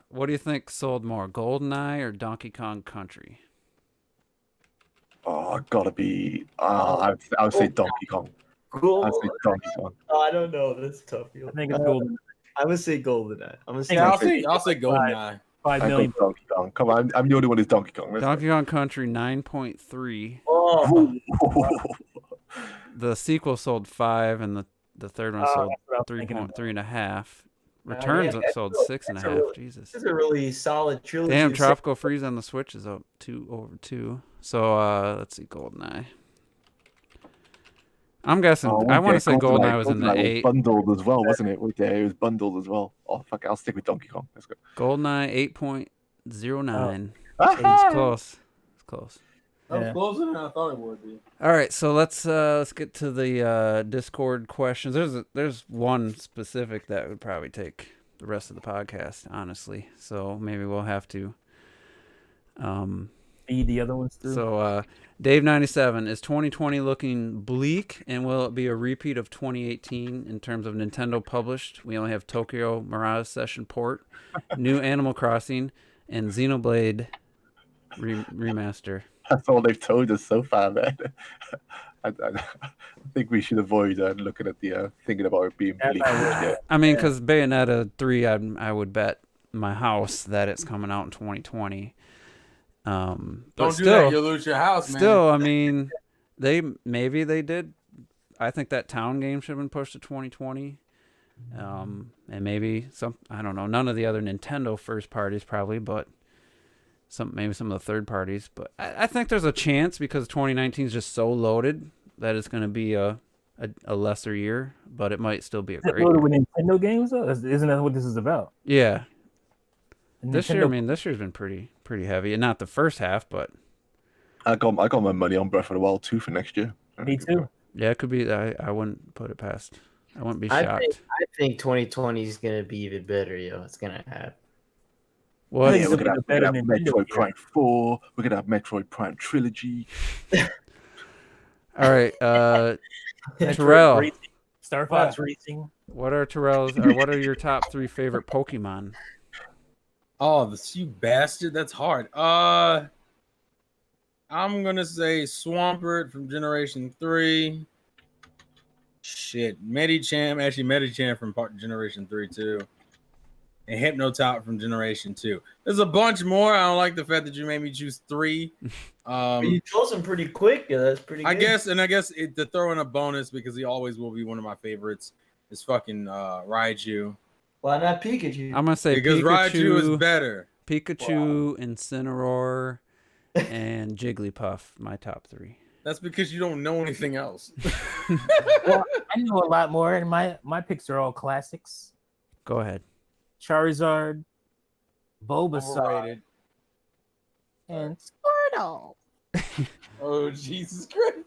What do you think sold more, GoldenEye or Donkey Kong Country? Oh, gotta be. I would say Donkey Kong. Cool. I'd say Donkey Kong. I don't know. That's tough. Yo. I think it's Golden. I would say GoldenEye. I'm gonna say. Yeah, I'll say GoldenEye. 5 I million. go Donkey Kong. Come on, I'm the only one who's Donkey Kong. Let's Donkey Kong Country 9.3. Oh, go. The sequel sold 5, and the third one sold that's what I was thinking 3.5. Returns yeah, that's sold really- 6.5. Jesus. this is a really solid trilogy. Damn, of Tropical Freeze on the Switch is up over 2. So let's see, GoldenEye. I'm guessing. I want to say GoldenEye was in the 8. Bundled as well, wasn't it? It was bundled as well. Oh fuck! I'll stick with Donkey Kong. Let's go. GoldenEye 8.09. Ah! It's close. It's close. That was Yeah. closer than I thought it would be. All right, so let's get to the Discord questions. There's one specific that would probably take the rest of the podcast, honestly. So maybe we'll have to. Feed the other ones through. So Dave97, is 2020 looking bleak, and will it be a repeat of 2018 in terms of Nintendo published? We only have Tokyo Mirage Session port, new Animal Crossing, and Xenoblade remaster. That's all they've told us so far, man. I think we should avoid looking at the thinking about it being bleak. Yeah. I mean, because Bayonetta 3, I would bet my house that it's coming out in 2020. Don't do that, you'll lose your house, man. Still, I mean, maybe they did. I think that Town game should have been pushed to 2020. And maybe I don't know, none of the other Nintendo first parties probably, but maybe some of the third parties. But I think there's a chance because 2019 is just so loaded that it's going to be a lesser year, but it might still be a great loaded year. with Nintendo games, though? Isn't that what this is about? Yeah. And This year, this year's been pretty heavy, and not the first half, but I got my money on Breath of the Wild 2 for next year. Me too. yeah, it could be. I wouldn't put it past. I wouldn't be shocked. I think 2020 is gonna be even better, yo. It's gonna happen. What? Yeah, We're gonna have better than Nintendo Metroid here. Prime 4. We're gonna have Metroid Prime Trilogy. All right, Metroid Terrell. Racing, Star Fox Racing. What are your top 3 favorite Pokemon? Oh, you bastard. That's hard. I'm gonna say Swampert from Generation 3. Shit. Medicham from Generation 3 too. And Hypnotop from Generation 2. There's a bunch more. I don't like the fact that you made me choose 3. You chose him pretty quick. Yeah, that's pretty good. I guess to throw in a bonus because he always will be one of my favorites is fucking Raichu. Why not Pikachu? I'm gonna say Because Pikachu, Raichu is better. Pikachu, Incineroar, and Jigglypuff. My top 3. That's because you don't know anything else. Well, I know a lot more, and my picks are all classics. Go ahead. Charizard, Bulbasaur, Overrated. and Squirtle. Oh, Jesus Christ.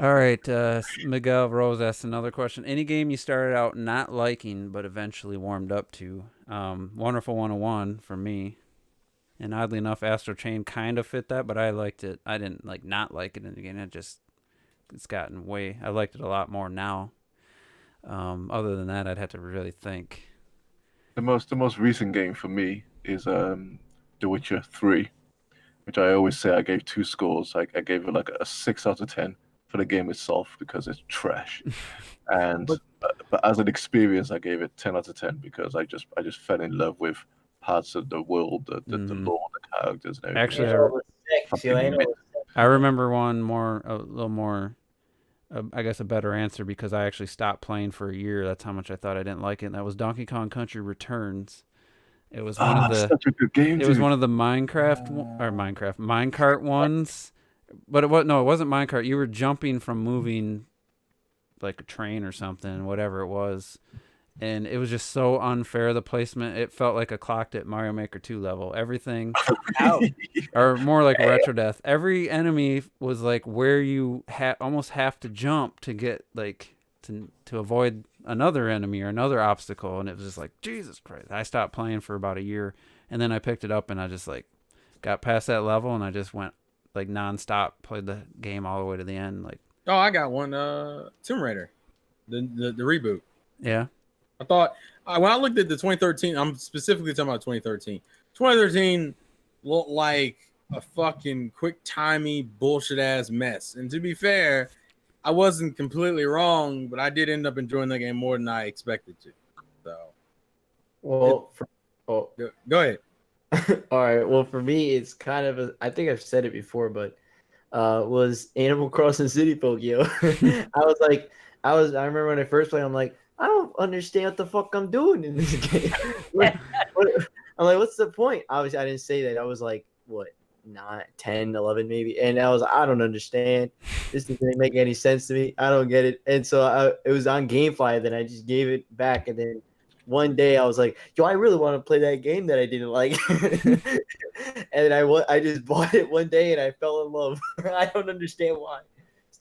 All right, Miguel Rose asked another question. Any game you started out not liking but eventually warmed up to? Wonderful 101 for me. And oddly enough, Astral Chain kind of fit that, but I liked it. I didn't not like it in the beginning. It's gotten I liked it a lot more now. Other than that, I'd have to really think. The most recent game for me is The Witcher 3, which I always say I gave 2 scores. I gave it like a 6 out of 10 for the game itself because it's trash, and But- but as an experience, I gave it 10 out of 10 because I just fell in love with parts of the world, the lore, the characters, and everything. Actually, Yeah, all the sex, you know, I know Fucking all the sex. I remember one a little more, I guess a better answer because I actually stopped playing for a year. That's how much I thought I didn't like it. And that was Donkey Kong Country Returns. It was one of the such a good game, it was dude. one of the Minecart ones, but it wasn't Minecart. You were jumping from moving like a train or something, whatever it was. And it was just so unfair, the placement. It felt like a clocked at Mario Maker 2 level. Everything, or more like Retro Death. Every enemy was like where you almost have to jump to get like to avoid another enemy or another obstacle. And it was just like, Jesus Christ. I stopped playing for about a year, and then I picked it up and I just like got past that level and I just went like nonstop, played the game all the way to the end. Like, Oh, I got one. Tomb Raider, the reboot. yeah. I thought when I looked at the 2013, I'm specifically talking about 2013. 2013 looked like a fucking quick timey bullshit ass mess. And to be fair, I wasn't completely wrong, but I did end up enjoying the game more than I expected to. So, Well, go ahead. all right. Well, for me, it's kind of I think I've said it before, but was Animal Crossing City Folk, yo. I remember when I first played, I'm like, I don't understand what the fuck I'm doing in this game. I'm like, what's the point? Obviously, I didn't say that. I was like, what, 9, 10, 11 maybe, and I don't understand. This doesn't make any sense to me. I don't get it. And so it was on GameFly. Then I just gave it back, and then one day I was like, yo, I really want to play that game that I didn't like. And I just bought it one day and I fell in love. I don't understand why.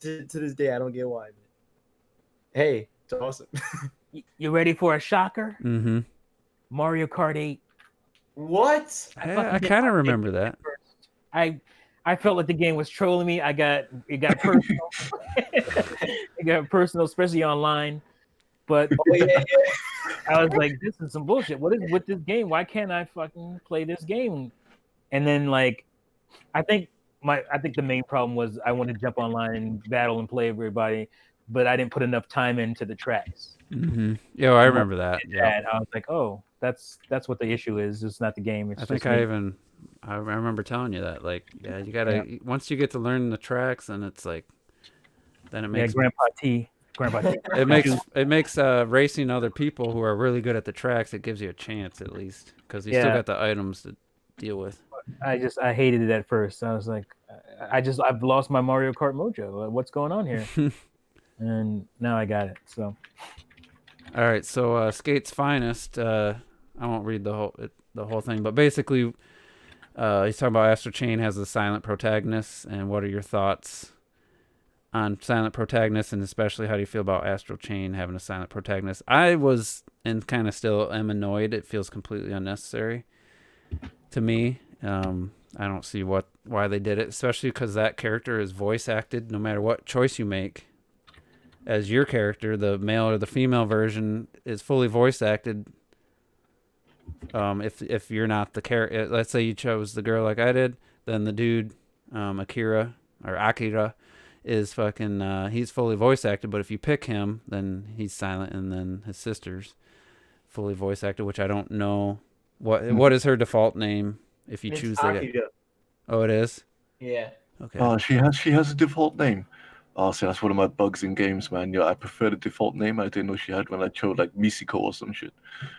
To this day, I don't get why. But hey, it's awesome. You ready for a shocker? Mm-hmm. Mario Kart 8. What? I kind of remember that. I felt like the game was trolling me. It got personal. It got personal, especially online. But I was like, this is some bullshit. What is with this game? Why can't I fucking play this game? And then like, I think the main problem was I wanted to jump online and battle and play everybody, but I didn't put enough time into the tracks. Mm-hmm. Yeah, I remember that. Yeah, I was like, oh, that's what the issue is. It's not the game. It's I think I remember telling you that. Like, yeah, you gotta once you get to learn the tracks, and it's like, then it makes Grandpa T. it makes racing other people who are really good at the tracks. It gives you a chance at least because you still got the items to deal with. I hated it at first. I was like, I've lost my Mario Kart mojo. What's going on here? And now I got it. So, all right. So Skate's Finest. I won't read the whole thing, but basically, he's talking about Astral Chain has a silent protagonist, and what are your thoughts on silent protagonists, and especially how do you feel about Astral Chain having a silent protagonist? I was and kind of still am annoyed. It feels completely unnecessary to me. I don't see why they did it, especially because that character is voice acted. No matter what choice you make as your character, the male or the female version is fully voice acted. If you're not the character, let's say you chose the girl like I did, then the dude, Akira, is fucking. He's fully voice acted. But if you pick him, then he's silent, and then his sister's fully voice acted, which I don't know what is her default name. If you choose that. Oh, it is? Yeah. Okay. Oh, she has a default name. Oh, see, that's one of my bugs in games, man. Yeah, I prefer the default name. I didn't know she had when I chose like Misiko or some shit.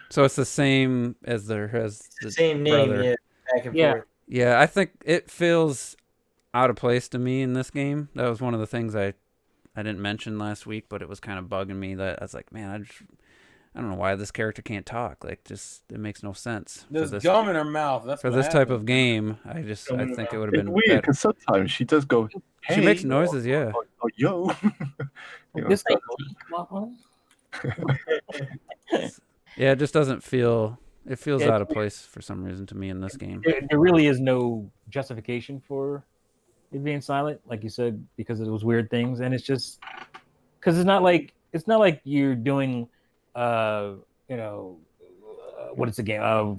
So it's the same as the same brother. name, back and Yeah. forth. Yeah, I think it feels out of place to me in this game. That was one of the things I didn't mention last week, but it was kind of bugging me that I was like, man, I don't know why this character can't talk. Like, just it makes no sense. There's gum in her mouth. That's for what this happened. type of game. I think it would have It's been weird better. because sometimes she does go. Hey, She makes noises, yeah. Oh, yo. This ain't Yeah, it just doesn't feel. It feels out of place for some reason to me in this game. There really is no justification for it being silent, like you said, because of those weird things, and it's just because it's not like you're doing, what is the game? Oh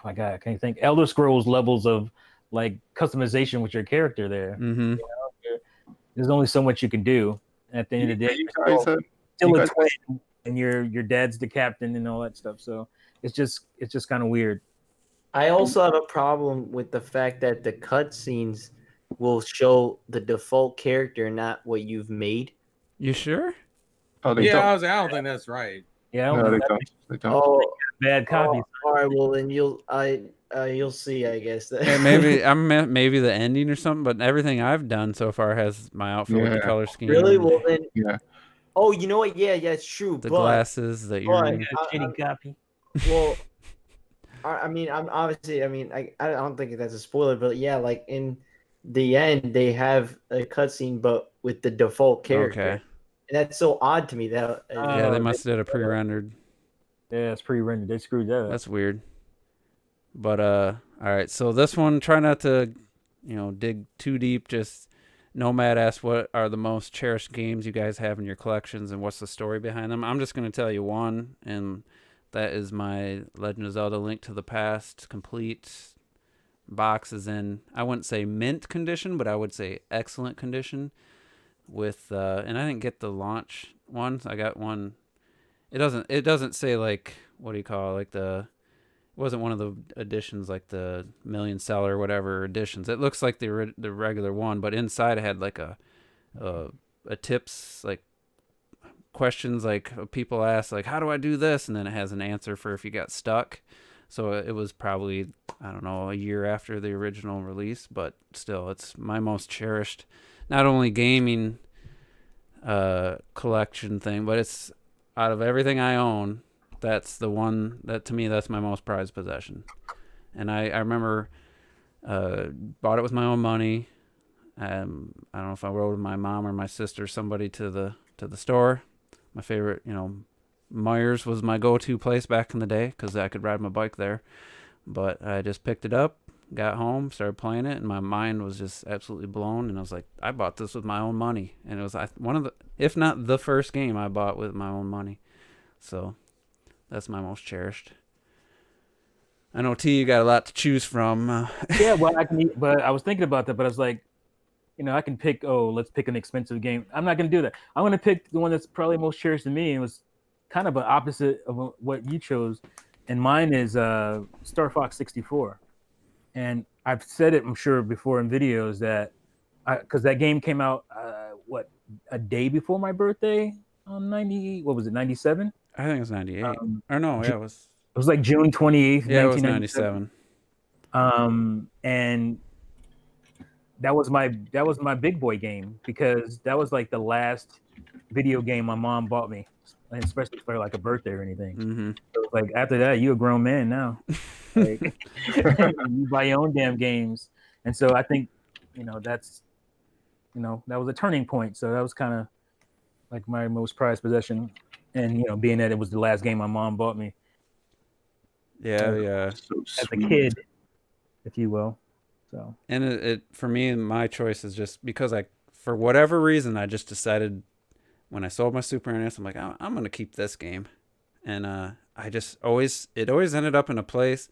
my god, I can't think. Elder Scrolls levels of like customization with your character there. Mm-hmm. There's only so much you can do. At the end of the day, You you're guys, still you a guys- twin, and your dad's the captain and all that stuff. So it's just kind of weird. I also have a problem with the fact that the cutscenes will show the default character, not what you've made. You sure? Oh, they Yeah, don't. I don't think that's right. Yeah, I No, don't they know. don't. They don't. Oh, Bad copies. all right. Well, then you'll see. I guess. Yeah, maybe the ending or something, but everything I've done so far has my outfit with the Yeah. color scheme. Really? Well, then. Yeah. Oh, you know what? Yeah, it's true. The but glasses, the earring. Shitty copy. well, I mean, I'm obviously. I mean, I don't think that's a spoiler, but yeah, like in the end, they have a cutscene, but with the default character, Okay. and that's so odd to me. That Yeah, they must have did a pre-rendered. Yeah, it's pre-rendered. They screwed that up. That's weird. But all right. So this one, try not to, dig too deep. Just Nomad asked, what are the most cherished games you guys have in your collections, and what's the story behind them? I'm just gonna tell you one, and that is my Legend of Zelda: Link to the Past complete. Box is in, I wouldn't say mint condition, but I would say excellent condition. With and I didn't get the launch ones. I got one. It doesn't say like, what do you call it? Like it wasn't one of the editions like the million seller whatever editions. It looks like the regular one, but inside it had like a tips, like questions, like people ask like, how do I do this, and then it has an answer for if you got stuck. So it was probably, I don't know, a year after the original release, but still, it's my most cherished, not only gaming collection thing, but it's out of everything I own, that's the one that, to me, that's my most prized possession. And I remember bought it with my own money. I don't know if I rode with my mom or my sister, somebody to the store. My favorite, Myers was my go-to place back in the day because I could ride my bike there. But I just picked it up, got home, started playing it, and my mind was just absolutely blown. And I was like, I bought this with my own money. And it was one of the, if not the first game I bought with my own money. So that's my most cherished. I know, T, you got a lot to choose from. Yeah, well, but I was thinking about that, but I was like, I can pick, let's pick an expensive game. I'm not going to do that. I'm going to pick the one that's probably most cherished to me. And it was kind of an opposite of what you chose. And mine is Starfox 64. And I've said it, I'm sure, before in videos that, because that game came out, a day before my birthday on 97? I think it was 98. Or no, yeah, it was. It was like June 28th, yeah, 1997. It was 97. And that was my big boy game, because that was like the last video game my mom bought me, especially for like a birthday or anything. Mm-hmm. So it's like, after that, you're a grown man now. Like, you buy your own damn games. And so I think, that's, that was a turning point. So that was kind of like my most prized possession. And, being that it was the last game my mom bought me. Yeah. So As a sweet. kid, if you will. So. And it for me, my choice is just because for whatever reason, I just decided when I sold my Super NES, I'm like, I'm going to keep this game. And it always ended up in a place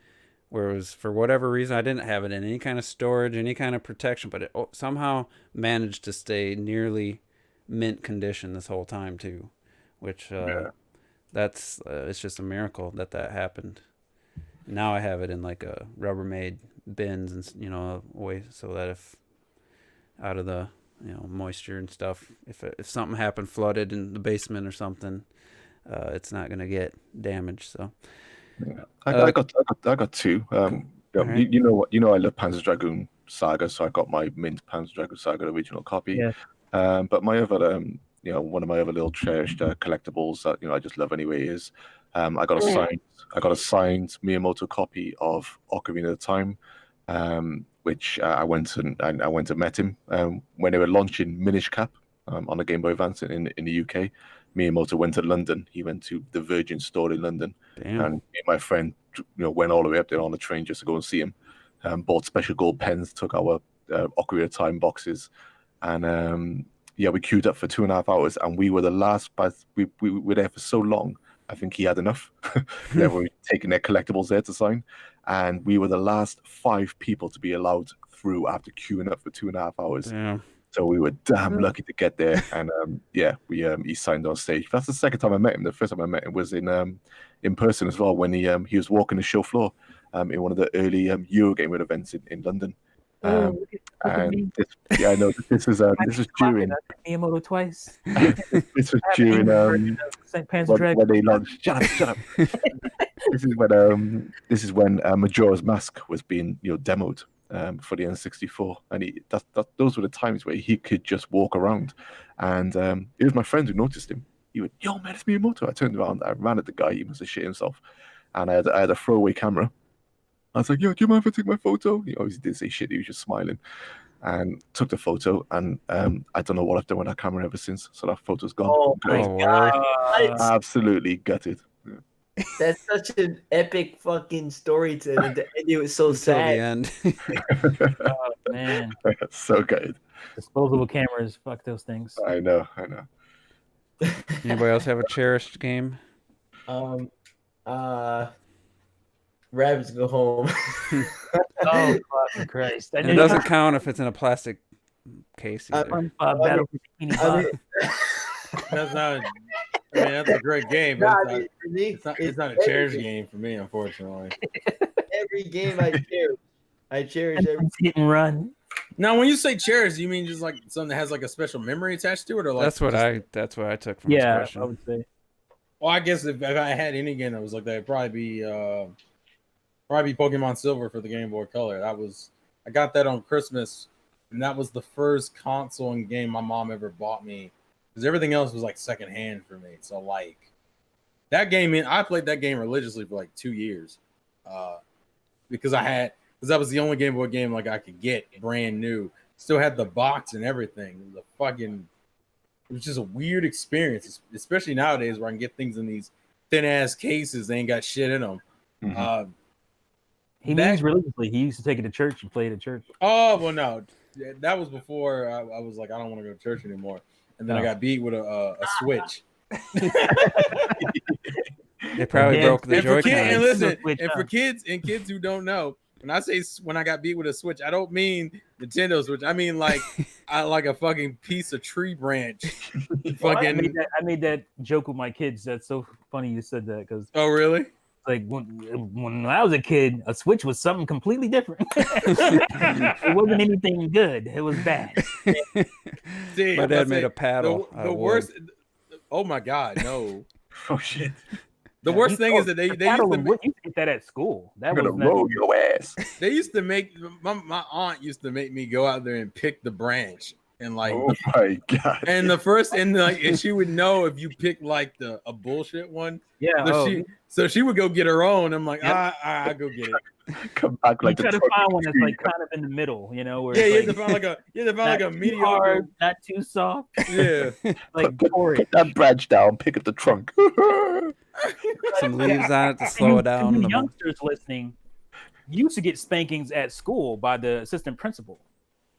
where it was, for whatever reason, I didn't have it in any kind of storage, any kind of protection, but it somehow managed to stay nearly mint condition this whole time too, which that's it's just a miracle that happened. Now I have it in like a Rubbermaid bins and way so that if out of the moisture and stuff, if something happened, flooded in the basement or something, it's not gonna get damaged. So Yeah. I got two. Right. You know what? I love Panzer Dragoon Saga, so I got my mint Panzer Dragoon Saga original copy. Yeah. But my other, one of my other little cherished collectibles that I just love anyway is, I got a signed Miyamoto copy of Ocarina of Time, which I went and met him when they were launching Minish Cap on the Game Boy Advance in the UK. Miyamoto went to London. He went to the Virgin store in London. damn. And me and my friend, went all the way up there on the train just to go and see him. Bought special gold pens, took our Ocarina of Time boxes, and we queued up for 2.5 hours, and we were the last. But we were there for so long I think he had enough. They were taking their collectibles there to sign, and we were the last 5 people to be allowed through after queuing up for 2.5 hours. Damn. So we were damn lucky to get there, and he signed on stage. That's the second time I met him. The first time I met him was in person as well, when he was walking the show floor in one of the early Eurogamer events in London. Look at me. This is during Miyamoto twice. this was during Panzer Dragon. when they launched. Shut up. This is when Majora's Mask was being demoed for the N64, and those were the times where he could just walk around, and it was my friend who noticed him. He went, "Yo, man, it's Miyamoto." I turned around, I ran at the guy. He must have shit himself, and I had a throwaway camera. I was like, "Yo, do you mind if I take my photo?" He obviously didn't say shit. He was just smiling, and took the photo. And I don't know what I've done with that camera ever since. So that photo's gone. Oh my word. God. Absolutely gutted. That's such an epic fucking story to end. It was so Until the sad. end. Oh man, So gutted. disposable cameras. Fuck those things. I know. Anybody else have a cherished game? Rabbits Go Home. Oh fucking Christ! And it doesn't count if it's in a plastic case either. SpongeBob Battle for Bikini I mean, Bottom. That's not. I mean, that's a great game. nah, But dude, for me, it's not a every cherished game. game for me, unfortunately. Every game I cherish. I cherish every. Hit and run. Now, when you say cherished, you mean just like something that has like a special memory attached to it, or like That's what I took from this Yeah, question. I would say. Well, I guess if I had any game that was like that, it'd probably be Pokemon Silver for the Game Boy Color. I got that on Christmas, and that was the first console and game my mom ever bought me, because everything else was like secondhand for me. So like that game, I played that game religiously for like 2 years, because that was the only Game Boy game like I could get brand new. Still had the box and everything. It was just a weird experience, especially nowadays where I can get things in these thin ass cases. They ain't got shit in them. Mhm. He means religiously. He used to take it to church and play it at church. Oh well, no, that was before I was like, I don't want to go to church anymore. And then I got beat with a Switch. They probably broke the Joy-Con. And listen, and for kids who don't know, when I got beat with a Switch, I don't mean Nintendo Switch. I mean like like a fucking piece of tree branch. I made that joke with my kids. That's so funny you said that, because Oh really? like when I was a kid, a Switch was something completely different. It wasn't anything good. It was bad. See, My dad made a paddle. The worst. Oh my God, no. Oh shit. The worst thing is that they used to get that at school. That I'm was gonna roll your ass. They used to make my aunt used to make me go out there and pick the branch and like. Oh my God. And she would know if you picked like a bullshit one. Yeah. So she would go get her own. I'm like, I go get it. Come back like you try to find one that's like kind of in the middle, where you it's have to find like a mediocre, hard, not too soft. Yeah. Like put that branch down, pick up the trunk. Some leaves on it to slow it down. The youngsters listening used to get spankings at school by the assistant principal.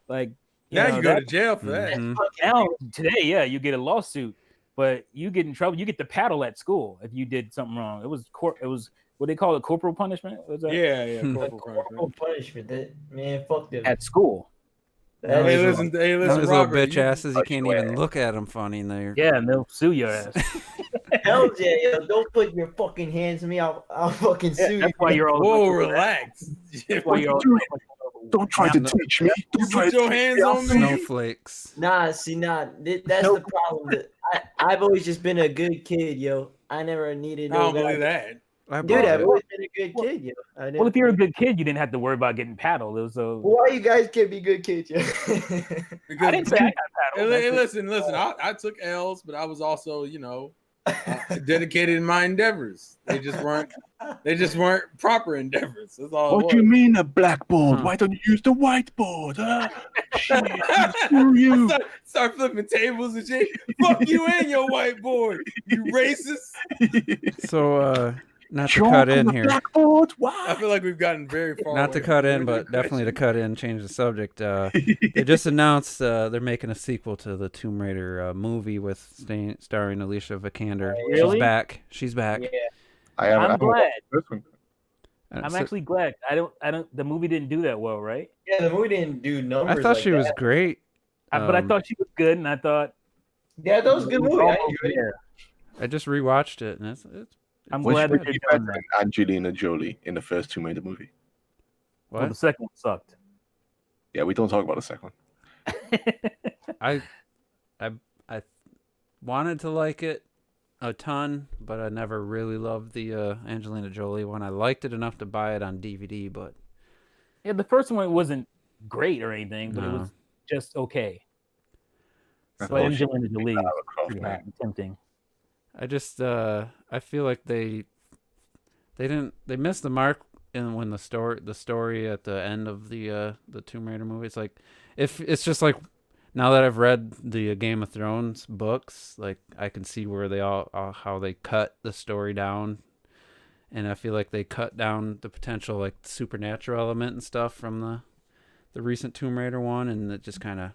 Like now you go to jail for that. Mhm. Now today, you get a lawsuit, but you get in trouble. You get the paddle at school if you did something wrong. It was what they call it, corporal punishment. Was that? Yeah. Corporal punishment. Man, fuck them. At school. Hey, listen, Those little Robert, bitch asses, you can't even look at them funny. And they're Yeah, and they'll sue your ass. Hell yeah, yo! Don't put your fucking hands on me. I'll fucking sue you. That's why you're all. Whoa, relax. That's why you're all. Don't try to teach me. Don't try Put to your hands on me. snowflakes. That's the problem. I've always just been a good kid, yo. I never needed. I don't believe that. Dude, I've always been a good kid, yo. Well, if you're a good kid, you didn't have to worry about getting paddled. It was why you guys can't be good kids, yo? Because I didn't say I got paddled. Hey, listen. I took L's, but I was also, dedicated in my endeavors. They just weren't proper endeavors. That's all. What do you mean a blackboard? Why don't you use the whiteboard? Shit, screw you. Start flipping tables and shit. Fuck you and your whiteboard, you racist. So, not to cut in here. Blackboard, why? I feel like we've gotten very far. Not to away cut from in, the but definitely to question. cut in, change the subject. They just announced they're making a sequel to the Tomb Raider movie with starring Alicia Vikander. Really? She's back. Yeah. I'm glad. One. I'm actually glad. I don't. The movie didn't do that well, right? Yeah, the movie didn't do numbers. I thought like she that. was great. But I thought she was good, and I thought, Yeah, that was a good movie. I almost enjoyed it. there. I just rewatched it, and it's I'm Was glad she that they're better doing that. than Angelina Jolie in the first Tomb Raider movie? Well, what the second one sucked. Yeah, we don't talk about the second one. I wanted to like it a ton, but I never really loved the Angelina Jolie one. I liked it enough to buy it on DVD, but Yeah, the first one wasn't great or anything, but it No. was just okay. That's But bullshit. Angelina Jolie Lara is Croft, pretty man. hot and tempting. I just I feel like they missed the mark when the story at the end of the Tomb Raider movie. It's like if it's just like now that I've read the Game of Thrones books, like I can see where they all how they cut the story down, and I feel like they cut down the potential like supernatural element and stuff from the recent Tomb Raider one, and it just kind of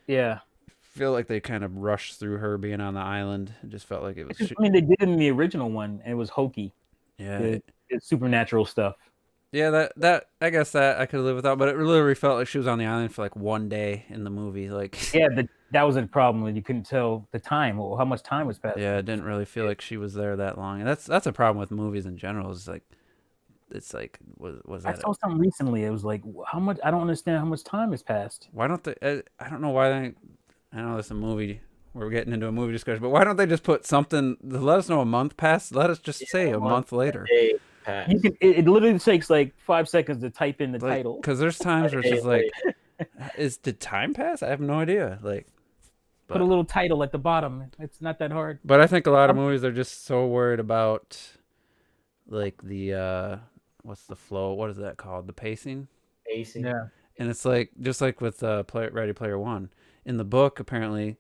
Yeah. feel like they kind of rushed through her being on the island. It just felt like it was I mean, they did it in the original one, and it was hokey. yeah. It's supernatural stuff. Yeah, that I guess that I could live without, but it literally felt like she was on the island for like one day in the movie. Like, Yeah, that was a problem when you couldn't tell the time or how much time was passing. yeah, it didn't really feel like she was there that long, and that's a problem with movies in general. Is like, it's like was I that? saw something recently. It was like, how much? I don't understand how much time has passed. Why don't they? I don't know why they. I know it's a movie. We're getting into a movie discussion, but why don't they just put something? Let us know a month passed. Let us just say a month later. Day passed. You can. It literally takes like 5 seconds to type in the title. Because there's times where it's just like, did time pass? I have no idea. Like, Put a little title at the bottom. It's not that hard. but I think a lot of movies are just so worried about, like the what's the flow? What is that called? The pacing. Pacing. Yeah. And it's like just like with Ready Player One. In the book, apparently,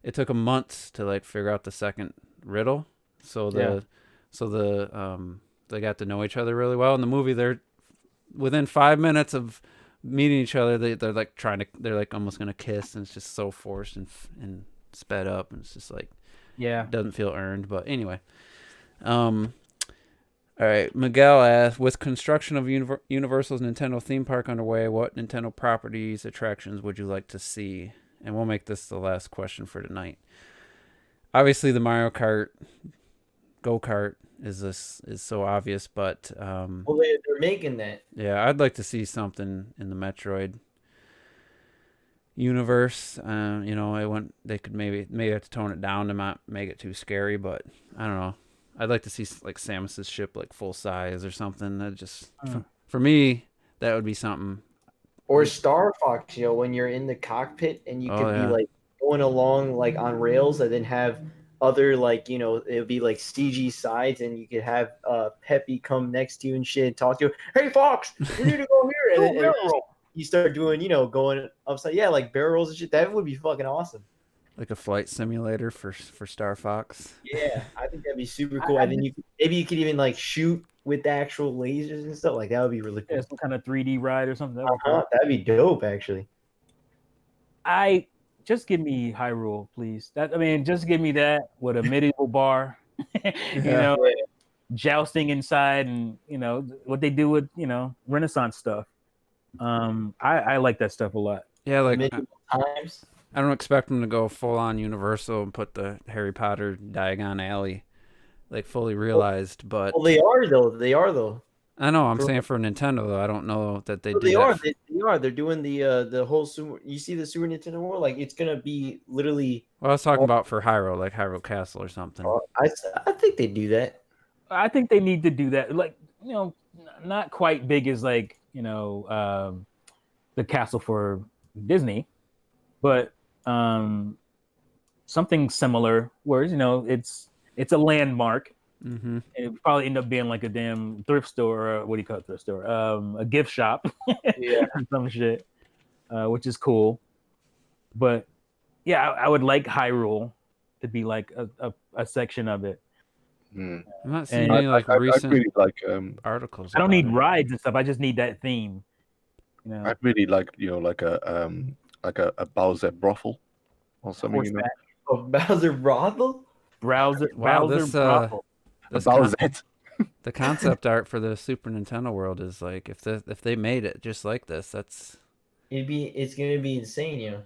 it took them months to like figure out the second riddle. So they got to know each other really well. In the movie, they're within 5 minutes of meeting each other, they're like they're like almost gonna kiss, and it's just so forced and sped up, and it's just like doesn't feel earned. But anyway, all right. Miguel asks, with construction of Universal's Nintendo theme park underway, what Nintendo properties attractions would you like to see? And we'll make this the last question for tonight. Obviously, the Mario Kart go-kart is so obvious, but Well, they're making that. yeah, I'd like to see something in the Metroid universe. They could maybe have to tone it down to not make it too scary, but I don't know. I'd like to see like Samus's ship like full size or something. That just for me, that would be something. Or Starfox, when you're in the cockpit and you could be like going along like on rails and then have other like, it would be like CG sides and you could have Peppy come next to you and shit and talk to you. Hey, Fox, we need to go here. And you start doing, going upside. Yeah, like barrels and shit. That would be fucking awesome. Like a flight simulator for Starfox. Yeah, I think that'd be super cool. And then maybe you could even like shoot with the actual lasers and stuff. Like that would be really cool. Yeah, some kind of 3D ride or something. That'd be dope, actually. Just give me Hyrule, please. Just give me that with a medieval bar, jousting inside, and what they do with Renaissance stuff. I like that stuff a lot. Yeah, like Medieval times. I don't expect them to go full on Universal and put the Harry Potter Diagon Alley like fully realized, but they are though. I know. I'm saying for Nintendo though, I don't know that they do. They are. They're doing the whole Super. You see the Super Nintendo World? Like it's gonna be literally. Well, I was talking about for Hyrule, like Hyrule Castle or something. I think they do that. I think they need to do that. Like not quite big as like the castle for Disney, but something similar where it's a landmark. Mm-hmm. It would probably end up being like a damn thrift store, or what do you call it, thrift store? A gift shop, some shit, which is cool. But yeah, I would like Hyrule to be like a section of it. Mm. I'm not seeing And any like I recent really like articles. I don't about need it. rides and stuff. I just need that theme. You know, I really like like a Bowser brothel or something, you know. horseback, Oh, Bowser Brothel? Bowser, Wow, Bowser this brothel. A this con- Bowser. the concept art for the Super Nintendo world is like if they made it just like this, that's It's gonna be insane,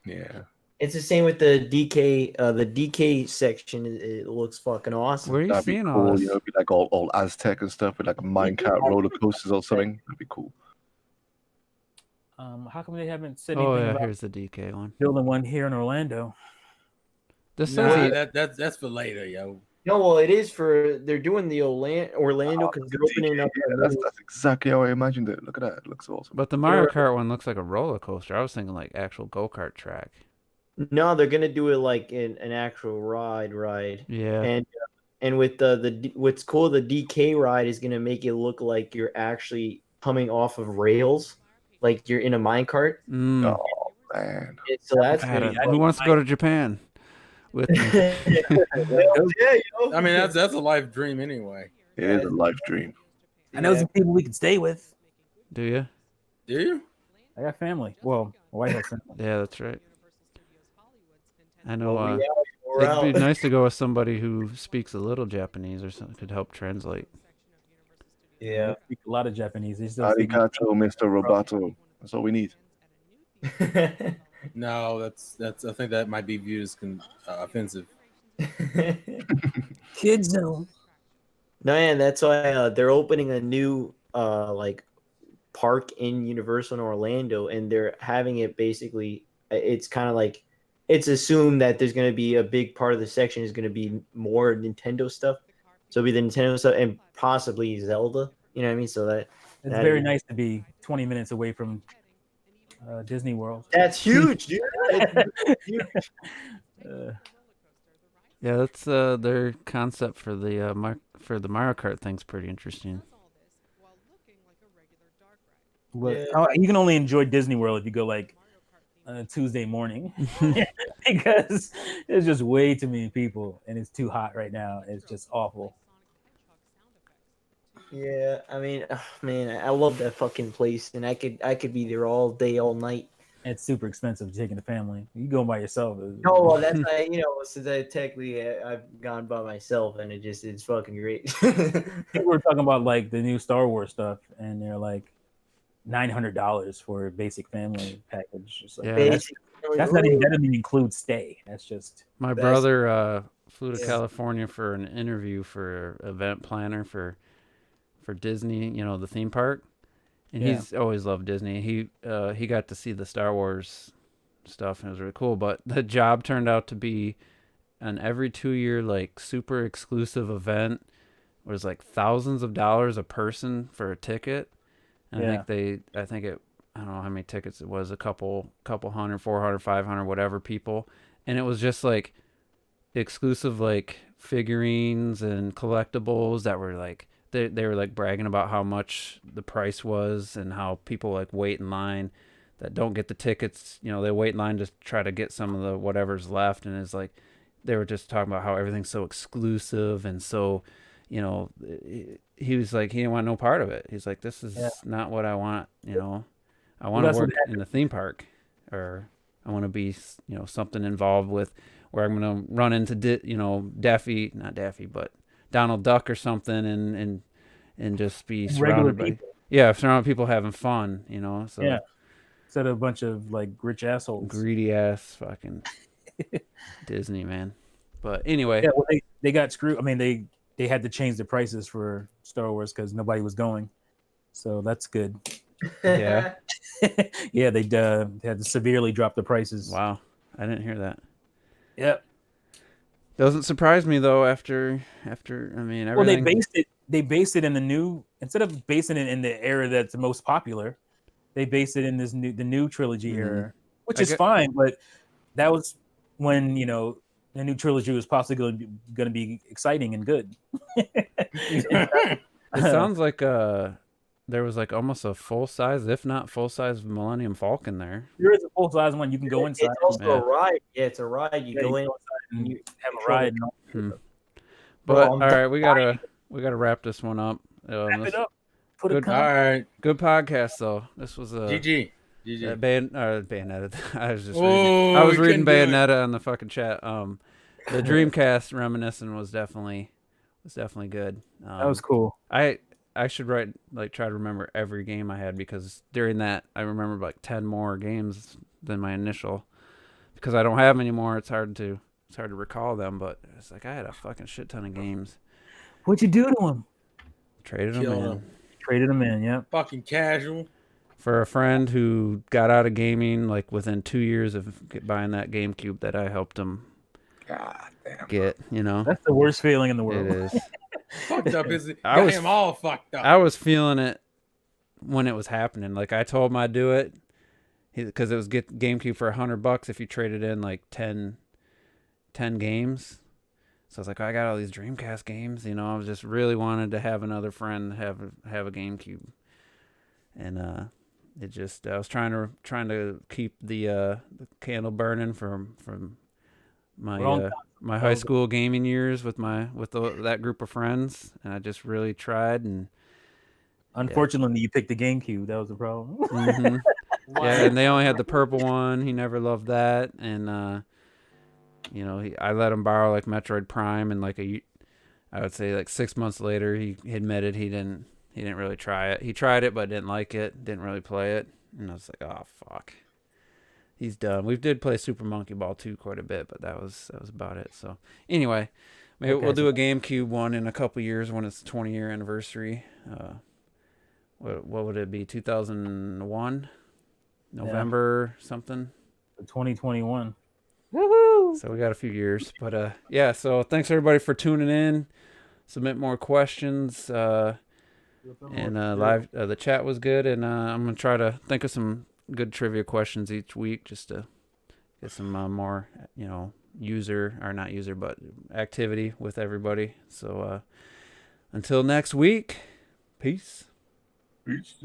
Yeah. It's the same with the DK section. It looks fucking awesome. where are you That'd be seeing all cool, this? you know, it'd be like all Aztec and stuff with like minecart roller coasters or something. That'd be cool. How come they haven't said Oh anything yeah, about here's the DK one. building one here in Orlando? This Nah, says it, that's for later, yo. No, well, it is they're doing the Orlando because they're opening up. Yeah, that's exactly how I imagined it. Look at that. It looks awesome. but the Mario Kart one looks like a roller coaster. I was thinking like actual go-kart track. No, they're gonna do it like an actual ride. Yeah. And with the what's cool, the DK ride is gonna make it look like you're actually coming off of rails, like you're in a minecart. Mm. Oh man. So that's God, pretty. who wants to go to Japan with me? I mean, that's a life dream anyway. It is a life dream. I know some people we can stay with. Do you? Do you? I got family. Well, my wife has family. Yeah, that's right. I know. We're It'd be out. nice to go with somebody who speaks a little Japanese or something could help translate. Yeah. They speak a lot of Japanese. They still speak Arigato, Mr. Roboto. That's all we need. No, that's. I think that might be viewed as offensive. Kid Zone. No, and that's why they're opening a new like park in Universal in Orlando, and they're having it basically. It's kind of like it's assumed that there's going to be a big part of the section is going to be more Nintendo stuff. So it'll be the Nintendo stuff and possibly Zelda. You know what I mean? So It's very nice to be 20 minutes away from Disney World. That's huge, dude. That's huge. Yeah, that's their concept for the Mario Kart thing's pretty interesting. But you can only enjoy Disney World if you go like on a Tuesday morning because there's just way too many people and it's too hot right now. It's just awful. Yeah, I mean, man, I love that fucking place, and I could be there all day, all night. It's super expensive taking the family. You go by yourself. Oh, well, that's since I technically I've gone by myself, and it's fucking great. People were talking about like the new Star Wars stuff, and they're like $900 for a basic family package. It's like, Yeah, that doesn't even include stay. That's just my brother flew to California for an interview for event planner for Disney, the theme park, and he's always loved Disney. He got to see the Star Wars stuff and it was really cool, but the job turned out to be an every 2-year like super exclusive event. It was like thousands of dollars a person for a ticket, and I don't know how many tickets it was, a couple hundred, 400, 500, whatever people, and it was just like exclusive like figurines and collectibles that were like they were like bragging about how much the price was and how people like wait in line that don't get the tickets. They wait in line to try to get some of the whatever's left, and it's like they were just talking about how everything's so exclusive and so, he was like he didn't want no part of it. He's like, this is not what I want. I want to work in the theme park, or I want to be something involved with where I'm gonna run into not Daffy, but Donald Duck or something, and just be surrounded by surrounded people having fun, so instead of a bunch of like rich assholes, greedy ass fucking Disney, man. But anyway, they got screwed. I mean, they had to change the prices for Star Wars because nobody was going, so that's good. Yeah. Yeah, they had to severely drop the prices. Wow, I didn't hear that. Yep. Doesn't surprise me though. After I mean, everything. Well, they based it in the new, instead of basing it in the era that's the most popular, they based it in the new trilogy era, which is fine. But that was when the new trilogy was possibly going to be exciting and good. It sounds like there was like almost a full size, if not full size, Millennium Falcon there. There is a full size one. You can go inside. It's also a ride. Yeah, it's a ride. You go in and you have a ride. But Bro, all right, we gotta wrap this one up. Wrap it up. Put a good- All comment. right. Good podcast though. This was a GG. GG. Bayonetta. I was just Oh, I was we reading couldn't do it. Bayonetta in the fucking chat. The Dreamcast reminiscent was definitely good. That was cool. I should try to remember every game I had, because during that I remembered like 10 more games than my initial, because I don't have them anymore. It's hard to recall them, but it's like I had a fucking shit ton of games. What'd you do to him? Traded them Killed in. him. Traded him in. Yep. Fucking casual. For a friend who got out of gaming like within 2 years of buying that GameCube that I helped him God damn. get, you know. That's the worst feeling in the It world. is. Fucked up is it? I Got was- him all fucked up. I was feeling it when it was happening. Like I told him I'd do it because it was get GameCube for $100 if you traded in like 10 games. So I was like, I got all these Dreamcast games. You know, I was just really wanted to have another friend have a GameCube, and it just I was trying to keep the candle burning from my Wrong my high school gaming years with that group of friends, and I just really tried. And Unfortunately, you picked the GameCube. That was the problem. mhm. Yeah, and they only had the purple one. He never loved that, and you know, I let him borrow like Metroid Prime, and I would say like 6 months later, he admitted he didn't really try it. He tried it but didn't like it, didn't really play it, and I was like, oh fuck, he's done. We did play Super Monkey Ball 2 quite a bit, but that was about it. So anyway, maybe we'll do a GameCube one in a couple years when it's the 20-year anniversary. What would it be? 2001, November something. 2021. Woohoo! So we got a few years, but yeah. So thanks everybody for tuning in. Submit more questions, and live. The chat was good, and I'm gonna try to think of some good trivia questions each week, just to get some more, but activity with everybody. So until next week, peace. Peace.